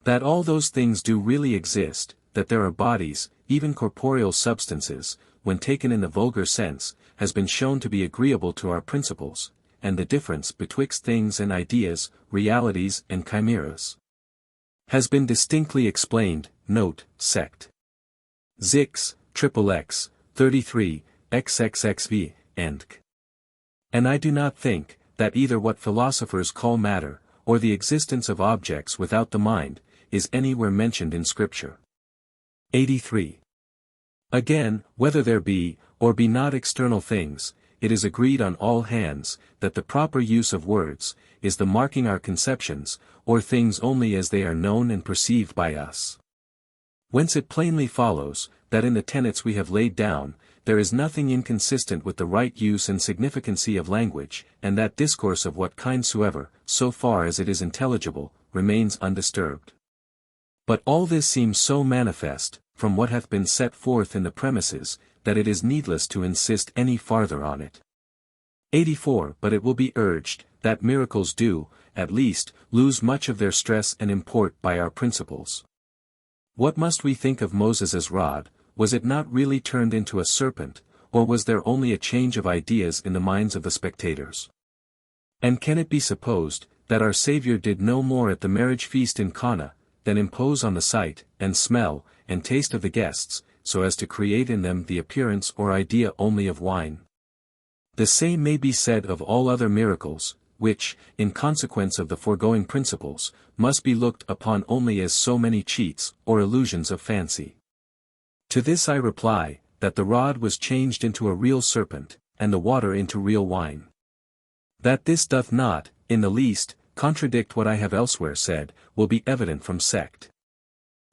That all those things do really exist, that there are bodies, even corporeal substances, when taken in the vulgar sense, has been shown to be agreeable to our principles, and the difference betwixt things and ideas, realities and chimeras, has been distinctly explained. Note, sect. Zix, XXX, 33, XXXV, Endk. And I do not think, that either what philosophers call matter, or the existence of objects without the mind, is anywhere mentioned in Scripture. 83. Again, whether there be, or be not external things, it is agreed on all hands, that the proper use of words, is the marking our conceptions, or things only as they are known and perceived by us. Whence it plainly follows, that in the tenets we have laid down, there is nothing inconsistent with the right use and significancy of language, and that discourse of what kind soever, so far as it is intelligible, remains undisturbed. But all this seems so manifest, from what hath been set forth in the premises, that it is needless to insist any farther on it. 84. But it will be urged, that miracles do, at least, lose much of their stress and import by our principles. What must we think of Moses's rod? Was it not really turned into a serpent, or was there only a change of ideas in the minds of the spectators? And can it be supposed, that our Saviour did no more at the marriage feast in Cana, than impose on the sight, and smell, and taste of the guests, so as to create in them the appearance or idea only of wine? The same may be said of all other miracles, which, in consequence of the foregoing principles, must be looked upon only as so many cheats, or illusions of fancy. To this I reply, that the rod was changed into a real serpent, and the water into real wine. That this doth not, in the least, contradict what I have elsewhere said, will be evident from sect.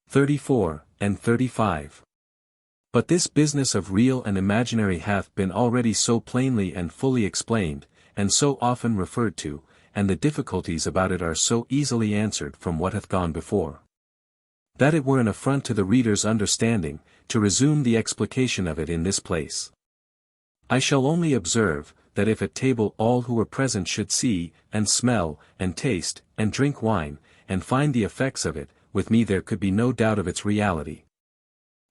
34, and 35. But this business of real and imaginary hath been already so plainly and fully explained, and so often referred to, and the difficulties about it are so easily answered from what hath gone before, that it were an affront to the reader's understanding, to resume the explication of it in this place. I shall only observe, that if at table all who were present should see, and smell, and taste, and drink wine, and find the effects of it, with me there could be no doubt of its reality.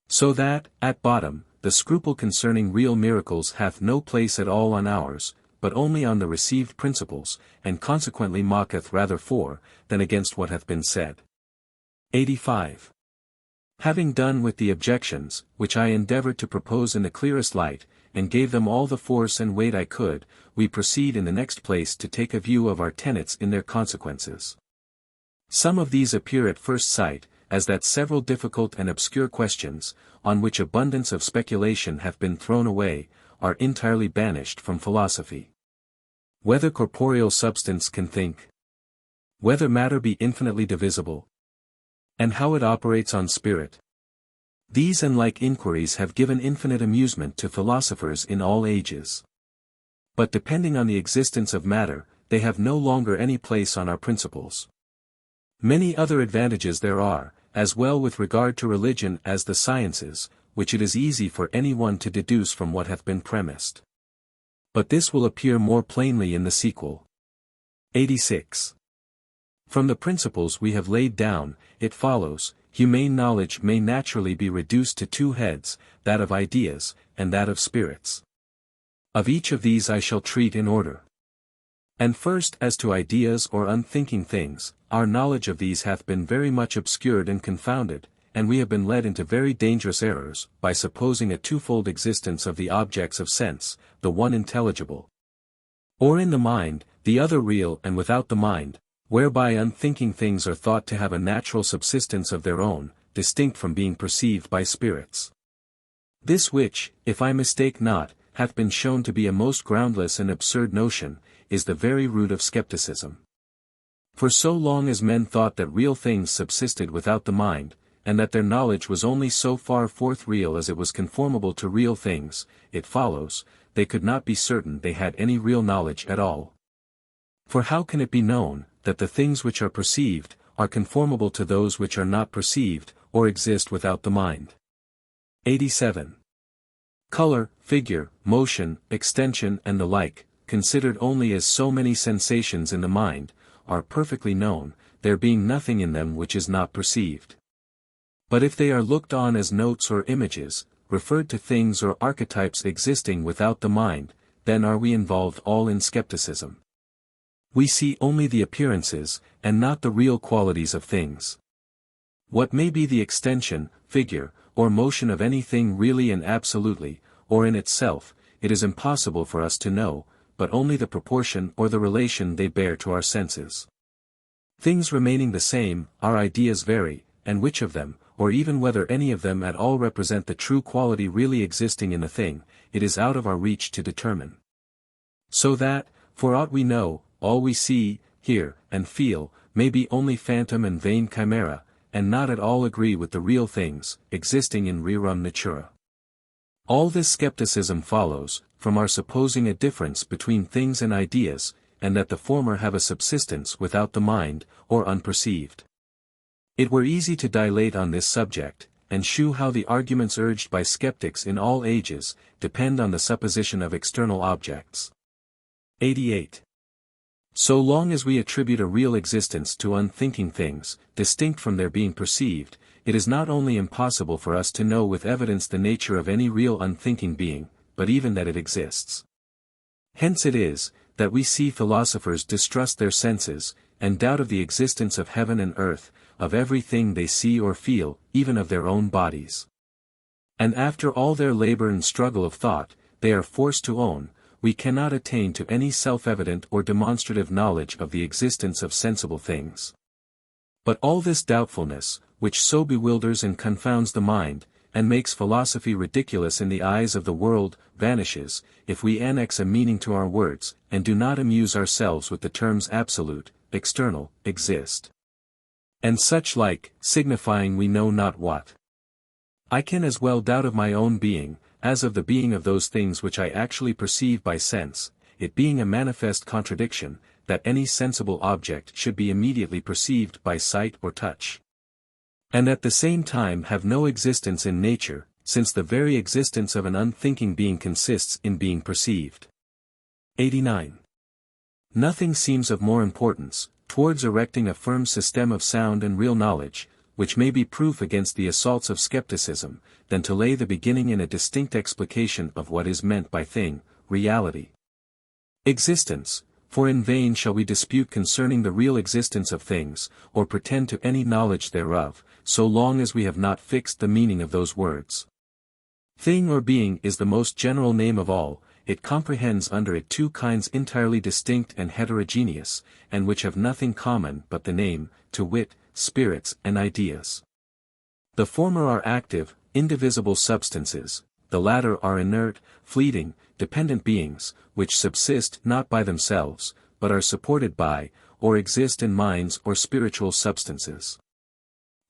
So that, at bottom, the scruple concerning real miracles hath no place at all on ours, but only on the received principles, and consequently mocketh rather for, than against what hath been said. 85. Having done with the objections, which I endeavored to propose in the clearest light, and gave them all the force and weight I could, we proceed in the next place to take a view of our tenets in their consequences. Some of these appear at first sight, as that several difficult and obscure questions, on which abundance of speculation hath been thrown away, are entirely banished from philosophy. Whether corporeal substance can think? Whether matter be infinitely divisible? And how it operates on spirit? These and like inquiries have given infinite amusement to philosophers in all ages. But depending on the existence of matter, they have no longer any place on our principles. Many other advantages there are, as well with regard to religion as the sciences, which it is easy for any one to deduce from what hath been premised. But this will appear more plainly in the sequel. 86. From the principles we have laid down, it follows, humane knowledge may naturally be reduced to two heads, that of ideas, and that of spirits. Of each of these I shall treat in order. And first as to ideas or unthinking things, our knowledge of these hath been very much obscured and confounded, and we have been led into very dangerous errors, by supposing a twofold existence of the objects of sense, the one intelligible, or in the mind, the other real and without the mind, whereby unthinking things are thought to have a natural subsistence of their own, distinct from being perceived by spirits. This which, if I mistake not, hath been shown to be a most groundless and absurd notion, is the very root of skepticism. For so long as men thought that real things subsisted without the mind, and that their knowledge was only so far forth real as it was conformable to real things, it follows, they could not be certain they had any real knowledge at all. For how can it be known, that the things which are perceived, are conformable to those which are not perceived, or exist without the mind? 87. Color, figure, motion, extension and the like, considered only as so many sensations in the mind, are perfectly known, there being nothing in them which is not perceived. But if they are looked on as notes or images, referred to things or archetypes existing without the mind, then are we involved all in skepticism. We see only the appearances, and not the real qualities of things. What may be the extension, figure, or motion of anything really and absolutely, or in itself, it is impossible for us to know, but only the proportion or the relation they bear to our senses. Things remaining the same, our ideas vary, and which of them, or even whether any of them at all represent the true quality really existing in a thing, it is out of our reach to determine. So that, for aught we know, all we see, hear, and feel, may be only phantom and vain chimera, and not at all agree with the real things, existing in rerum natura. All this skepticism follows, from our supposing a difference between things and ideas, and that the former have a subsistence without the mind, or unperceived. It were easy to dilate on this subject, and shew how the arguments urged by skeptics in all ages, depend on the supposition of external objects. 88. So long as we attribute a real existence to unthinking things, distinct from their being perceived, it is not only impossible for us to know with evidence the nature of any real unthinking being, but even that it exists. Hence it is, that we see philosophers distrust their senses, and doubt of the existence of heaven and earth, of everything they see or feel, even of their own bodies. And after all their labor and struggle of thought, they are forced to own, we cannot attain to any self-evident or demonstrative knowledge of the existence of sensible things. But all this doubtfulness, which so bewilders and confounds the mind, and makes philosophy ridiculous in the eyes of the world, vanishes, if we annex a meaning to our words, and do not amuse ourselves with the terms absolute, external, exist, and such like, signifying we know not what. I can as well doubt of my own being, as of the being of those things which I actually perceive by sense, it being a manifest contradiction, that any sensible object should be immediately perceived by sight or touch, and at the same time have no existence in nature, since the very existence of an unthinking being consists in being perceived. 89. Nothing seems of more importance, towards erecting a firm system of sound and real knowledge, which may be proof against the assaults of skepticism, than to lay the beginning in a distinct explication of what is meant by thing, reality, existence, for in vain shall we dispute concerning the real existence of things, or pretend to any knowledge thereof, so long as we have not fixed the meaning of those words. Thing or being is the most general name of all, it comprehends under it two kinds entirely distinct and heterogeneous, and which have nothing common but the name, to wit, spirits and ideas. The former are active, indivisible substances, the latter are inert, fleeting, dependent beings, which subsist not by themselves, but are supported by, or exist in minds or spiritual substances.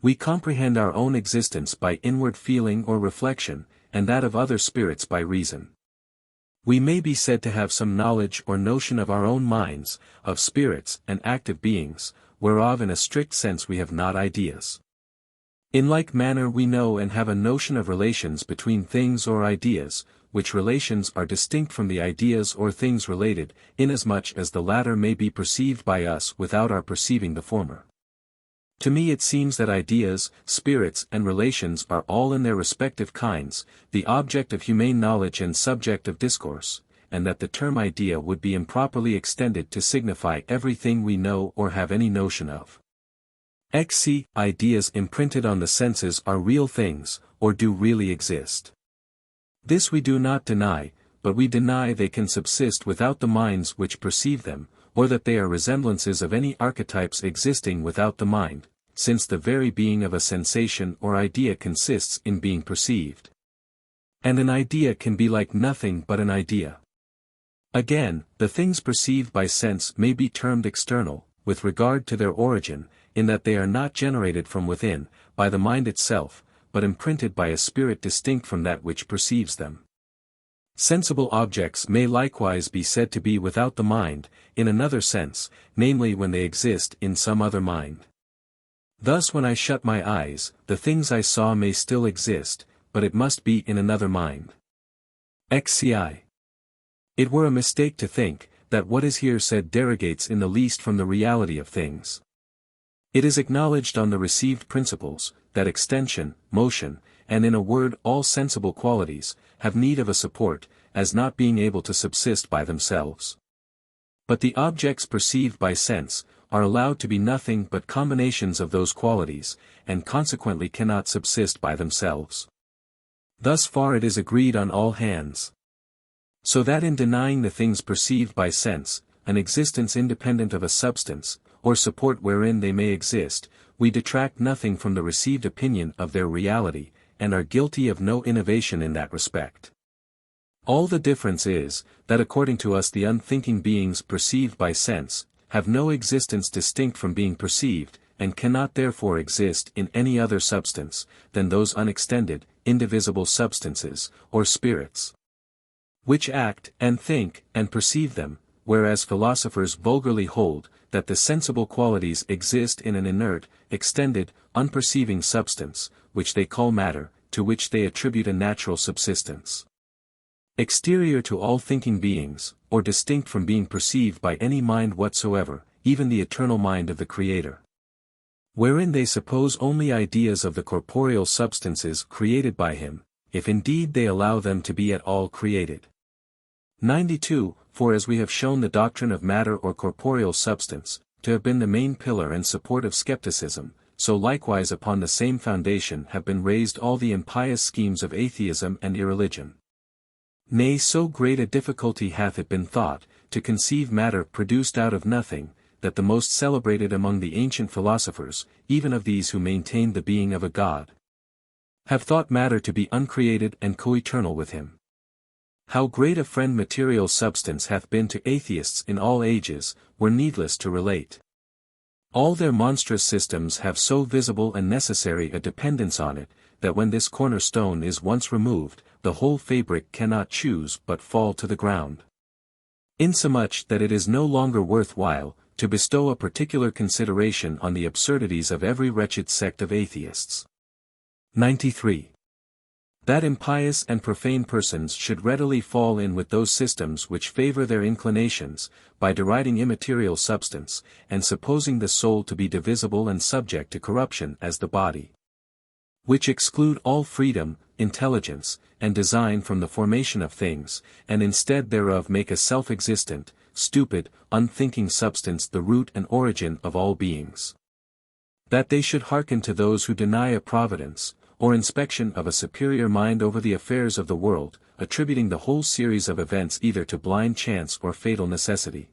We comprehend our own existence by inward feeling or reflection, and that of other spirits by reason. We may be said to have some knowledge or notion of our own minds, of spirits and active beings, whereof in a strict sense we have not ideas. In like manner we know and have a notion of relations between things or ideas, which relations are distinct from the ideas or things related, inasmuch as the latter may be perceived by us without our perceiving the former. To me it seems that ideas, spirits and relations are all in their respective kinds, the object of humane knowledge and subject of discourse, and that the term idea would be improperly extended to signify everything we know or have any notion of. XC. Ideas imprinted on the senses are real things, or do really exist. This we do not deny, but we deny they can subsist without the minds which perceive them, or that they are resemblances of any archetypes existing without the mind, since the very being of a sensation or idea consists in being perceived. And an idea can be like nothing but an idea. Again, the things perceived by sense may be termed external, with regard to their origin, in that they are not generated from within, by the mind itself, but imprinted by a spirit distinct from that which perceives them. Sensible objects may likewise be said to be without the mind, in another sense, namely when they exist in some other mind. Thus when I shut my eyes, the things I saw may still exist, but it must be in another mind. XCI. It were a mistake to think, that what is here said derogates in the least from the reality of things. It is acknowledged on the received principles, that extension, motion, and in a word all sensible qualities, have need of a support, as not being able to subsist by themselves. But the objects perceived by sense, are allowed to be nothing but combinations of those qualities, and consequently cannot subsist by themselves. Thus far it is agreed on all hands. So that in denying the things perceived by sense, an existence independent of a substance, or support wherein they may exist, we detract nothing from the received opinion of their reality, and are guilty of no innovation in that respect. All the difference is, that according to us the unthinking beings perceived by sense, have no existence distinct from being perceived, and cannot therefore exist in any other substance, than those unextended, indivisible substances, or spirits, which act, and think, and perceive them, whereas philosophers vulgarly hold, that the sensible qualities exist in an inert, extended, unperceiving substance, which they call matter, to which they attribute a natural subsistence. Exterior to all thinking beings, or distinct from being perceived by any mind whatsoever, even the eternal mind of the Creator. Wherein they suppose only ideas of the corporeal substances created by Him, if indeed they allow them to be at all created. 92. For as we have shown the doctrine of matter or corporeal substance, to have been the main pillar and support of skepticism, so likewise upon the same foundation have been raised all the impious schemes of atheism and irreligion. Nay, so great a difficulty hath it been thought, to conceive matter produced out of nothing, that the most celebrated among the ancient philosophers, even of these who maintained the being of a God, have thought matter to be uncreated and coeternal with Him. How great a friend material substance hath been to atheists in all ages, were needless to relate. All their monstrous systems have so visible and necessary a dependence on it, that when this cornerstone is once removed, the whole fabric cannot choose but fall to the ground. Insomuch that it is no longer worth while, to bestow a particular consideration on the absurdities of every wretched sect of atheists. 93. That impious and profane persons should readily fall in with those systems which favor their inclinations, by deriding immaterial substance, and supposing the soul to be divisible and subject to corruption as the body, which exclude all freedom, intelligence, and design from the formation of things, and instead thereof make a self-existent, stupid, unthinking substance the root and origin of all beings. That they should hearken to those who deny a providence, or inspection of a superior mind over the affairs of the world, attributing the whole series of events either to blind chance or fatal necessity,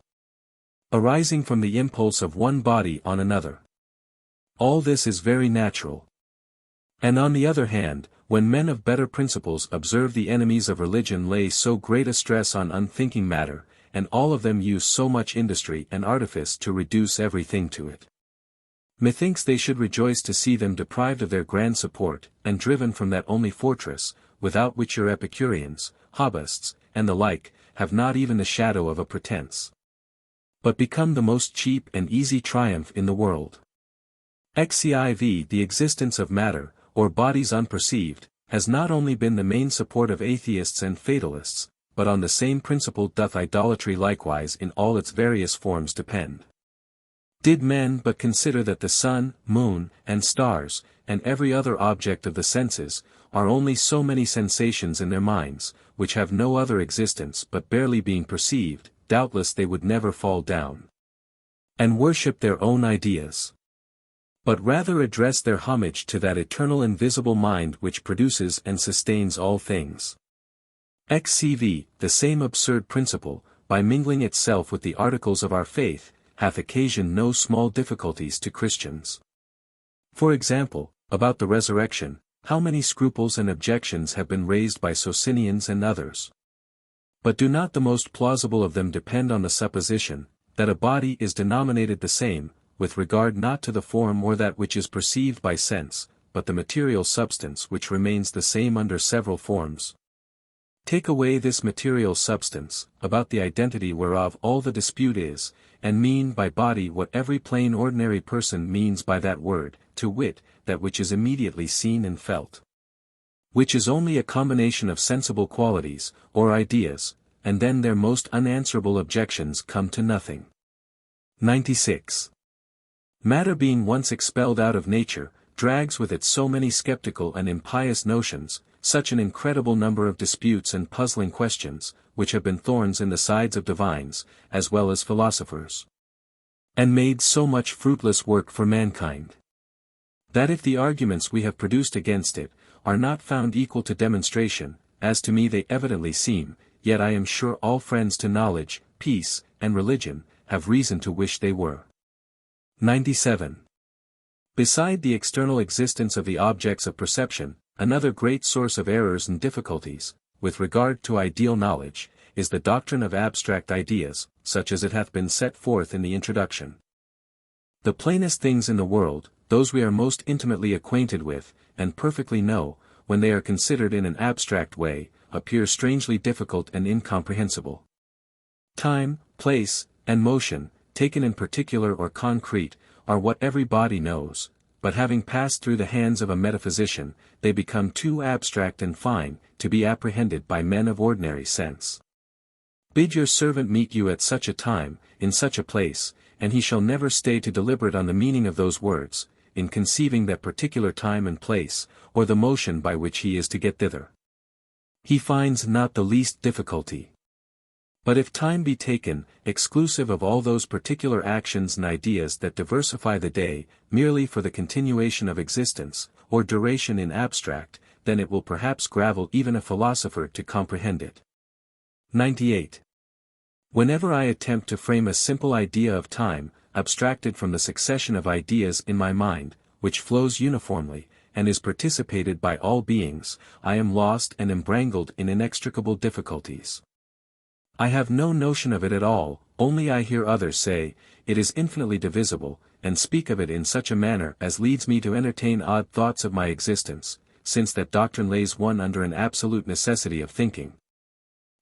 arising from the impulse of one body on another. All this is very natural. And on the other hand, when men of better principles observe the enemies of religion lay so great a stress on unthinking matter, and all of them use so much industry and artifice to reduce everything to it, methinks they should rejoice to see them deprived of their grand support, and driven from that only fortress, without which your Epicureans, Hobbists, and the like, have not even the shadow of a pretence, but become the most cheap and easy triumph in the world. XCIV. The existence of matter, or bodies unperceived, has not only been the main support of atheists and fatalists, but on the same principle doth idolatry likewise in all its various forms depend. Did men but consider that the sun, moon, and stars, and every other object of the senses, are only so many sensations in their minds, which have no other existence but barely being perceived, doubtless they would never fall down and worship their own ideas, but rather address their homage to that eternal invisible mind which produces and sustains all things. XCV. The same absurd principle, by mingling itself with the articles of our faith, hath occasioned no small difficulties to Christians. For example, about the resurrection, how many scruples and objections have been raised by Socinians and others. But do not the most plausible of them depend on the supposition, that a body is denominated the same, with regard not to the form or that which is perceived by sense, but the material substance which remains the same under several forms? Take away this material substance, about the identity whereof all the dispute is, and mean by body what every plain ordinary person means by that word, to wit, that which is immediately seen and felt. Which is only a combination of sensible qualities, or ideas, and then their most unanswerable objections come to nothing. 96. Matter being once expelled out of nature, drags with it so many skeptical and impious notions, such an incredible number of disputes and puzzling questions, which have been thorns in the sides of divines, as well as philosophers. And made so much fruitless work for mankind, that if the arguments we have produced against it, are not found equal to demonstration, as to me they evidently seem, yet I am sure all friends to knowledge, peace, and religion, have reason to wish they were. 97. Beside the external existence of the objects of perception, another great source of errors and difficulties, with regard to ideal knowledge, is the doctrine of abstract ideas, such as it hath been set forth in the introduction. The plainest things in the world, those we are most intimately acquainted with, and perfectly know, when they are considered in an abstract way, appear strangely difficult and incomprehensible. Time, place, and motion, taken in particular or concrete, are what every body knows, but having passed through the hands of a metaphysician, they become too abstract and fine, to be apprehended by men of ordinary sense. Bid your servant meet you at such a time, in such a place, and he shall never stay to deliberate on the meaning of those words, in conceiving that particular time and place, or the motion by which he is to get thither. He finds not the least difficulty. But if time be taken, exclusive of all those particular actions and ideas that diversify the day, merely for the continuation of existence, or duration in abstract, then it will perhaps gravel even a philosopher to comprehend it. 98. Whenever I attempt to frame a simple idea of time, abstracted from the succession of ideas in my mind, which flows uniformly, and is participated by all beings, I am lost and embrangled in inextricable difficulties. I have no notion of it at all, only I hear others say, it is infinitely divisible, and speak of it in such a manner as leads me to entertain odd thoughts of my existence, since that doctrine lays one under an absolute necessity of thinking.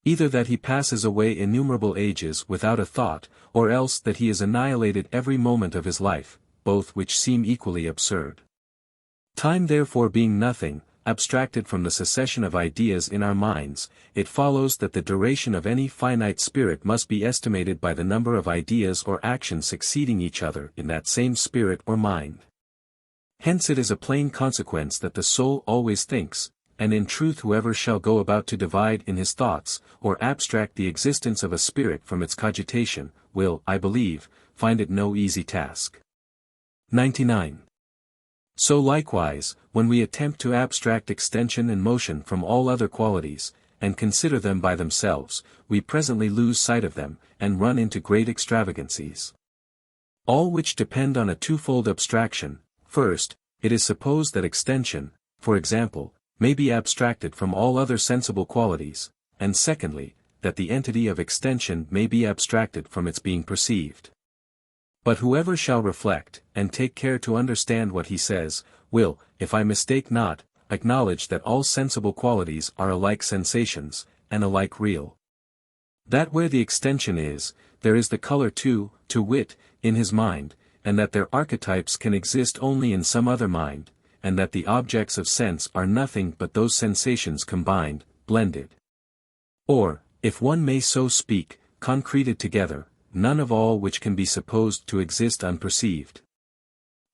Either that he passes away innumerable ages without a thought, or else that he is annihilated every moment of his life, both which seem equally absurd. Time therefore being nothing, abstracted from the succession of ideas in our minds, it follows that the duration of any finite spirit must be estimated by the number of ideas or actions succeeding each other in that same spirit or mind. Hence it is a plain consequence that the soul always thinks, and in truth whoever shall go about to divide in his thoughts, or abstract the existence of a spirit from its cogitation, will, I believe, find it no easy task. 99. So likewise, when we attempt to abstract extension and motion from all other qualities, and consider them by themselves, we presently lose sight of them, and run into great extravagancies. All which depend on a twofold abstraction. First, it is supposed that extension, for example, may be abstracted from all other sensible qualities, and secondly, that the entity of extension may be abstracted from its being perceived. But whoever shall reflect, and take care to understand what he says, will, if I mistake not, acknowledge that all sensible qualities are alike sensations, and alike real. That where the extension is, there is the color too, to wit, in his mind, and that their archetypes can exist only in some other mind, and that the objects of sense are nothing but those sensations combined, blended. Or, if one may so speak, concreted together, none of all which can be supposed to exist unperceived.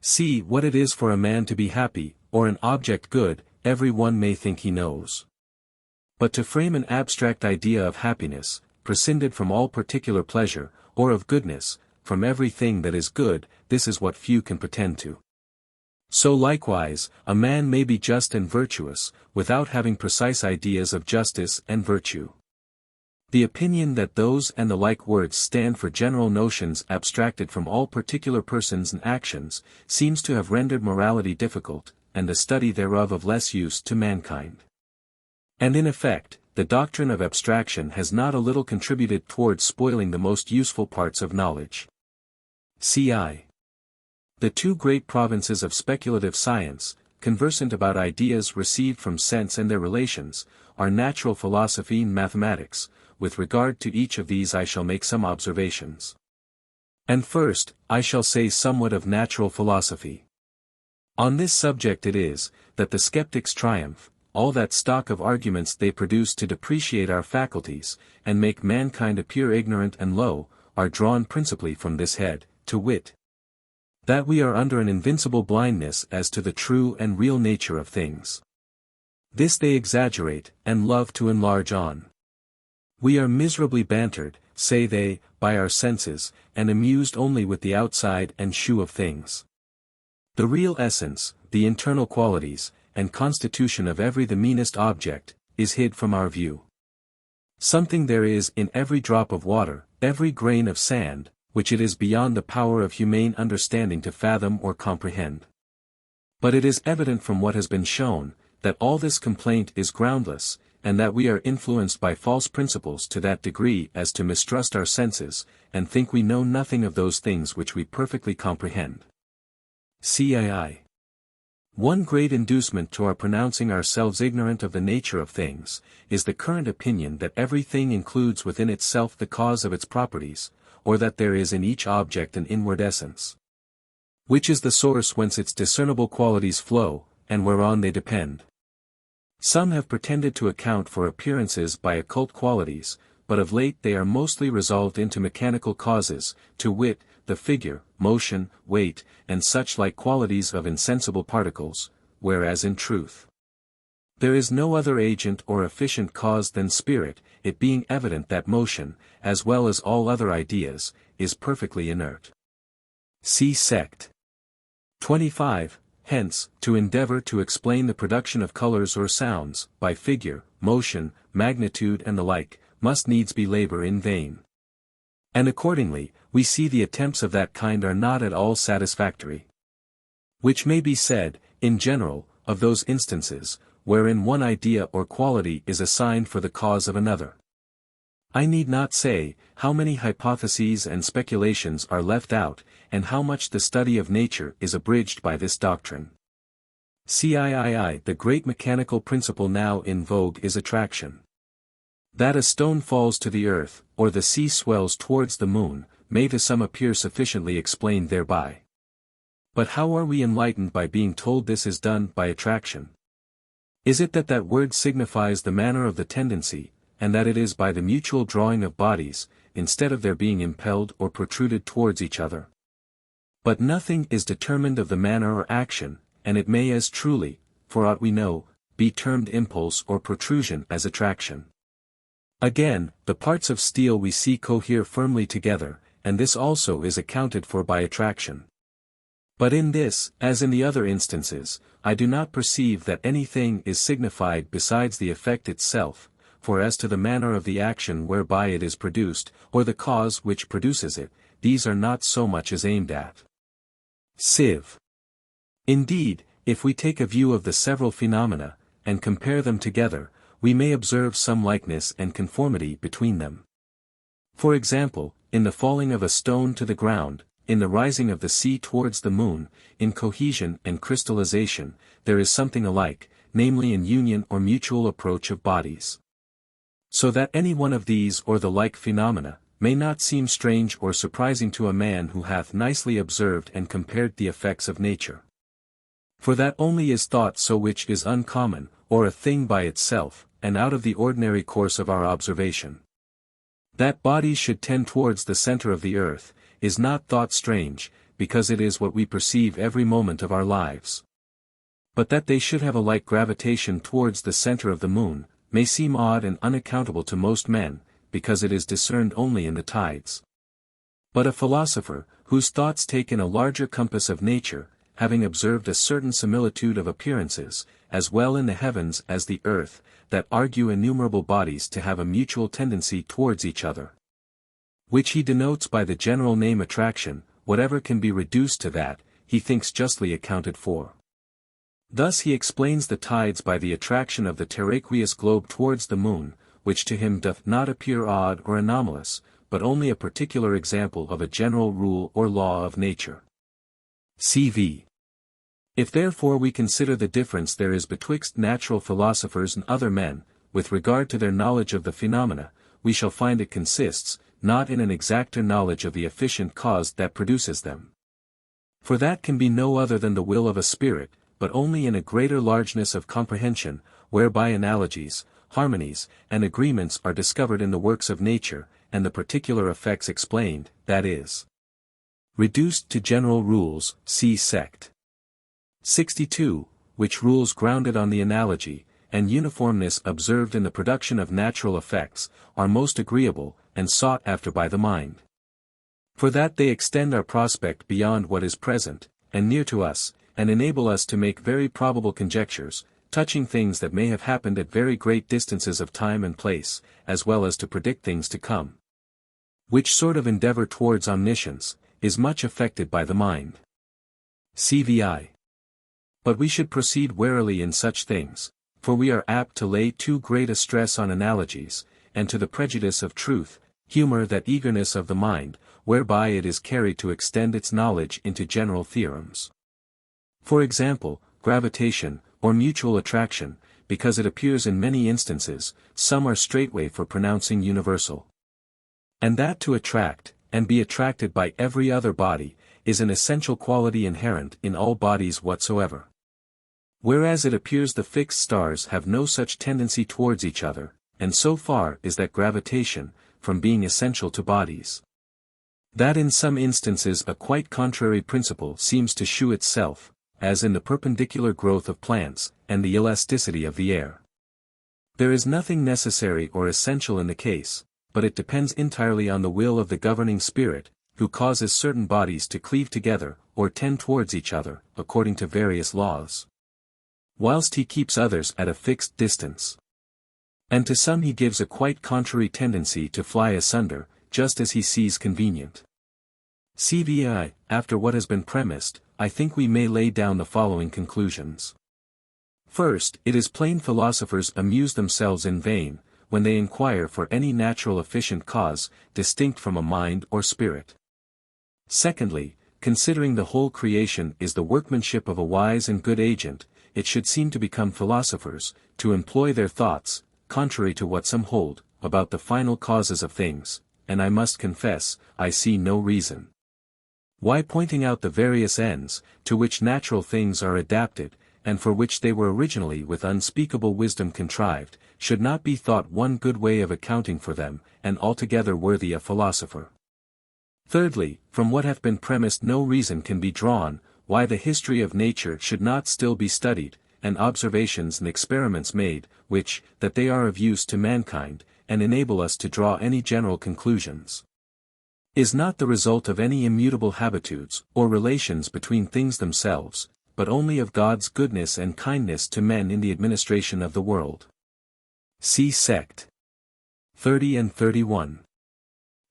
See what it is for a man to be happy, or an object good, every one may think he knows. But to frame an abstract idea of happiness, prescinded from all particular pleasure, or of goodness, from everything that is good, this is what few can pretend to. So likewise, a man may be just and virtuous, without having precise ideas of justice and virtue. The opinion that those and the like words stand for general notions abstracted from all particular persons and actions, seems to have rendered morality difficult, and the study thereof of less use to mankind. And in effect, the doctrine of abstraction has not a little contributed towards spoiling the most useful parts of knowledge. Cf. The two great provinces of speculative science, conversant about ideas received from sense and their relations, are natural philosophy and mathematics. With regard to each of these I shall make some observations. And first, I shall say somewhat of natural philosophy. On this subject it is, that the skeptics triumph, all that stock of arguments they produce to depreciate our faculties, and make mankind appear ignorant and low, are drawn principally from this head, to wit, that we are under an invincible blindness as to the true and real nature of things. This they exaggerate, and love to enlarge on. We are miserably bantered, say they, by our senses, and amused only with the outside and shew of things. The real essence, the internal qualities, and constitution of every the meanest object, is hid from our view. Something there is in every drop of water, every grain of sand, which it is beyond the power of humane understanding to fathom or comprehend. But it is evident from what has been shown, that all this complaint is groundless, and that we are influenced by false principles to that degree as to mistrust our senses, and think we know nothing of those things which we perfectly comprehend. Cii. One great inducement to our pronouncing ourselves ignorant of the nature of things, is the current opinion that every thing includes within itself the cause of its properties, or that there is in each object an inward essence, which is the source whence its discernible qualities flow, and whereon they depend. Some have pretended to account for appearances by occult qualities, but of late they are mostly resolved into mechanical causes, to wit, the figure, motion, weight, and such like qualities of insensible particles, whereas in truth there is no other agent or efficient cause than spirit, it being evident that motion, as well as all other ideas, is perfectly inert. See sect. 25. Hence, to endeavor to explain the production of colors or sounds, by figure, motion, magnitude and the like, must needs be labor in vain. And accordingly, we see the attempts of that kind are not at all satisfactory. Which may be said, in general, of those instances, wherein one idea or quality is assigned for the cause of another. I need not say, how many hypotheses and speculations are left out, and how much the study of nature is abridged by this doctrine. CIII. The great mechanical principle now in vogue is attraction. That a stone falls to the earth, or the sea swells towards the moon, may to some appear sufficiently explained thereby. But how are we enlightened by being told this is done by attraction? Is it that that word signifies the manner of the tendency, and that it is by the mutual drawing of bodies, instead of their being impelled or protruded towards each other? But nothing is determined of the manner or action, and it may as truly, for aught we know, be termed impulse or protrusion as attraction. Again, the parts of steel we see cohere firmly together, and this also is accounted for by attraction. But in this, as in the other instances, I do not perceive that anything is signified besides the effect itself, for as to the manner of the action whereby it is produced, or the cause which produces it, these are not so much as aimed at. Civ. Indeed, if we take a view of the several phenomena, and compare them together, we may observe some likeness and conformity between them. For example, in the falling of a stone to the ground, in the rising of the sea towards the moon, in cohesion and crystallization, there is something alike, namely in union or mutual approach of bodies. So that any one of these or the like phenomena, may not seem strange or surprising to a man who hath nicely observed and compared the effects of nature. For that only is thought so which is uncommon, or a thing by itself, and out of the ordinary course of our observation. That bodies should tend towards the center of the earth, is not thought strange, because it is what we perceive every moment of our lives. But that they should have a like gravitation towards the center of the moon, may seem odd and unaccountable to most men, because it is discerned only in the tides. But a philosopher, whose thoughts take in a larger compass of nature, having observed a certain similitude of appearances, as well in the heavens as the earth, that argue innumerable bodies to have a mutual tendency towards each other. Which he denotes by the general name attraction, whatever can be reduced to that, he thinks justly accounted for. Thus he explains the tides by the attraction of the terraqueous globe towards the moon, which to him doth not appear odd or anomalous, but only a particular example of a general rule or law of nature. CV. If therefore we consider the difference there is betwixt natural philosophers and other men, with regard to their knowledge of the phenomena, we shall find it consists, not in an exacter knowledge of the efficient cause that produces them. For that can be no other than the will of a spirit, but only in a greater largeness of comprehension, whereby analogies, harmonies, and agreements are discovered in the works of nature, and the particular effects explained, that is, reduced to general rules, see sect. 62, which rules grounded on the analogy, and uniformness observed in the production of natural effects, are most agreeable, and sought after by the mind. For that they extend our prospect beyond what is present, and near to us, and enable us to make very probable conjectures, touching things that may have happened at very great distances of time and place, as well as to predict things to come. Which sort of endeavor towards omniscience, is much affected by the mind. CVI. But we should proceed warily in such things, for we are apt to lay too great a stress on analogies, and to the prejudice of truth, humor that eagerness of the mind, whereby it is carried to extend its knowledge into general theorems. For example, gravitation, or mutual attraction, because it appears in many instances, some are straightway for pronouncing universal. And that to attract, and be attracted by every other body, is an essential quality inherent in all bodies whatsoever. Whereas it appears the fixed stars have no such tendency towards each other, and so far is that gravitation, from being essential to bodies. That in some instances a quite contrary principle seems to shew itself, as in the perpendicular growth of plants, and the elasticity of the air. There is nothing necessary or essential in the case, but it depends entirely on the will of the governing spirit, who causes certain bodies to cleave together, or tend towards each other, according to various laws. Whilst he keeps others at a fixed distance. And to some he gives a quite contrary tendency to fly asunder, just as he sees convenient. CVI, after what has been premised, I think we may lay down the following conclusions. First, it is plain philosophers amuse themselves in vain, when they inquire for any natural efficient cause, distinct from a mind or spirit. Secondly, considering the whole creation is the workmanship of a wise and good agent, it should seem to become philosophers, to employ their thoughts, contrary to what some hold, about the final causes of things, and I must confess, I see no reason why pointing out the various ends, to which natural things are adapted, and for which they were originally with unspeakable wisdom contrived, should not be thought one good way of accounting for them, and altogether worthy a philosopher. Thirdly, from what hath been premised no reason can be drawn, why the history of nature should not still be studied, and observations and experiments made, which, that they are of use to mankind, and enable us to draw any general conclusions, is not the result of any immutable habitudes, or relations between things themselves, but only of God's goodness and kindness to men in the administration of the world. See sect. 30 and 31.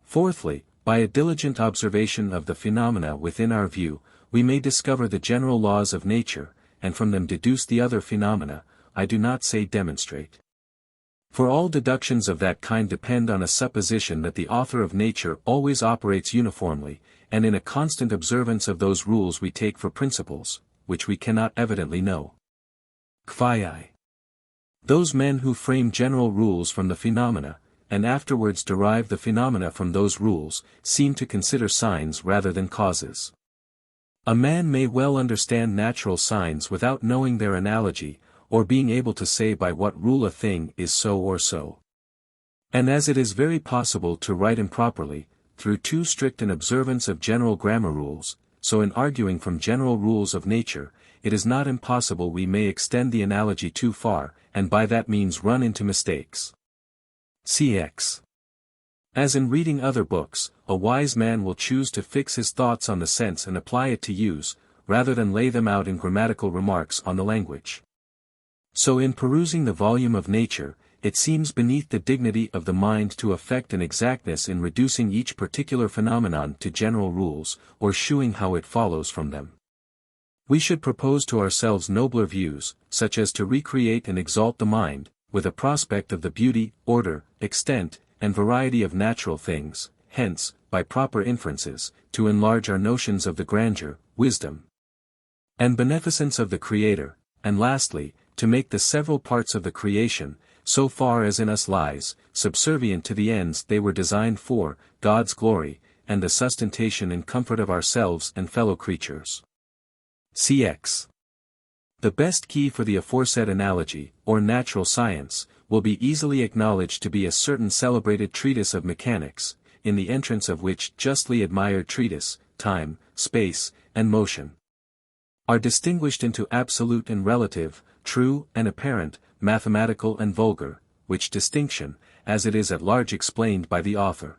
Fourthly, by a diligent observation of the phenomena within our view, we may discover the general laws of nature, and from them deduce the other phenomena, I do not say demonstrate. For all deductions of that kind depend on a supposition that the author of nature always operates uniformly, and in a constant observance of those rules we take for principles, which we cannot evidently know. Kphai. Those men who frame general rules from the phenomena, and afterwards derive the phenomena from those rules, seem to consider signs rather than causes. A man may well understand natural signs without knowing their analogy, or being able to say by what rule a thing is so or so. And as it is very possible to write improperly, through too strict an observance of general grammar rules, so in arguing from general rules of nature, it is not impossible we may extend the analogy too far, and by that means run into mistakes. Cx. As in reading other books, a wise man will choose to fix his thoughts on the sense and apply it to use, rather than lay them out in grammatical remarks on the language. So in perusing the volume of nature, it seems beneath the dignity of the mind to affect an exactness in reducing each particular phenomenon to general rules, or shewing how it follows from them. We should propose to ourselves nobler views, such as to recreate and exalt the mind, with a prospect of the beauty, order, extent, and variety of natural things, hence, by proper inferences, to enlarge our notions of the grandeur, wisdom, and beneficence of the Creator, and lastly, to make the several parts of the creation, so far as in us lies, subservient to the ends they were designed for, God's glory, and the sustentation and comfort of ourselves and fellow creatures. Cx. The best key for the aforesaid analogy, or natural science, will be easily acknowledged to be a certain celebrated treatise of mechanics, in the entrance of which justly admired treatise, time, space, and motion are distinguished into absolute and relative, true and apparent, mathematical and vulgar, which distinction, as it is at large explained by the author,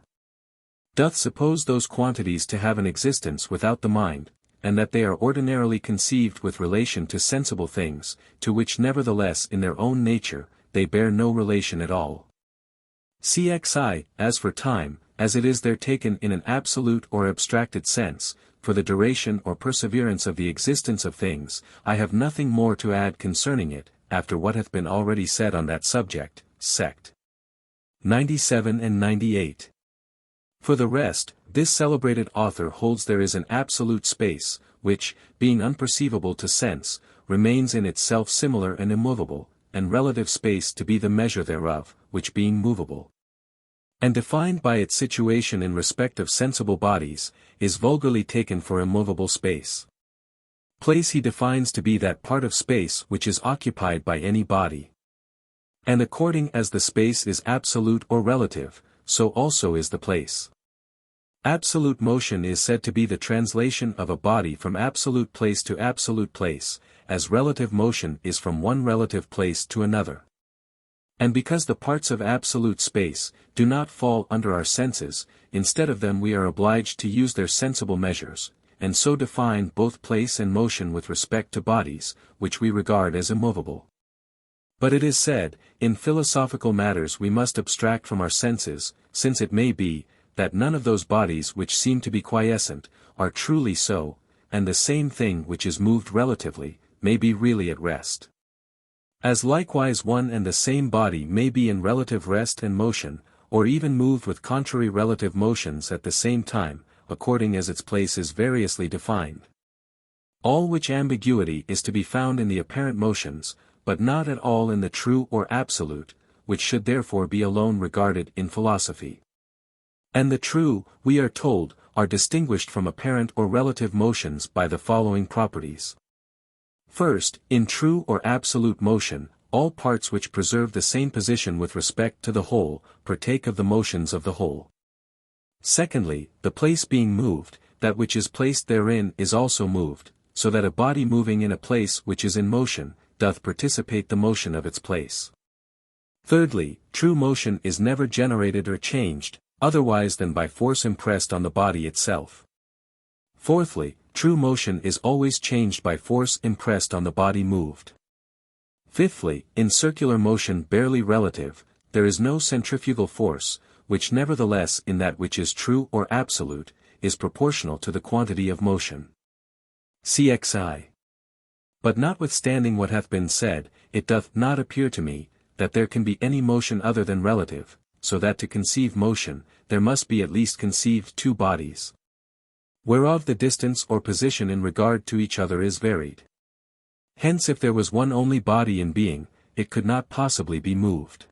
doth suppose those quantities to have an existence without the mind, and that they are ordinarily conceived with relation to sensible things, to which nevertheless in their own nature, they bear no relation at all. Cxi, as for time, as it is there taken in an absolute or abstracted sense, for the duration or perseverance of the existence of things, I have nothing more to add concerning it, after what hath been already said on that subject, sect. 97 and 98. For the rest, this celebrated author holds there is an absolute space, which, being unperceivable to sense, remains in itself similar and immovable, and relative space to be the measure thereof, which being movable, and defined by its situation in respect of sensible bodies, is vulgarly taken for immovable space. Place he defines to be that part of space which is occupied by any body. And according as the space is absolute or relative, so also is the place. Absolute motion is said to be the translation of a body from absolute place to absolute place, as relative motion is from one relative place to another. And because the parts of absolute space do not fall under our senses, instead of them we are obliged to use their sensible measures, and so define both place and motion with respect to bodies, which we regard as immovable. But it is said, in philosophical matters we must abstract from our senses, since it may be, that none of those bodies which seem to be quiescent, are truly so, and the same thing which is moved relatively, may be really at rest. As likewise one and the same body may be in relative rest and motion, or even moved with contrary relative motions at the same time, according as its place is variously defined. All which ambiguity is to be found in the apparent motions, but not at all in the true or absolute, which should therefore be alone regarded in philosophy. And the true, we are told, are distinguished from apparent or relative motions by the following properties. First, in true or absolute motion, all parts which preserve the same position with respect to the whole, partake of the motions of the whole. Secondly, the place being moved, that which is placed therein is also moved, so that a body moving in a place which is in motion, doth participate the motion of its place. Thirdly, true motion is never generated or changed, otherwise than by force impressed on the body itself. Fourthly, true motion is always changed by force impressed on the body moved. Fifthly, in circular motion barely relative, there is no centrifugal force, which nevertheless in that which is true or absolute, is proportional to the quantity of motion. Cxi. But notwithstanding what hath been said, it doth not appear to me, that there can be any motion other than relative, so that to conceive motion, there must be at least conceived two bodies, whereof the distance or position in regard to each other is varied. Hence if there was one only body in being, it could not possibly be moved.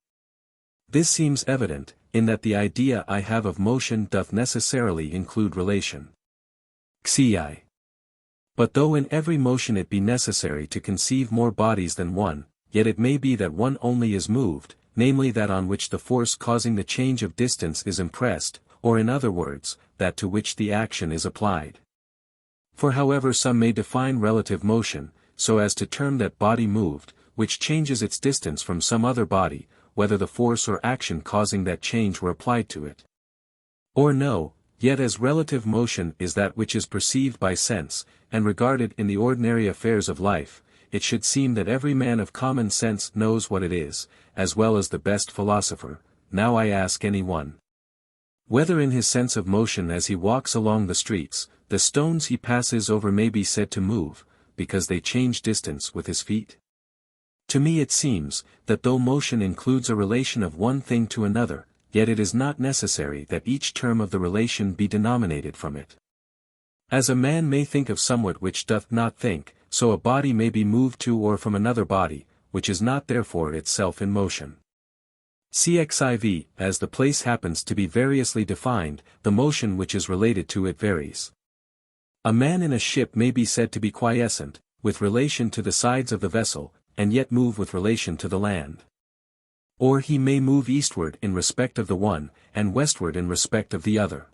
This seems evident, in that the idea I have of motion doth necessarily include relation. Xi. But though in every motion it be necessary to conceive more bodies than one, yet it may be that one only is moved, namely that on which the force causing the change of distance is impressed, or in other words, that to which the action is applied. For however some may define relative motion, so as to term that body moved, which changes its distance from some other body, whether the force or action causing that change were applied to it, or no, Yet as relative motion is that which is perceived by sense, and regarded in the ordinary affairs of life, it should seem that every man of common sense knows what it is, as well as the best philosopher. Now I ask any one, whether in his sense of motion as he walks along the streets, the stones he passes over may be said to move, because they change distance with his feet? To me it seems, that though motion includes a relation of one thing to another, yet it is not necessary that each term of the relation be denominated from it. As a man may think of somewhat which doth not think, so a body may be moved to or from another body, which is not therefore itself in motion. Cxiv, as the place happens to be variously defined, the motion which is related to it varies. A man in a ship may be said to be quiescent, with relation to the sides of the vessel, and yet move with relation to the land. Or he may move eastward in respect of the one, and westward in respect of the other.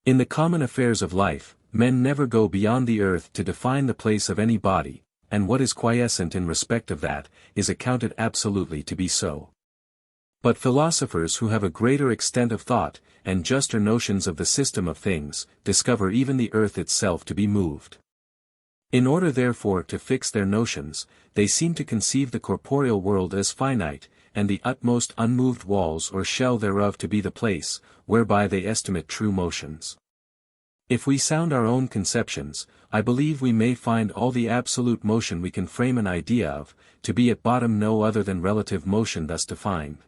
In the common affairs of life, men never go beyond the earth to define the place of any body, and what is quiescent in respect of that, is accounted absolutely to be so. But philosophers who have a greater extent of thought, and juster notions of the system of things, discover even the earth itself to be moved. In order therefore to fix their notions, they seem to conceive the corporeal world as finite, and the utmost unmoved walls or shell thereof to be the place, whereby they estimate true motions. If we sound our own conceptions, I believe we may find all the absolute motion we can frame an idea of, to be at bottom no other than relative motion thus defined.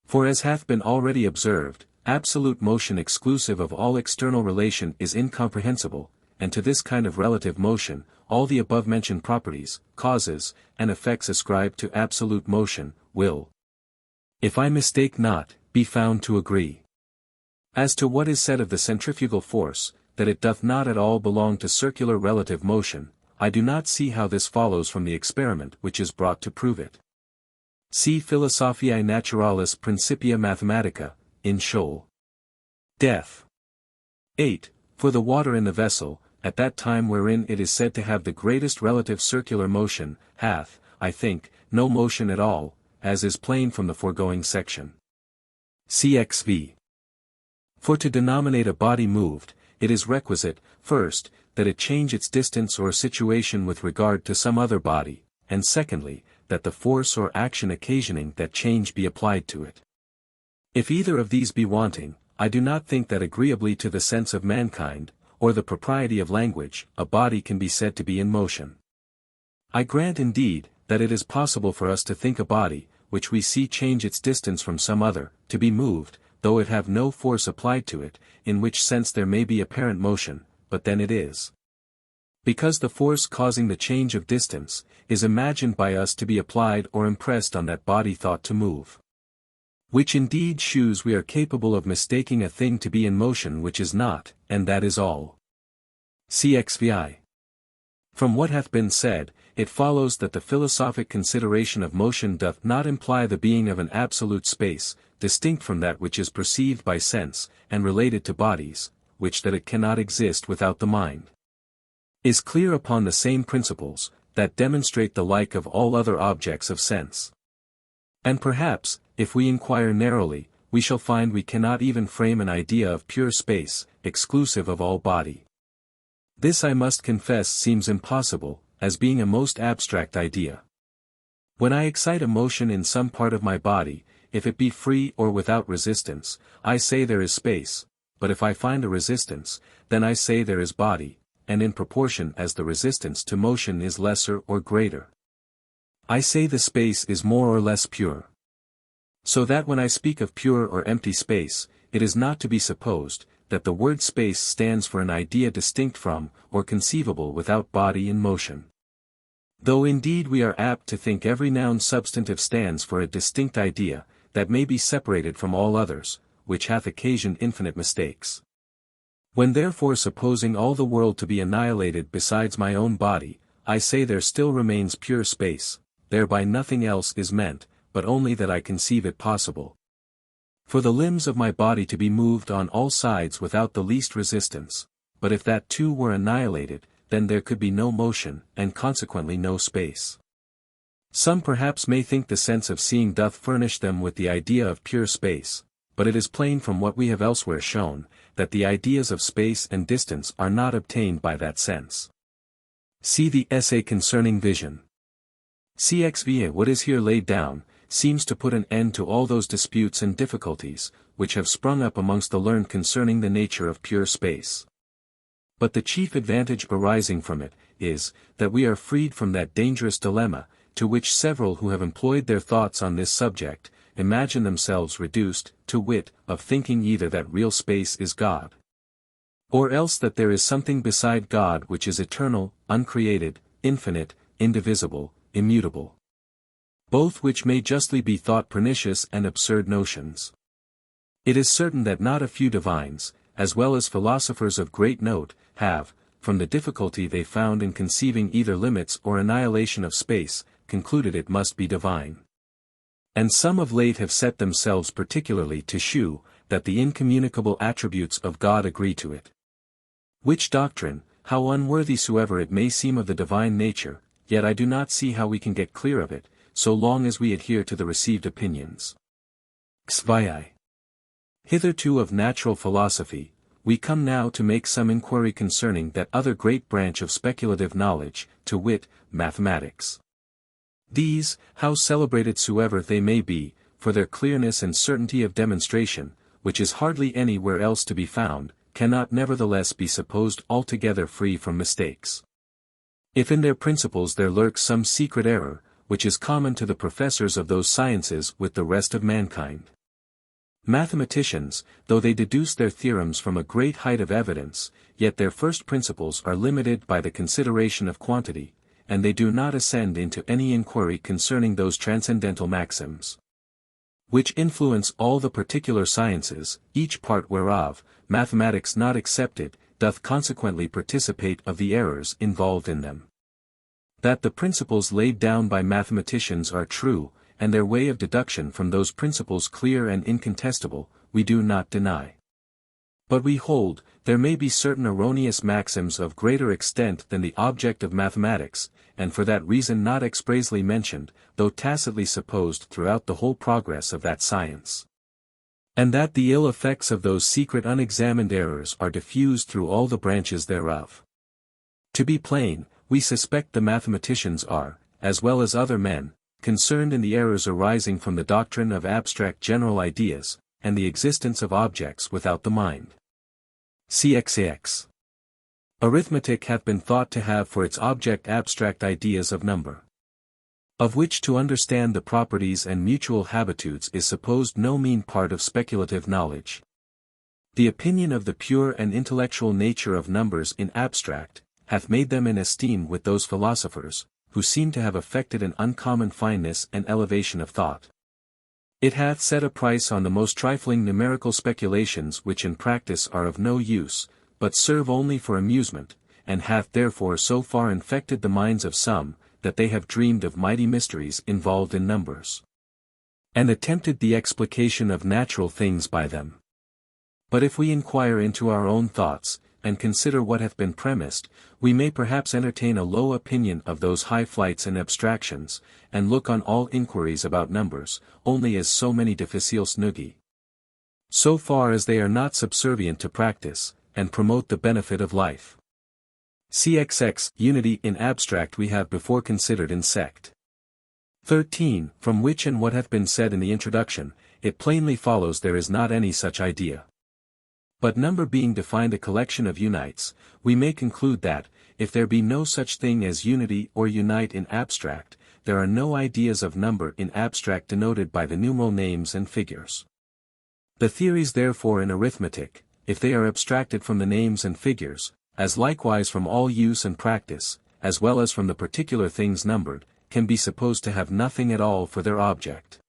For as hath been already observed, absolute motion exclusive of all external relation is incomprehensible, and to this kind of relative motion, all the above-mentioned properties, causes, and effects ascribed to absolute motion, will, if I mistake not, be found to agree. As to what is said of the centrifugal force, that it doth not at all belong to circular relative motion, I do not see how this follows from the experiment which is brought to prove it. See Philosophiae Naturalis Principia Mathematica, in Scholl. Def. 8. For the water in the vessel, at that time wherein it is said to have the greatest relative circular motion, hath, I think, no motion at all, as is plain from the foregoing section. Cxv. For to denominate a body moved, it is requisite, first, that it change its distance or situation with regard to some other body, and secondly, that the force or action occasioning that change be applied to it. If either of these be wanting, I do not think that agreeably to the sense of mankind, or the propriety of language, a body can be said to be in motion. I grant indeed, that it is possible for us to think a body, which we see change its distance from some other, to be moved, though it have no force applied to it, in which sense there may be apparent motion, but then it is. Because the force causing the change of distance, is imagined by us to be applied or impressed on that body thought to move. Which indeed shews we are capable of mistaking a thing to be in motion which is not, and that is all. Cxvi. From what hath been said, it follows that the philosophic consideration of motion doth not imply the being of an absolute space, distinct from that which is perceived by sense, and related to bodies, which that it cannot exist without the mind. Is clear upon the same principles, that demonstrate the like of all other objects of sense. And perhaps, if we inquire narrowly, we shall find we cannot even frame an idea of pure space, exclusive of all body. This I must confess seems impossible, as being a most abstract idea. When I excite a motion in some part of my body, if it be free or without resistance, I say there is space, but if I find a resistance, then I say there is body, and in proportion as the resistance to motion is lesser or greater, I say the space is more or less pure. So that when I speak of pure or empty space, it is not to be supposed, that the word space stands for an idea distinct from, or conceivable without body in motion. Though indeed we are apt to think every noun substantive stands for a distinct idea, that may be separated from all others, which hath occasioned infinite mistakes. When therefore supposing all the world to be annihilated besides my own body, I say there still remains pure space, thereby nothing else is meant, but only that I conceive it possible for the limbs of my body to be moved on all sides without the least resistance, but if that too were annihilated, then there could be no motion, and consequently no space. Some perhaps may think the sense of seeing doth furnish them with the idea of pure space, but it is plain from what we have elsewhere shown, that the ideas of space and distance are not obtained by that sense. See the essay concerning vision. Cxva. What is here laid down, seems to put an end to all those disputes and difficulties, which have sprung up amongst the learned concerning the nature of pure space. But the chief advantage arising from it, is, that we are freed from that dangerous dilemma, to which several who have employed their thoughts on this subject, imagine themselves reduced, to wit, of thinking either that real space is God, or else that there is something beside God which is eternal, uncreated, infinite, indivisible, immutable. Both which may justly be thought pernicious and absurd notions. It is certain that not a few divines, as well as philosophers of great note, have, from the difficulty they found in conceiving either limits or annihilation of space, concluded it must be divine. And some of late have set themselves particularly to shew, that the incommunicable attributes of God agree to it. Which doctrine, how unworthy soever it may seem of the divine nature, yet I do not see how we can get clear of it, so long as we adhere to the received opinions. Xvi. Hitherto of natural philosophy, we come now to make some inquiry concerning that other great branch of speculative knowledge, to wit, mathematics. These, how celebrated soever they may be, for their clearness and certainty of demonstration, which is hardly anywhere else to be found, cannot nevertheless be supposed altogether free from mistakes. If in their principles there lurks some secret error, which is common to the professors of those sciences with the rest of mankind. Mathematicians, though they deduce their theorems from a great height of evidence, yet their first principles are limited by the consideration of quantity, and they do not ascend into any inquiry concerning those transcendental maxims, which influence all the particular sciences, each part whereof, mathematics not excepted, doth consequently participate of the errors involved in them. That the principles laid down by mathematicians are true, and their way of deduction from those principles clear and incontestable, we do not deny. But we hold, there may be certain erroneous maxims of greater extent than the object of mathematics, and for that reason not expressly mentioned, though tacitly supposed throughout the whole progress of that science. And that the ill effects of those secret unexamined errors are diffused through all the branches thereof. To be plain, we suspect the mathematicians are, as well as other men, concerned in the errors arising from the doctrine of abstract general ideas, and the existence of objects without the mind. Cxax. Arithmetic hath been thought to have for its object abstract ideas of number, of which to understand the properties and mutual habitudes is supposed no mean part of speculative knowledge. The opinion of the pure and intellectual nature of numbers in abstract, hath made them in esteem with those philosophers, who seem to have affected an uncommon fineness and elevation of thought. It hath set a price on the most trifling numerical speculations which in practice are of no use, but serve only for amusement, and hath therefore so far infected the minds of some, that they have dreamed of mighty mysteries involved in numbers, and attempted the explication of natural things by them. But if we inquire into our own thoughts, and consider what hath been premised, we may perhaps entertain a low opinion of those high flights and abstractions, and look on all inquiries about numbers, only as so many difficiles nugi, so far as they are not subservient to practice, and promote the benefit of life. Cxx. Unity in abstract we have before considered in sect 13, from which and what hath been said in the introduction, it plainly follows there is not any such idea. But number being defined a collection of unites, we may conclude that, if there be no such thing as unity or unite in abstract, there are no ideas of number in abstract denoted by the numeral names and figures. The theories therefore in arithmetic, if they are abstracted from the names and figures, as likewise from all use and practice, as well as from the particular things numbered, can be supposed to have nothing at all for their object.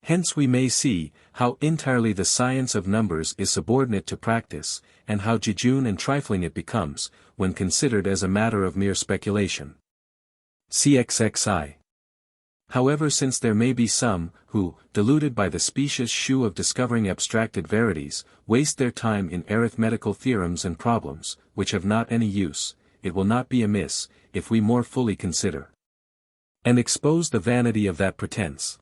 Hence we may see, how entirely the science of numbers is subordinate to practice, and how jejune and trifling it becomes, when considered as a matter of mere speculation. Cxxi. However, since there may be some, who, deluded by the specious shew of discovering abstracted verities, waste their time in arithmetical theorems and problems, which have not any use, it will not be amiss, if we more fully consider, and expose the vanity of that pretense.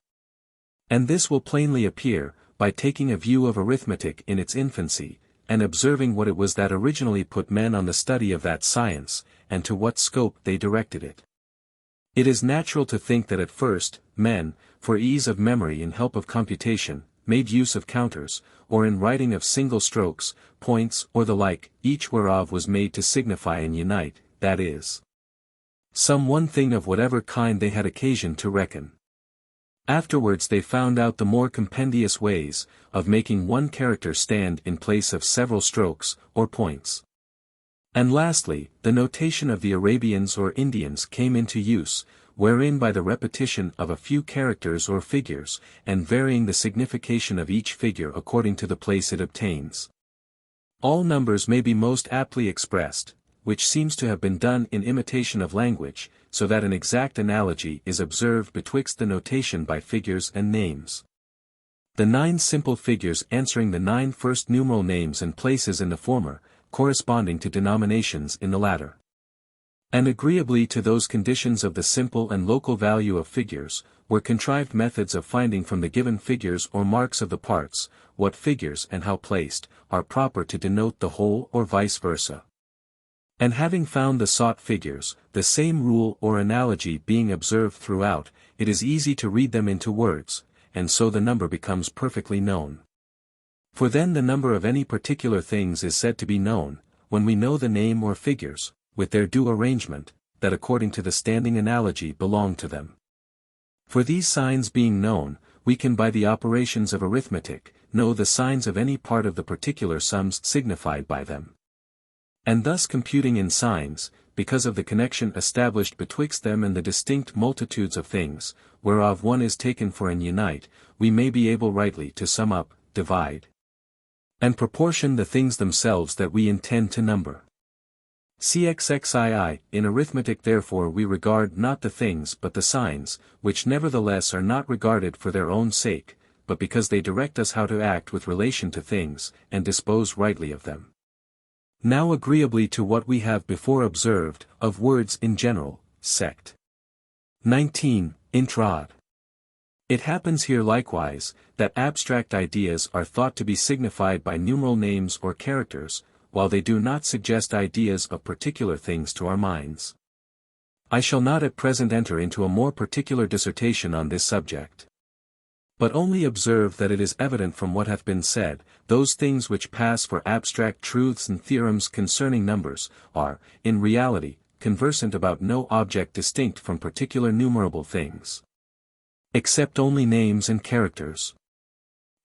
And this will plainly appear, by taking a view of arithmetic in its infancy, and observing what it was that originally put men on the study of that science, and to what scope they directed it. It is natural to think that at first, men, for ease of memory and help of computation, made use of counters, or in writing of single strokes, points or the like, each whereof was made to signify and unite, that is, some one thing of whatever kind they had occasion to reckon. Afterwards they found out the more compendious ways, of making one character stand in place of several strokes, or points. And lastly, the notation of the Arabians or Indians came into use, wherein by the repetition of a few characters or figures, and varying the signification of each figure according to the place it obtains, all numbers may be most aptly expressed, which seems to have been done in imitation of language, so that an exact analogy is observed betwixt the notation by figures and names. The 9 simple figures answering the 9 first numeral names and places in the former, corresponding to denominations in the latter. And agreeably to those conditions of the simple and local value of figures, were contrived methods of finding from the given figures or marks of the parts, what figures and how placed, are proper to denote the whole or vice versa. And having found the sought figures, the same rule or analogy being observed throughout, it is easy to read them into words, and so the number becomes perfectly known. For then the number of any particular things is said to be known, when we know the name or figures, with their due arrangement, that according to the standing analogy belong to them. For these signs being known, we can by the operations of arithmetic, know the signs of any part of the particular sums signified by them. And thus computing in signs, because of the connection established betwixt them and the distinct multitudes of things, whereof one is taken for an unite, we may be able rightly to sum up, divide, and proportion the things themselves that we intend to number. Cxxii, in arithmetic therefore we regard not the things but the signs, which nevertheless are not regarded for their own sake, but because they direct us how to act with relation to things, and dispose rightly of them. Now agreeably to what we have before observed, of words in general, sect. 19. Introd. It happens here likewise, that abstract ideas are thought to be signified by numeral names or characters, while they do not suggest ideas of particular things to our minds. I shall not at present enter into a more particular dissertation on this subject, but only observe that it is evident from what hath been said, those things which pass for abstract truths and theorems concerning numbers, are, in reality, conversant about no object distinct from particular numerable things, except only names and characters,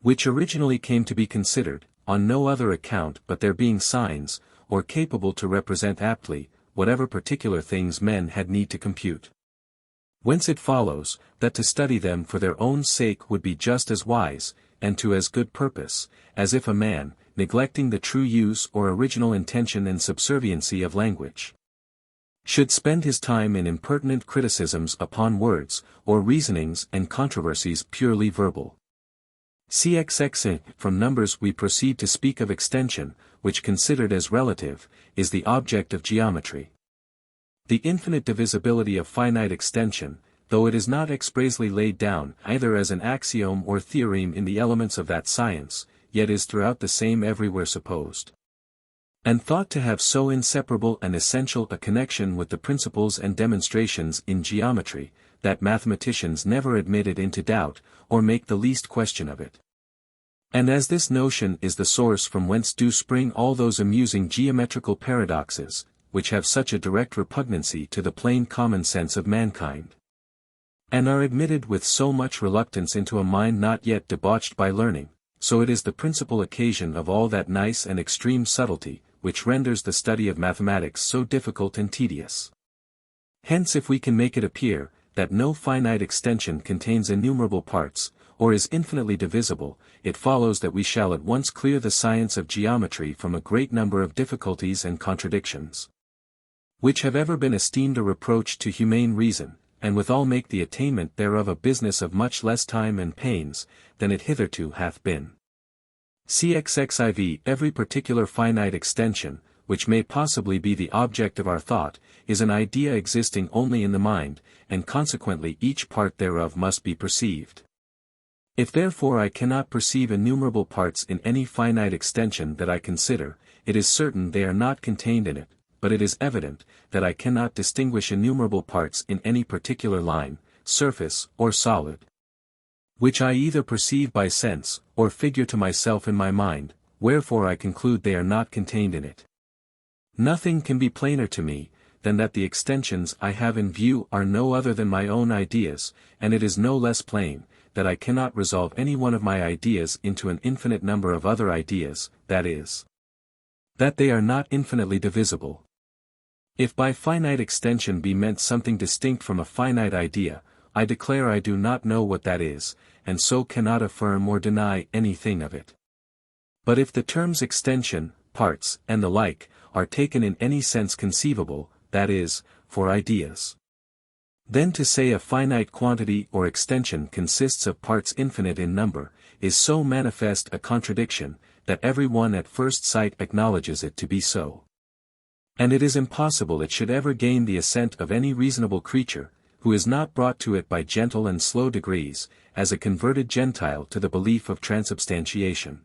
which originally came to be considered, on no other account but their being signs, or capable to represent aptly, whatever particular things men had need to compute. Whence it follows, that to study them for their own sake would be just as wise, and to as good purpose, as if a man, neglecting the true use or original intention and subserviency of language, should spend his time in impertinent criticisms upon words, or reasonings and controversies purely verbal. Cxx. From numbers we proceed to speak of extension, which considered as relative, is the object of geometry. The infinite divisibility of finite extension, though it is not expressly laid down either as an axiom or theorem in the elements of that science, yet is throughout the same everywhere supposed, and thought to have so inseparable and essential a connection with the principles and demonstrations in geometry, that mathematicians never admit it into doubt, or make the least question of it. And as this notion is the source from whence do spring all those amusing geometrical paradoxes, which have such a direct repugnancy to the plain common sense of mankind, and are admitted with so much reluctance into a mind not yet debauched by learning, so it is the principal occasion of all that nice and extreme subtlety, which renders the study of mathematics so difficult and tedious. Hence if we can make it appear, that no finite extension contains innumerable parts, or is infinitely divisible, it follows that we shall at once clear the science of geometry from a great number of difficulties and contradictions, which have ever been esteemed a reproach to humane reason, and withal make the attainment thereof a business of much less time and pains, than it hitherto hath been. Cxxiv. Every particular finite extension, which may possibly be the object of our thought, is an idea existing only in the mind, and consequently each part thereof must be perceived. If therefore I cannot perceive innumerable parts in any finite extension that I consider, it is certain they are not contained in it, but it is evident, that I cannot distinguish innumerable parts in any particular line, surface, or solid, which I either perceive by sense, or figure to myself in my mind, wherefore I conclude they are not contained in it. Nothing can be plainer to me, than that the extensions I have in view are no other than my own ideas, and it is no less plain, that I cannot resolve any one of my ideas into an infinite number of other ideas, that is, that they are not infinitely divisible. If by finite extension be meant something distinct from a finite idea, I declare I do not know what that is, and so cannot affirm or deny anything of it. But if the terms extension, parts, and the like, are taken in any sense conceivable, that is, for ideas, then to say a finite quantity or extension consists of parts infinite in number, is so manifest a contradiction, that every one at first sight acknowledges it to be so. And it is impossible it should ever gain the assent of any reasonable creature, who is not brought to it by gentle and slow degrees, as a converted Gentile to the belief of transubstantiation.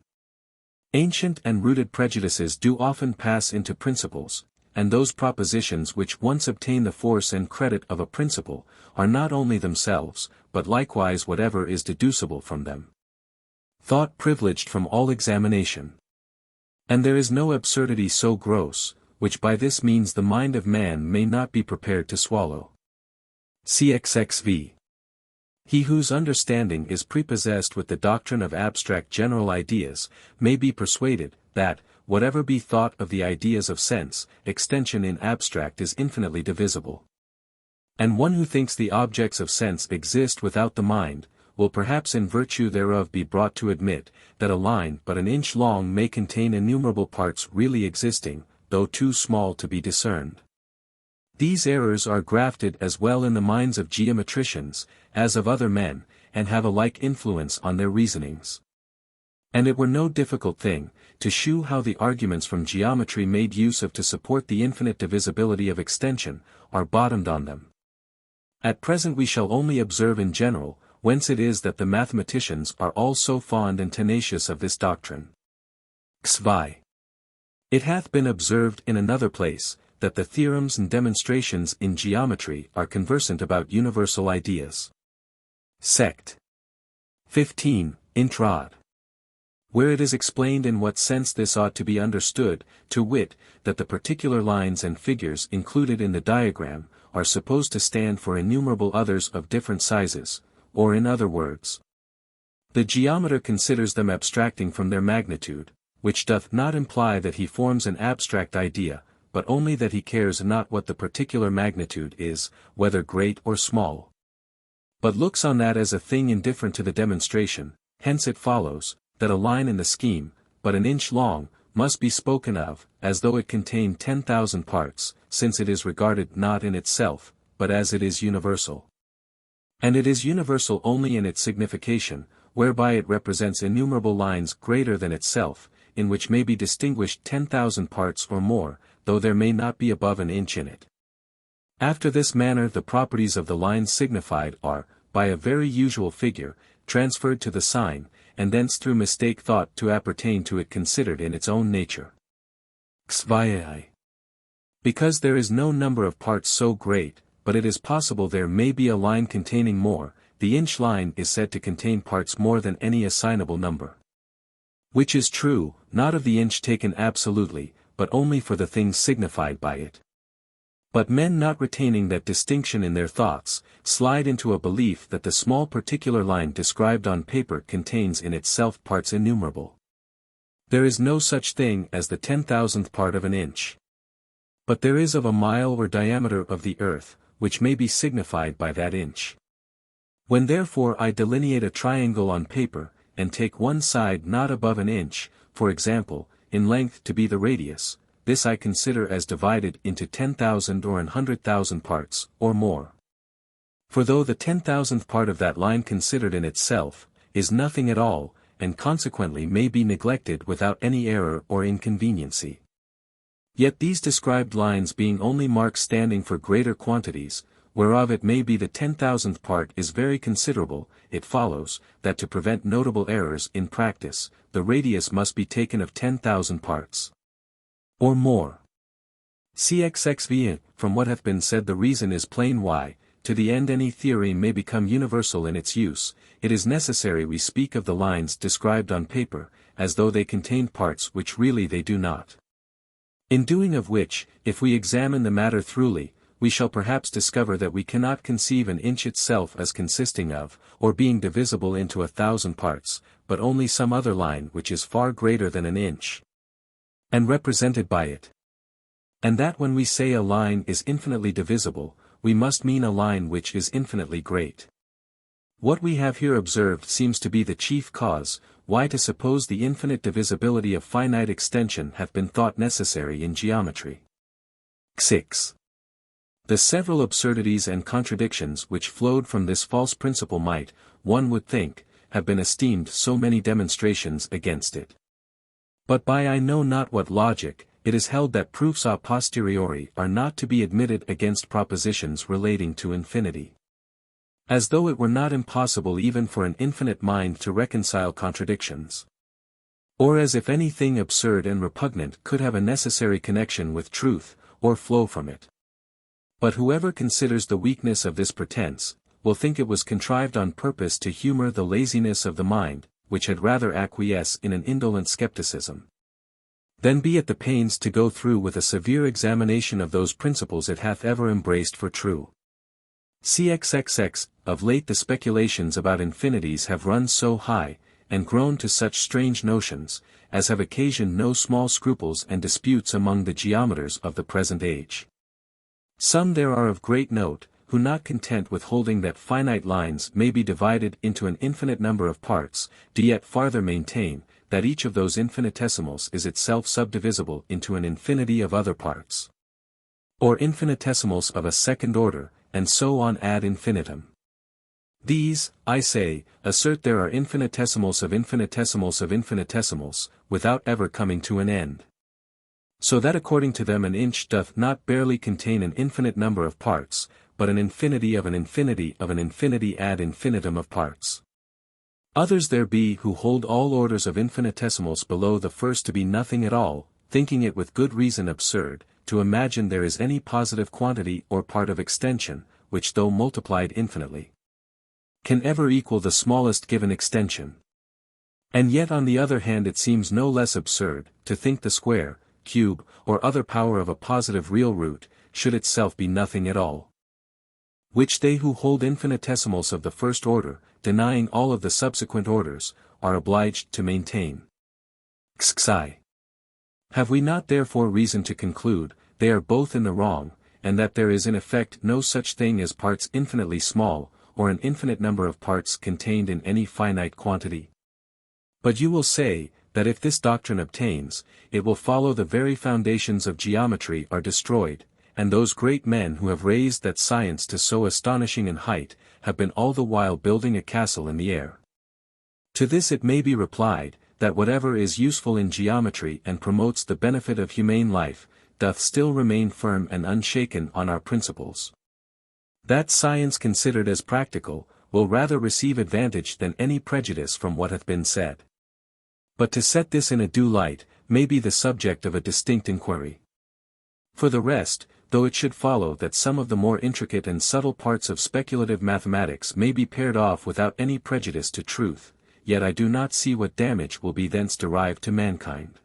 Ancient and rooted prejudices do often pass into principles, and those propositions which once obtain the force and credit of a principle, are not only themselves, but likewise whatever is deducible from them. Thought privileged from all examination. And there is no absurdity so gross, which by this means the mind of man may not be prepared to swallow. CXXV. He whose understanding is prepossessed with the doctrine of abstract general ideas, may be persuaded, that, whatever be thought of the ideas of sense, extension in abstract is infinitely divisible. And one who thinks the objects of sense exist without the mind, will perhaps in virtue thereof be brought to admit, that a line but an inch long may contain innumerable parts really existing, though too small to be discerned. These errors are grafted as well in the minds of geometricians, as of other men, and have a like influence on their reasonings. And it were no difficult thing, to shew how the arguments from geometry made use of to support the infinite divisibility of extension, are bottomed on them. At present we shall only observe in general, whence it is that the mathematicians are all so fond and tenacious of this doctrine. XV. It hath been observed in another place, that the theorems and demonstrations in geometry are conversant about universal ideas. Sect. 15, Introd. Where it is explained in what sense this ought to be understood, to wit, that the particular lines and figures included in the diagram, are supposed to stand for innumerable others of different sizes, or in other words, the geometer considers them abstracting from their magnitude, which doth not imply that he forms an abstract idea, but only that he cares not what the particular magnitude is, whether great or small, but looks on that as a thing indifferent to the demonstration. Hence it follows, that a line in the scheme, but an inch long, must be spoken of, as though it contained 10,000 parts, since it is regarded not in itself, but as it is universal. And it is universal only in its signification, whereby it represents innumerable lines greater than itself, in which may be distinguished 10,000 parts or more, though there may not be above an inch in it. After this manner the properties of the lines signified are, by a very usual figure, transferred to the sign, and thence through mistake thought to appertain to it considered in its own nature. XVII. Because there is no number of parts so great, but it is possible there may be a line containing more, the inch line is said to contain parts more than any assignable number. Which is true, not of the inch taken absolutely, but only for the things signified by it. But men not retaining that distinction in their thoughts, slide into a belief that the small particular line described on paper contains in itself parts innumerable. There is no such thing as the 10,000th part of an inch. But there is of a mile or diameter of the earth, which may be signified by that inch. When therefore I delineate a triangle on paper, and take one side not above an inch, for example, in length to be the radius, this I consider as divided into 10,000 or 100,000 parts, or more. For though the 10,000th part of that line considered in itself, is nothing at all, and consequently may be neglected without any error or inconveniency. Yet these described lines being only marks standing for greater quantities, whereof it may be the 10,000th part is very considerable, it follows, that to prevent notable errors in practice, the radius must be taken of 10,000 parts. Or more. Cxxv. From what hath been said the reason is plain why, to the end any theory may become universal in its use, it is necessary we speak of the lines described on paper, as though they contained parts which really they do not. In doing of which, if we examine the matter throughly, we shall perhaps discover that we cannot conceive an inch itself as consisting of, or being divisible into 1,000 parts, but only some other line which is far greater than an inch, and represented by it. And that when we say a line is infinitely divisible, we must mean a line which is infinitely great. What we have here observed seems to be the chief cause, why to suppose the infinite divisibility of finite extension hath been thought necessary in geometry. 6. The several absurdities and contradictions which flowed from this false principle might, one would think, have been esteemed so many demonstrations against it. But by I know not what logic, it is held that proofs a posteriori are not to be admitted against propositions relating to infinity. As though it were not impossible even for an infinite mind to reconcile contradictions. Or as if anything absurd and repugnant could have a necessary connection with truth, or flow from it. But whoever considers the weakness of this pretense, will think it was contrived on purpose to humor the laziness of the mind, which had rather acquiesce in an indolent skepticism. Then be at the pains to go through with a severe examination of those principles it hath ever embraced for true. Cxxx. Of late the speculations about infinities have run so high, and grown to such strange notions, as have occasioned no small scruples and disputes among the geometers of the present age. Some there are of great note, who not content with holding that finite lines may be divided into an infinite number of parts, do yet farther maintain, that each of those infinitesimals is itself subdivisible into an infinity of other parts. Or infinitesimals of a second order, and so on ad infinitum. These, I say, assert there are infinitesimals of infinitesimals of infinitesimals, without ever coming to an end. So that according to them an inch doth not barely contain an infinite number of parts, but an infinity of an infinity of an infinity ad infinitum of parts. Others there be who hold all orders of infinitesimals below the first to be nothing at all, thinking it with good reason absurd, to imagine there is any positive quantity or part of extension, which though multiplied infinitely, can ever equal the smallest given extension. And yet on the other hand it seems no less absurd, to think the square, cube, or other power of a positive real root, should itself be nothing at all. Which they who hold infinitesimals of the first order, denying all of the subsequent orders, are obliged to maintain. Xi. Have we not therefore reason to conclude, they are both in the wrong, and that there is in effect no such thing as parts infinitely small, or an infinite number of parts contained in any finite quantity? But you will say, that if this doctrine obtains, it will follow the very foundations of geometry are destroyed, and those great men who have raised that science to so astonishing an height, have been all the while building a castle in the air. To this it may be replied, that whatever is useful in geometry and promotes the benefit of humane life, doth still remain firm and unshaken on our principles. That science considered as practical, will rather receive advantage than any prejudice from what hath been said. But to set this in a due light, may be the subject of a distinct inquiry. For the rest, though it should follow that some of the more intricate and subtle parts of speculative mathematics may be paired off without any prejudice to truth, yet I do not see what damage will be thence derived to mankind.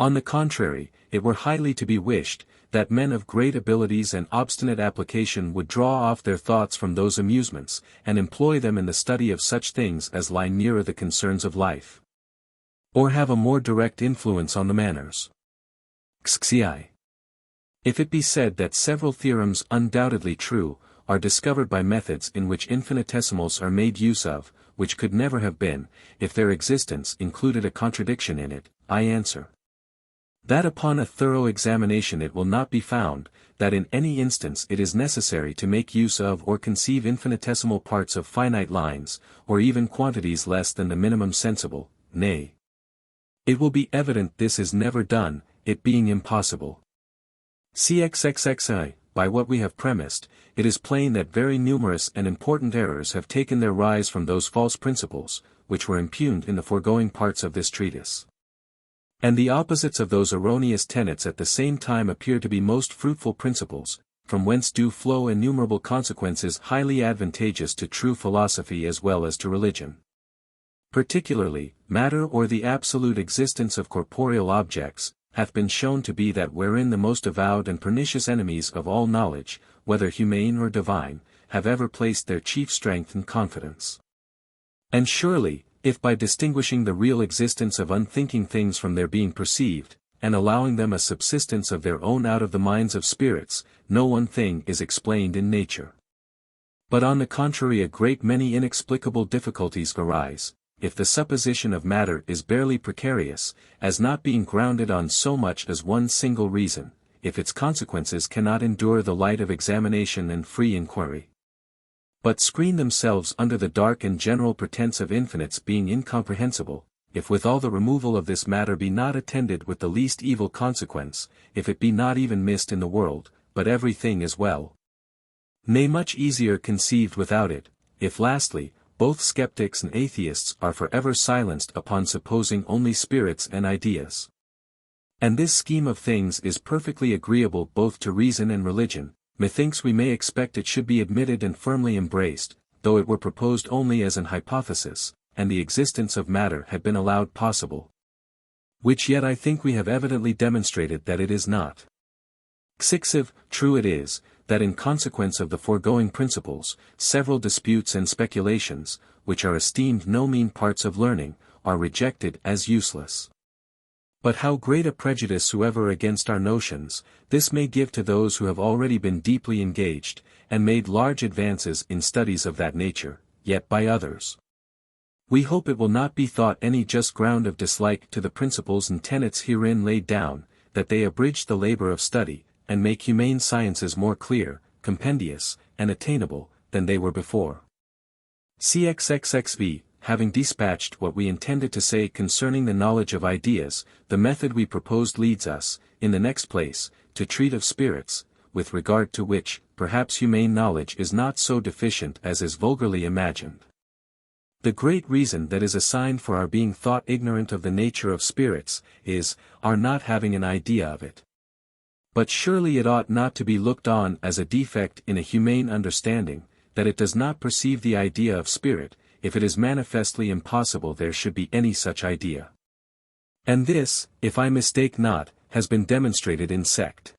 On the contrary, it were highly to be wished, that men of great abilities and obstinate application would draw off their thoughts from those amusements, and employ them in the study of such things as lie nearer the concerns of life, or have a more direct influence on the manners. Xi. If it be said that several theorems undoubtedly true, are discovered by methods in which infinitesimals are made use of, which could never have been, if their existence included a contradiction in it, I answer, that upon a thorough examination it will not be found, that in any instance it is necessary to make use of or conceive infinitesimal parts of finite lines, or even quantities less than the minimum sensible, nay, it will be evident this is never done, it being impossible. Cxxxi. by what we have premised, it is plain that very numerous and important errors have taken their rise from those false principles, which were impugned in the foregoing parts of this treatise. And the opposites of those erroneous tenets at the same time appear to be most fruitful principles, from whence do flow innumerable consequences highly advantageous to true philosophy as well as to religion. Particularly, matter or the absolute existence of corporeal objects, hath been shown to be that wherein the most avowed and pernicious enemies of all knowledge, whether humane or divine, have ever placed their chief strength and confidence. And surely, if by distinguishing the real existence of unthinking things from their being perceived, and allowing them a subsistence of their own out of the minds of spirits, no one thing is explained in nature. But on the contrary a great many inexplicable difficulties arise, if the supposition of matter is barely precarious, as not being grounded on so much as one single reason, if its consequences cannot endure the light of examination and free inquiry, but screen themselves under the dark and general pretence of infinites being incomprehensible, if with all the removal of this matter be not attended with the least evil consequence, if it be not even missed in the world, but everything is well, nay much easier conceived without it, if lastly, both skeptics and atheists are forever silenced upon supposing only spirits and ideas. And this scheme of things is perfectly agreeable both to reason and religion, methinks we may expect it should be admitted and firmly embraced, though it were proposed only as an hypothesis, and the existence of matter had been allowed possible. Which yet I think we have evidently demonstrated that it is not. Xixiv, true it is, that in consequence of the foregoing principles, several disputes and speculations, which are esteemed no mean parts of learning, are rejected as useless. But how great a prejudice soever against our notions, this may give to those who have already been deeply engaged, and made large advances in studies of that nature, yet by others. We hope it will not be thought any just ground of dislike to the principles and tenets herein laid down, that they abridge the labor of study, and make humane sciences more clear, compendious, and attainable, than they were before. CXXXV, having dispatched what we intended to say concerning the knowledge of ideas, the method we proposed leads us, in the next place, to treat of spirits, with regard to which, perhaps humane knowledge is not so deficient as is vulgarly imagined. The great reason that is assigned for our being thought ignorant of the nature of spirits, is, our not having an idea of it. But surely it ought not to be looked on as a defect in a humane understanding, that it does not perceive the idea of spirit, if it is manifestly impossible there should be any such idea. And this, if I mistake not, has been demonstrated in Sect.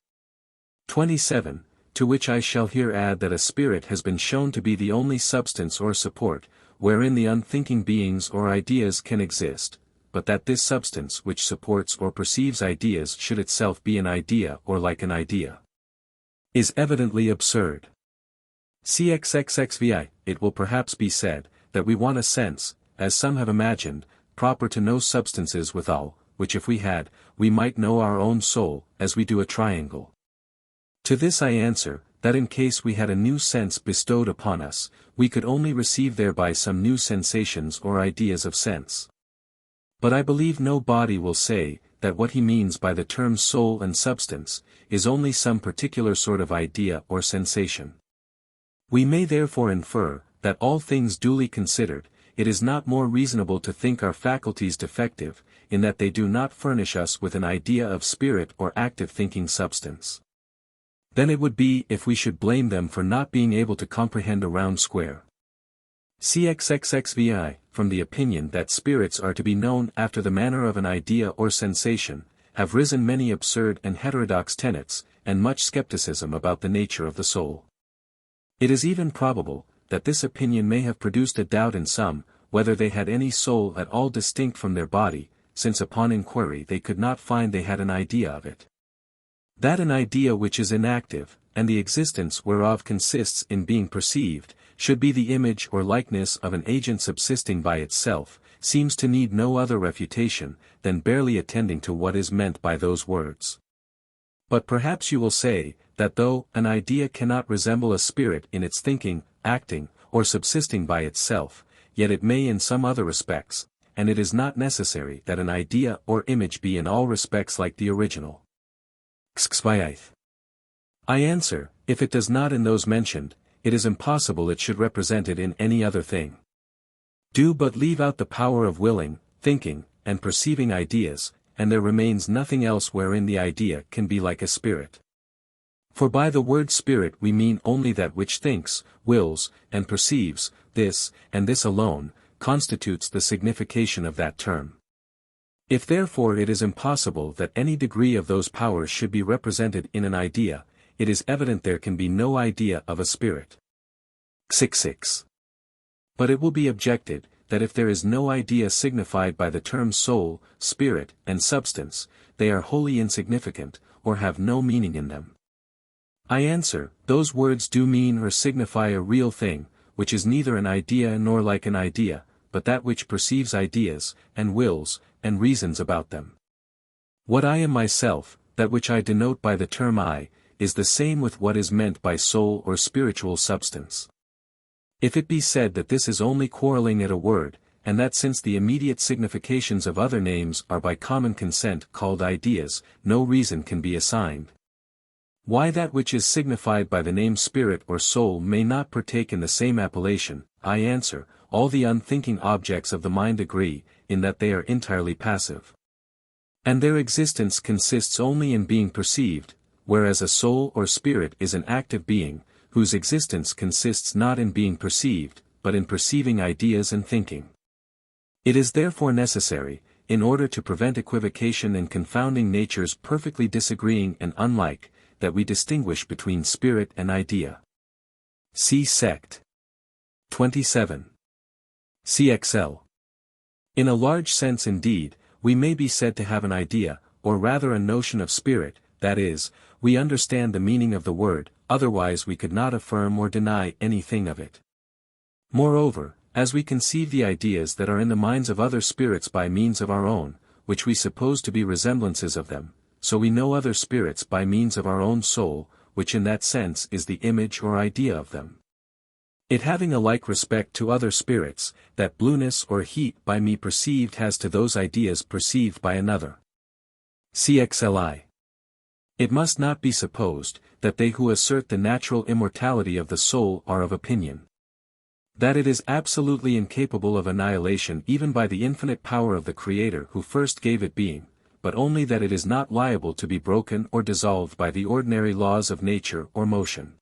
27, to which I shall here add that a spirit has been shown to be the only substance or support, wherein the unthinking beings or ideas can exist, but that this substance which supports or perceives ideas should itself be an idea or like an idea, is evidently absurd. CXXXVI, it will perhaps be said, that we want a sense, as some have imagined, proper to know substances withal, which if we had, we might know our own soul, as we do a triangle. To this I answer, that in case we had a new sense bestowed upon us, we could only receive thereby some new sensations or ideas of sense. But I believe no body will say, that what he means by the terms soul and substance, is only some particular sort of idea or sensation. We may therefore infer, that all things duly considered, it is not more reasonable to think our faculties defective, in that they do not furnish us with an idea of spirit or active thinking substance, than it would be if we should blame them for not being able to comprehend a round square. CXXXVI, from the opinion that spirits are to be known after the manner of an idea or sensation, have risen many absurd and heterodox tenets, and much skepticism about the nature of the soul. It is even probable, that this opinion may have produced a doubt in some, whether they had any soul at all distinct from their body, since upon inquiry they could not find they had an idea of it. That an idea which is inactive, and the existence whereof consists in being perceived, should be the image or likeness of an agent subsisting by itself, seems to need no other refutation, than barely attending to what is meant by those words. But perhaps you will say, that though an idea cannot resemble a spirit in its thinking, acting, or subsisting by itself, yet it may in some other respects, and it is not necessary that an idea or image be in all respects like the original. I answer, if it does not in those mentioned, it is impossible it should represent it in any other thing. Do but leave out the power of willing, thinking, and perceiving ideas, and there remains nothing else wherein the idea can be like a spirit. For by the word spirit we mean only that which thinks, wills, and perceives, this, and this alone, constitutes the signification of that term. If therefore it is impossible that any degree of those powers should be represented in an idea, it is evident there can be no idea of a spirit. 6. But it will be objected, that if there is no idea signified by the terms soul, spirit, and substance, they are wholly insignificant, or have no meaning in them. I answer, those words do mean or signify a real thing, which is neither an idea nor like an idea, but that which perceives ideas, and wills, and reasons about them. What I am myself, that which I denote by the term I, is the same with what is meant by soul or spiritual substance. If it be said that this is only quarreling at a word, and that since the immediate significations of other names are by common consent called ideas, no reason can be assigned. Why that which is signified by the name spirit or soul may not partake in the same appellation, I answer, all the unthinking objects of the mind agree, in that they are entirely passive. And their existence consists only in being perceived, whereas a soul or spirit is an active being, whose existence consists not in being perceived, but in perceiving ideas and thinking. It is therefore necessary, in order to prevent equivocation and confounding natures perfectly disagreeing and unlike, that we distinguish between spirit and idea. See Sect. 27. CXL. In a large sense indeed, we may be said to have an idea, or rather a notion of spirit, that is, we understand the meaning of the word, otherwise we could not affirm or deny anything of it. Moreover, as we conceive the ideas that are in the minds of other spirits by means of our own, which we suppose to be resemblances of them, so we know other spirits by means of our own soul, which in that sense is the image or idea of them. It having a like respect to other spirits, that blueness or heat by me perceived has to those ideas perceived by another. CXLI. It must not be supposed, that they who assert the natural immortality of the soul are of opinion that it is absolutely incapable of annihilation even by the infinite power of the Creator who first gave it being, but only that it is not liable to be broken or dissolved by the ordinary laws of nature or motion.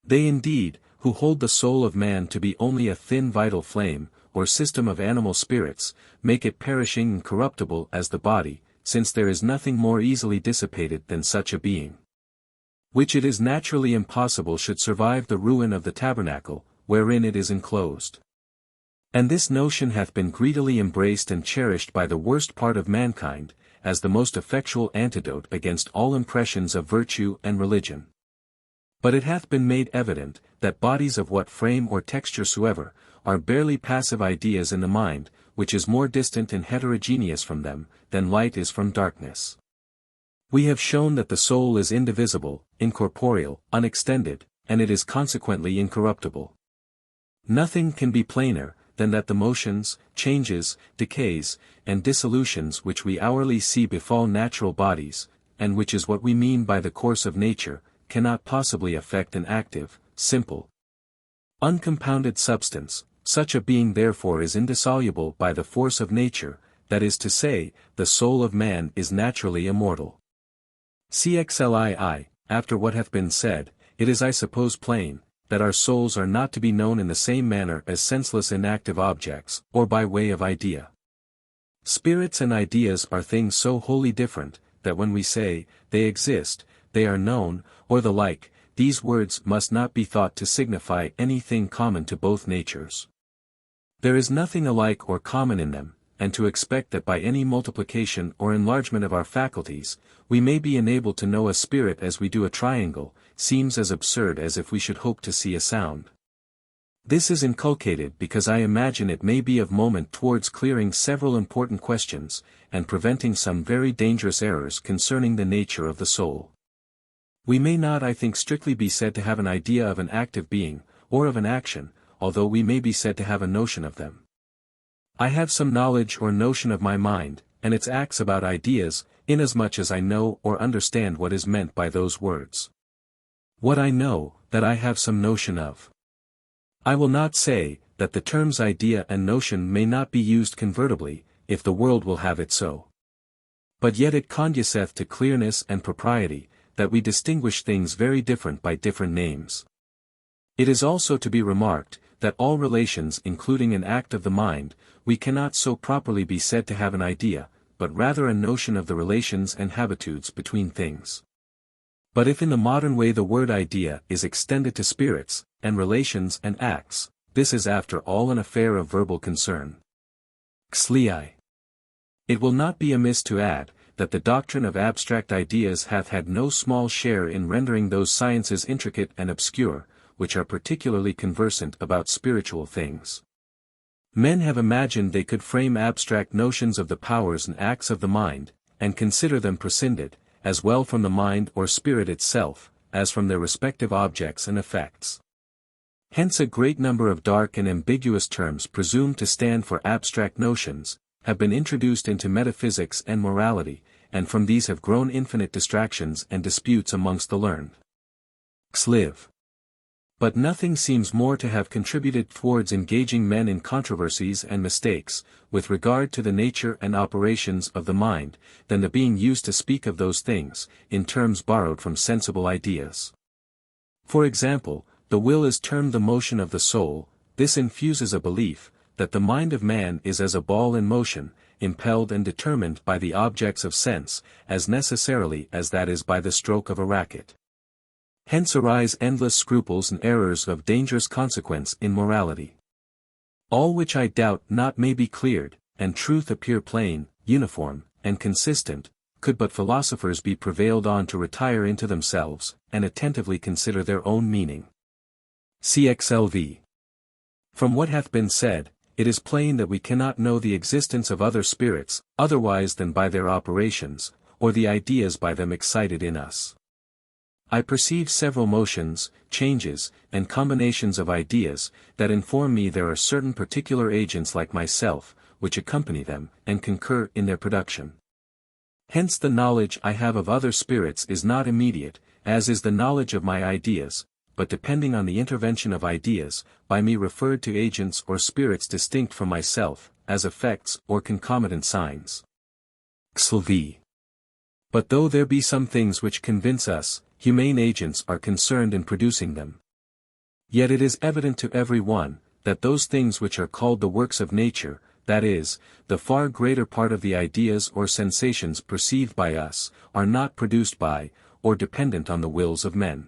They indeed, who hold the soul of man to be only a thin vital flame, or system of animal spirits, make it perishing and corruptible as the body, since there is nothing more easily dissipated than such a being, which it is naturally impossible should survive the ruin of the tabernacle, wherein it is enclosed. And this notion hath been greedily embraced and cherished by the worst part of mankind, as the most effectual antidote against all impressions of virtue and religion. But it hath been made evident, that bodies of what frame or texture soever, are barely passive ideas in the mind, which is more distant and heterogeneous from them, than light is from darkness. We have shown that the soul is indivisible, incorporeal, unextended, and it is consequently incorruptible. Nothing can be plainer, than that the motions, changes, decays, and dissolutions which we hourly see befall natural bodies, and which is what we mean by the course of nature, cannot possibly affect an active, simple, uncompounded substance. Such a being therefore is indissoluble by the force of nature, that is to say, the soul of man is naturally immortal. CXLII, after what hath been said, it is I suppose plain, that our souls are not to be known in the same manner as senseless inactive objects, or by way of idea. Spirits and ideas are things so wholly different, that when we say, they exist, they are known, or the like, these words must not be thought to signify anything common to both natures. There is nothing alike or common in them, and to expect that by any multiplication or enlargement of our faculties, we may be enabled to know a spirit as we do a triangle, seems as absurd as if we should hope to see a sound. This is inculcated because I imagine it may be of moment towards clearing several important questions, and preventing some very dangerous errors concerning the nature of the soul. We may not I think strictly be said to have an idea of an active being, or of an action, although we may be said to have a notion of them. I have some knowledge or notion of my mind, and its acts about ideas, inasmuch as I know or understand what is meant by those words. What I know, that I have some notion of. I will not say, that the terms idea and notion may not be used convertibly, if the world will have it so. But yet it conduceth to clearness and propriety, that we distinguish things very different by different names. It is also to be remarked, that all relations including an act of the mind, we cannot so properly be said to have an idea, but rather a notion of the relations and habitudes between things. But if in the modern way the word idea is extended to spirits, and relations and acts, this is after all an affair of verbal concern. Xlei. It will not be amiss to add, that the doctrine of abstract ideas hath had no small share in rendering those sciences intricate and obscure, which are particularly conversant about spiritual things. Men have imagined they could frame abstract notions of the powers and acts of the mind, and consider them prescinded, as well from the mind or spirit itself, as from their respective objects and effects. Hence a great number of dark and ambiguous terms presumed to stand for abstract notions, have been introduced into metaphysics and morality, and from these have grown infinite distractions and disputes amongst the learned. Xliv. But nothing seems more to have contributed towards engaging men in controversies and mistakes, with regard to the nature and operations of the mind, than the being used to speak of those things, in terms borrowed from sensible ideas. For example, the will is termed the motion of the soul. This infuses a belief, that the mind of man is as a ball in motion, impelled and determined by the objects of sense, as necessarily as that is by the stroke of a racket. Hence arise endless scruples and errors of dangerous consequence in morality. All which I doubt not may be cleared, and truth appear plain, uniform, and consistent, could but philosophers be prevailed on to retire into themselves, and attentively consider their own meaning. Cxlv. From what hath been said, it is plain that we cannot know the existence of other spirits, otherwise than by their operations, or the ideas by them excited in us. I perceive several motions, changes, and combinations of ideas, that inform me there are certain particular agents like myself, which accompany them, and concur in their production. Hence the knowledge I have of other spirits is not immediate, as is the knowledge of my ideas, but depending on the intervention of ideas, by me referred to agents or spirits distinct from myself, as effects or concomitant signs. Xlv. But though there be some things which convince us, humane agents are concerned in producing them. Yet it is evident to every one, that those things which are called the works of nature, that is, the far greater part of the ideas or sensations perceived by us, are not produced by, or dependent on the wills of men.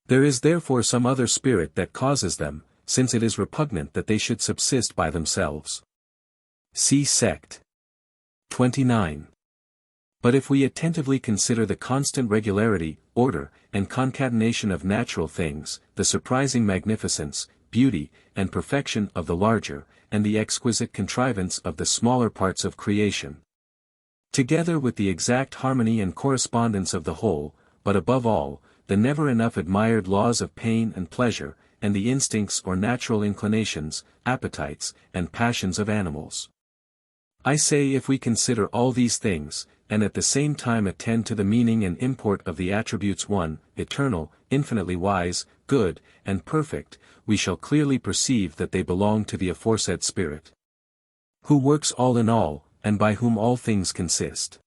There is therefore some other spirit that causes them, since it is repugnant that they should subsist by themselves. See Sect. 29. But if we attentively consider the constant regularity, order, and concatenation of natural things, the surprising magnificence, beauty, and perfection of the larger, and the exquisite contrivance of the smaller parts of creation, together with the exact harmony and correspondence of the whole, but above all, the never enough admired laws of pain and pleasure, and the instincts or natural inclinations, appetites, and passions of animals. I say if we consider all these things, and at the same time attend to the meaning and import of the attributes one, eternal, infinitely wise, good, and perfect, we shall clearly perceive that they belong to the aforesaid Spirit, who works all in all, and by whom all things consist.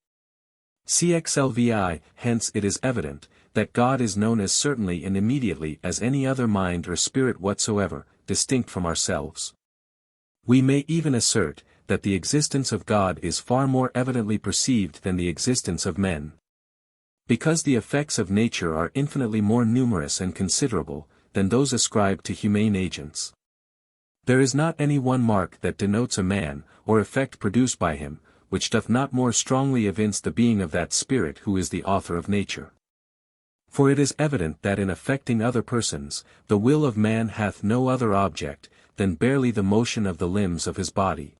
Cxlvi. Hence it is evident, that God is known as certainly and immediately as any other mind or spirit whatsoever, distinct from ourselves. We may even assert, that the existence of God is far more evidently perceived than the existence of men. Because the effects of nature are infinitely more numerous and considerable, than those ascribed to humane agents. There is not any one mark that denotes a man, or effect produced by him, which doth not more strongly evince the being of that Spirit who is the author of nature. For it is evident that in affecting other persons, the will of man hath no other object, than barely the motion of the limbs of his body.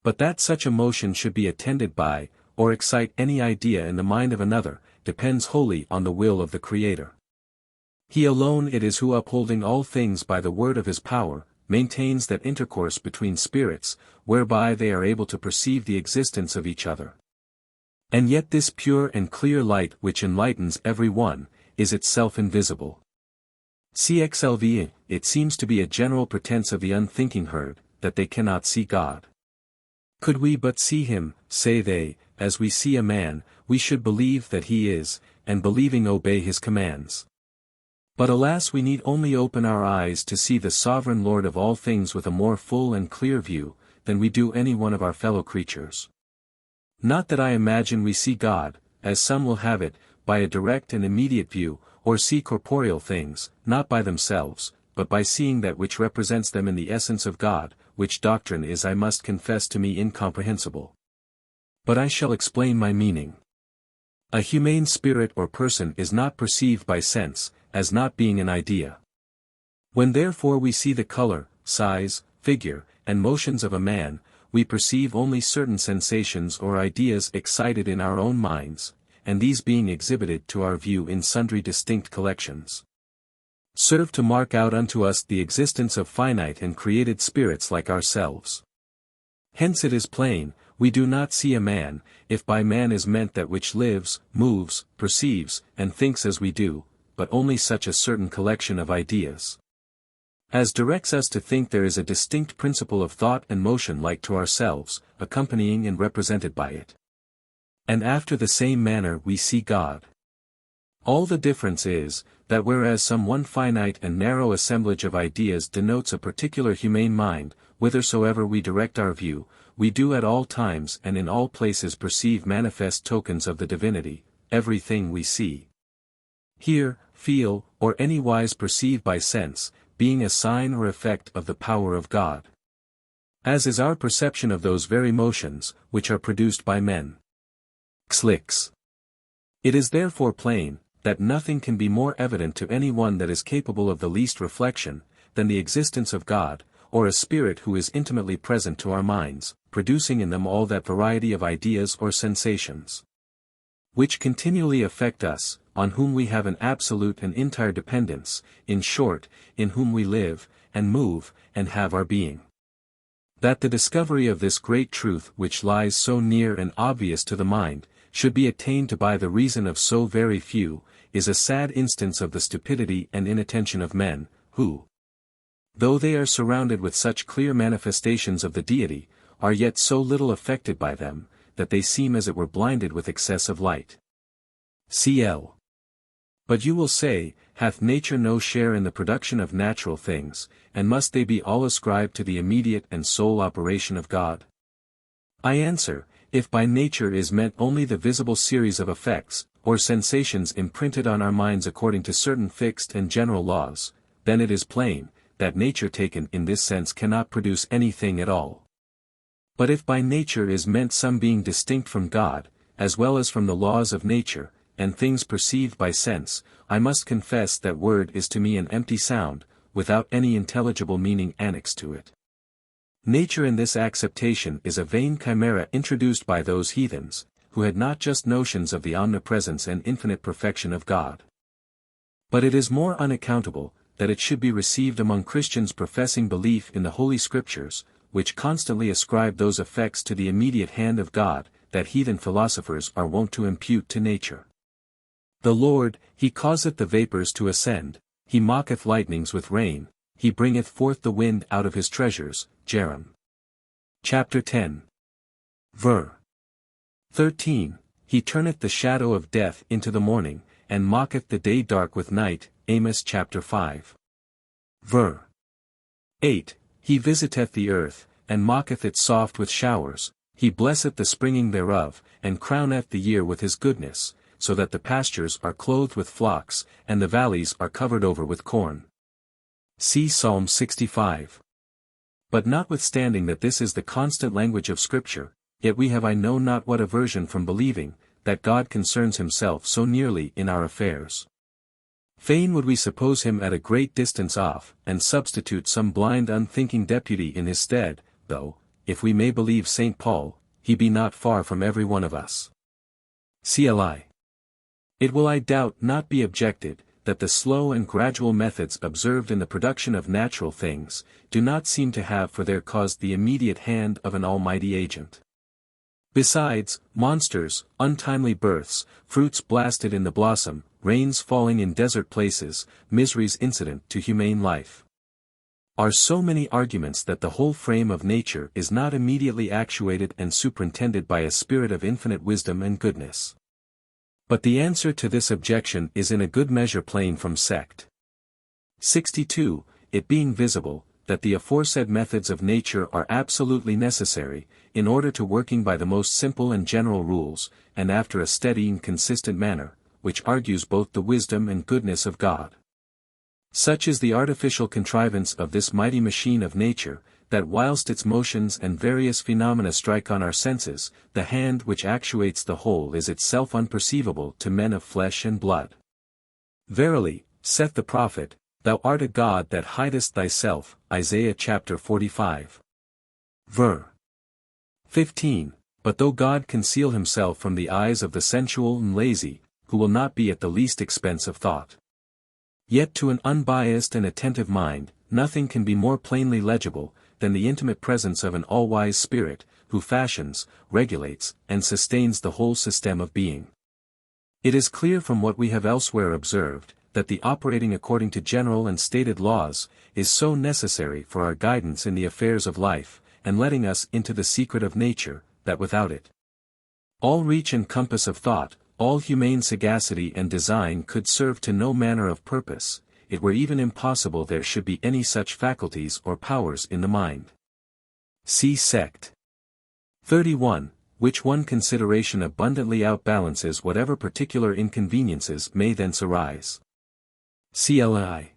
But that such a motion should be attended by, or excite any idea in the mind of another, depends wholly on the will of the Creator. He alone it is who, upholding all things by the word of his power, maintains that intercourse between spirits, whereby they are able to perceive the existence of each other. And yet this pure and clear light which enlightens every one, is itself invisible. CXLV, it seems to be a general pretense of the unthinking herd, that they cannot see God. Could we but see him, say they, as we see a man, we should believe that he is, and believing obey his commands. But alas, we need only open our eyes to see the sovereign Lord of all things with a more full and clear view, than we do any one of our fellow creatures. Not that I imagine we see God, as some will have it, by a direct and immediate view, or see corporeal things, not by themselves, but by seeing that which represents them in the essence of God, which doctrine is, I must confess, to me incomprehensible. But I shall explain my meaning. A humane spirit or person is not perceived by sense, as not being an idea. When therefore we see the color, size, figure, and motions of a man, we perceive only certain sensations or ideas excited in our own minds, and these being exhibited to our view in sundry distinct collections, serve to mark out unto us the existence of finite and created spirits like ourselves. Hence it is plain, we do not see a man, if by man is meant that which lives, moves, perceives, and thinks as we do, but only such a certain collection of ideas as directs us to think there is a distinct principle of thought and motion like to ourselves, accompanying and represented by it. And after the same manner we see God. All the difference is, that whereas some one finite and narrow assemblage of ideas denotes a particular humane mind, whithersoever we direct our view, we do at all times and in all places perceive manifest tokens of the divinity, everything we see, hear, feel, or anywise perceive by sense, being a sign or effect of the power of God. As is our perception of those very motions, which are produced by men. Xlix. It is therefore plain, that nothing can be more evident to any one that is capable of the least reflection, than the existence of God, or a spirit who is intimately present to our minds, producing in them all that variety of ideas or sensations, which continually affect us, on whom we have an absolute and entire dependence, in short, in whom we live, and move, and have our being. That the discovery of this great truth which lies so near and obvious to the mind, should be attained to by the reason of so very few, is a sad instance of the stupidity and inattention of men, who, though they are surrounded with such clear manifestations of the deity, are yet so little affected by them, that they seem as it were blinded with excess of light. Cl. But you will say, hath nature no share in the production of natural things, and must they be all ascribed to the immediate and sole operation of God? I answer, if by nature is meant only the visible series of effects, or sensations imprinted on our minds according to certain fixed and general laws, then it is plain, that nature taken in this sense cannot produce anything at all. But if by nature is meant some being distinct from God, as well as from the laws of nature, and things perceived by sense, I must confess that word is to me an empty sound, without any intelligible meaning annexed to it. Nature in this acceptation is a vain chimera introduced by those heathens, who had not just notions of the omnipresence and infinite perfection of God. But it is more unaccountable, that it should be received among Christians professing belief in the Holy Scriptures, which constantly ascribe those effects to the immediate hand of God, that heathen philosophers are wont to impute to nature. The Lord, he causeth the vapors to ascend, he mocketh lightnings with rain, he bringeth forth the wind out of his treasures. Jerem. Chapter 10. Ver. 13. He turneth the shadow of death into the morning, and mocketh the day dark with night. Amos chapter 5. Ver. 8. He visiteth the earth, and mocketh it soft with showers, he blesseth the springing thereof, and crowneth the year with his goodness, so that the pastures are clothed with flocks, and the valleys are covered over with corn. See Psalm 65. But notwithstanding that this is the constant language of Scripture, yet we have I know not what aversion from believing, that God concerns himself so nearly in our affairs. Fain would we suppose him at a great distance off, and substitute some blind unthinking deputy in his stead, though, if we may believe St. Paul, he be not far from every one of us. CLI. It will I doubt not be objected, that the slow and gradual methods observed in the production of natural things, do not seem to have for their cause the immediate hand of an almighty agent. Besides, monsters, untimely births, fruits blasted in the blossom, rains falling in desert places, miseries incident to humane life. Are so many arguments that the whole frame of nature is not immediately actuated and superintended by a spirit of infinite wisdom and goodness. But the answer to this objection is in a good measure plain from sect. 62, it being visible, that the aforesaid methods of nature are absolutely necessary, in order to working by the most simple and general rules, and after a steady and consistent manner, which argues both the wisdom and goodness of God. Such is the artificial contrivance of this mighty machine of nature, that whilst its motions and various phenomena strike on our senses, the hand which actuates the whole is itself unperceivable to men of flesh and blood. Verily, saith the prophet, Thou art a God that hidest thyself, Isaiah chapter 45. Ver. 15, But though God conceal himself from the eyes of the sensual and lazy, who will not be at the least expense of thought, yet to an unbiased and attentive mind, nothing can be more plainly legible, than the intimate presence of an all-wise Spirit, who fashions, regulates, and sustains the whole system of being. It is clear from what we have elsewhere observed, that the operating according to general and stated laws, is so necessary for our guidance in the affairs of life, and letting us into the secret of nature, that without it, all reach and compass of thought, all humane sagacity and design could serve to no manner of purpose, it were even impossible there should be any such faculties or powers in the mind. See sect. 31, which one consideration abundantly outbalances whatever particular inconveniences may thence arise. CLI.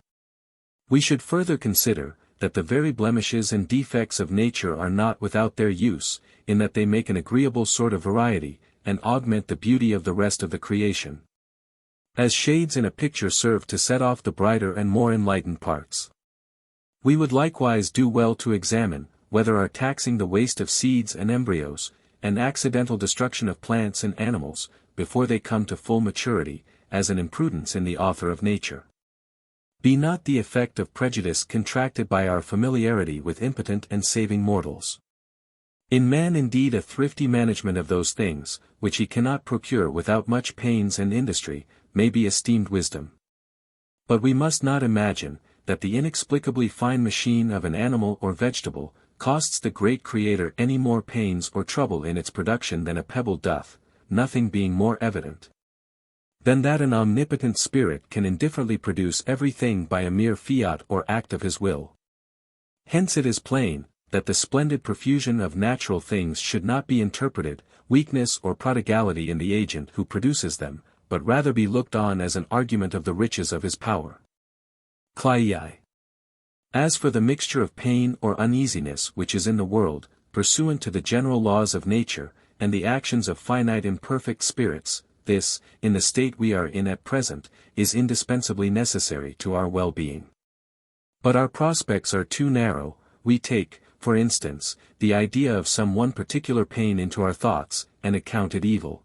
We should further consider, that the very blemishes and defects of nature are not without their use, in that they make an agreeable sort of variety, and augment the beauty of the rest of the creation. As shades in a picture serve to set off the brighter and more enlightened parts. We would likewise do well to examine, whether our taxing the waste of seeds and embryos, and accidental destruction of plants and animals, before they come to full maturity, as an imprudence in the author of nature, be not the effect of prejudice contracted by our familiarity with impotent and saving mortals. In man indeed a thrifty management of those things, which he cannot procure without much pains and industry, may be esteemed wisdom. But we must not imagine, that the inexplicably fine machine of an animal or vegetable, costs the great Creator any more pains or trouble in its production than a pebble doth, nothing being more evident than that an omnipotent Spirit can indifferently produce everything by a mere fiat or act of his will. Hence it is plain, that the splendid profusion of natural things should not be interpreted, weakness or prodigality in the agent who produces them, but rather be looked on as an argument of the riches of his power. Clei. As for the mixture of pain or uneasiness which is in the world, pursuant to the general laws of nature, and the actions of finite imperfect spirits, this, in the state we are in at present, is indispensably necessary to our well-being. But our prospects are too narrow. We take, for instance, the idea of some one particular pain into our thoughts, and account it evil.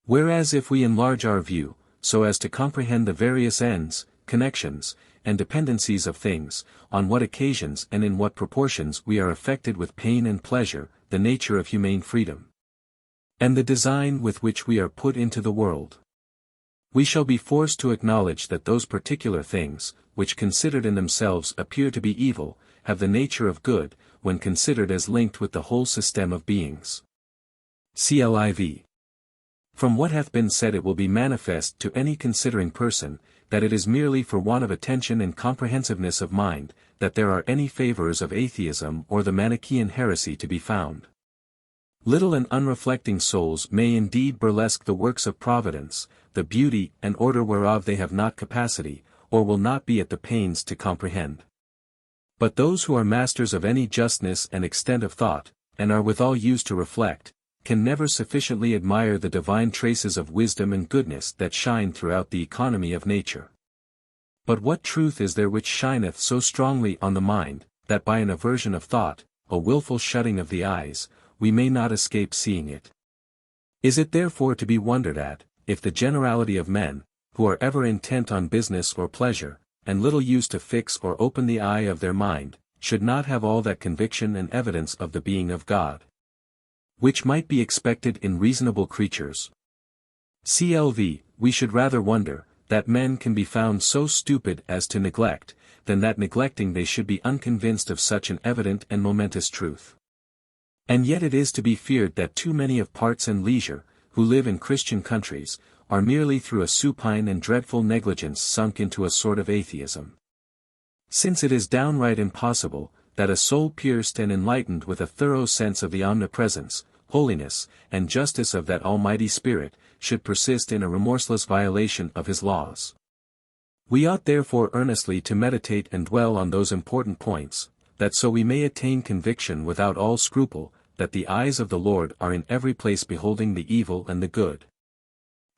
Whereas if we enlarge our view, so as to comprehend the various ends, connections, and dependencies of things, on what occasions and in what proportions we are affected with pain and pleasure, the nature of humane freedom, and the design with which we are put into the world, we shall be forced to acknowledge that those particular things, which considered in themselves appear to be evil, have the nature of good, when considered as linked with the whole system of beings. CLIV. From what hath been said it will be manifest to any considering person, that it is merely for want of attention and comprehensiveness of mind, that there are any favours of atheism or the Manichaean heresy to be found. Little and unreflecting souls may indeed burlesque the works of Providence, the beauty and order whereof they have not capacity, or will not be at the pains to comprehend. But those who are masters of any justness and extent of thought, and are withal used to reflect, can never sufficiently admire the divine traces of wisdom and goodness that shine throughout the economy of nature. But what truth is there which shineth so strongly on the mind, that by an aversion of thought, a wilful shutting of the eyes, we may not escape seeing it? Is it therefore to be wondered at, if the generality of men, who are ever intent on business or pleasure, and little used to fix or open the eye of their mind, should not have all that conviction and evidence of the being of God, which might be expected in reasonable creatures? CLV. We should rather wonder, that men can be found so stupid as to neglect, than that neglecting they should be unconvinced of such an evident and momentous truth. And yet it is to be feared that too many of parts and leisure, who live in Christian countries, are merely through a supine and dreadful negligence sunk into a sort of atheism. Since it is downright impossible, that a soul pierced and enlightened with a thorough sense of the omnipresence, holiness, and justice of that Almighty Spirit, should persist in a remorseless violation of His laws. We ought therefore earnestly to meditate and dwell on those important points, that so we may attain conviction without all scruple, that the eyes of the Lord are in every place beholding the evil and the good.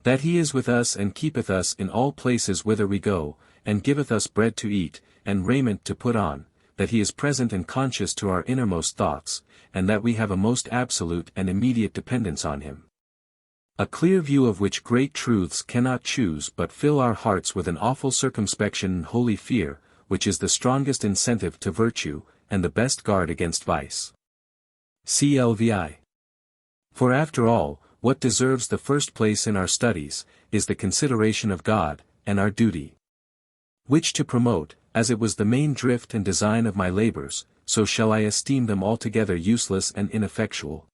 That He is with us and keepeth us in all places whither we go, and giveth us bread to eat, and raiment to put on, that He is present and conscious to our innermost thoughts, and that we have a most absolute and immediate dependence on Him. A clear view of which great truths cannot choose but fill our hearts with an awful circumspection and holy fear, which is the strongest incentive to virtue, and the best guard against vice. CLVI. For after all, what deserves the first place in our studies, is the consideration of God, and our duty. Which to promote, as it was the main drift and design of my labors, so shall I esteem them altogether useless and ineffectual.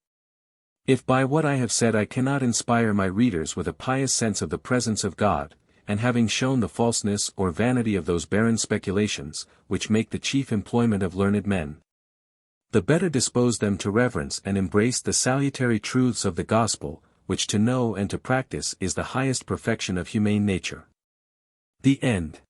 If by what I have said I cannot inspire my readers with a pious sense of the presence of God, and having shown the falseness or vanity of those barren speculations, which make the chief employment of learned men, the better dispose them to reverence and embrace the salutary truths of the gospel, which to know and to practice is the highest perfection of humane nature. The end.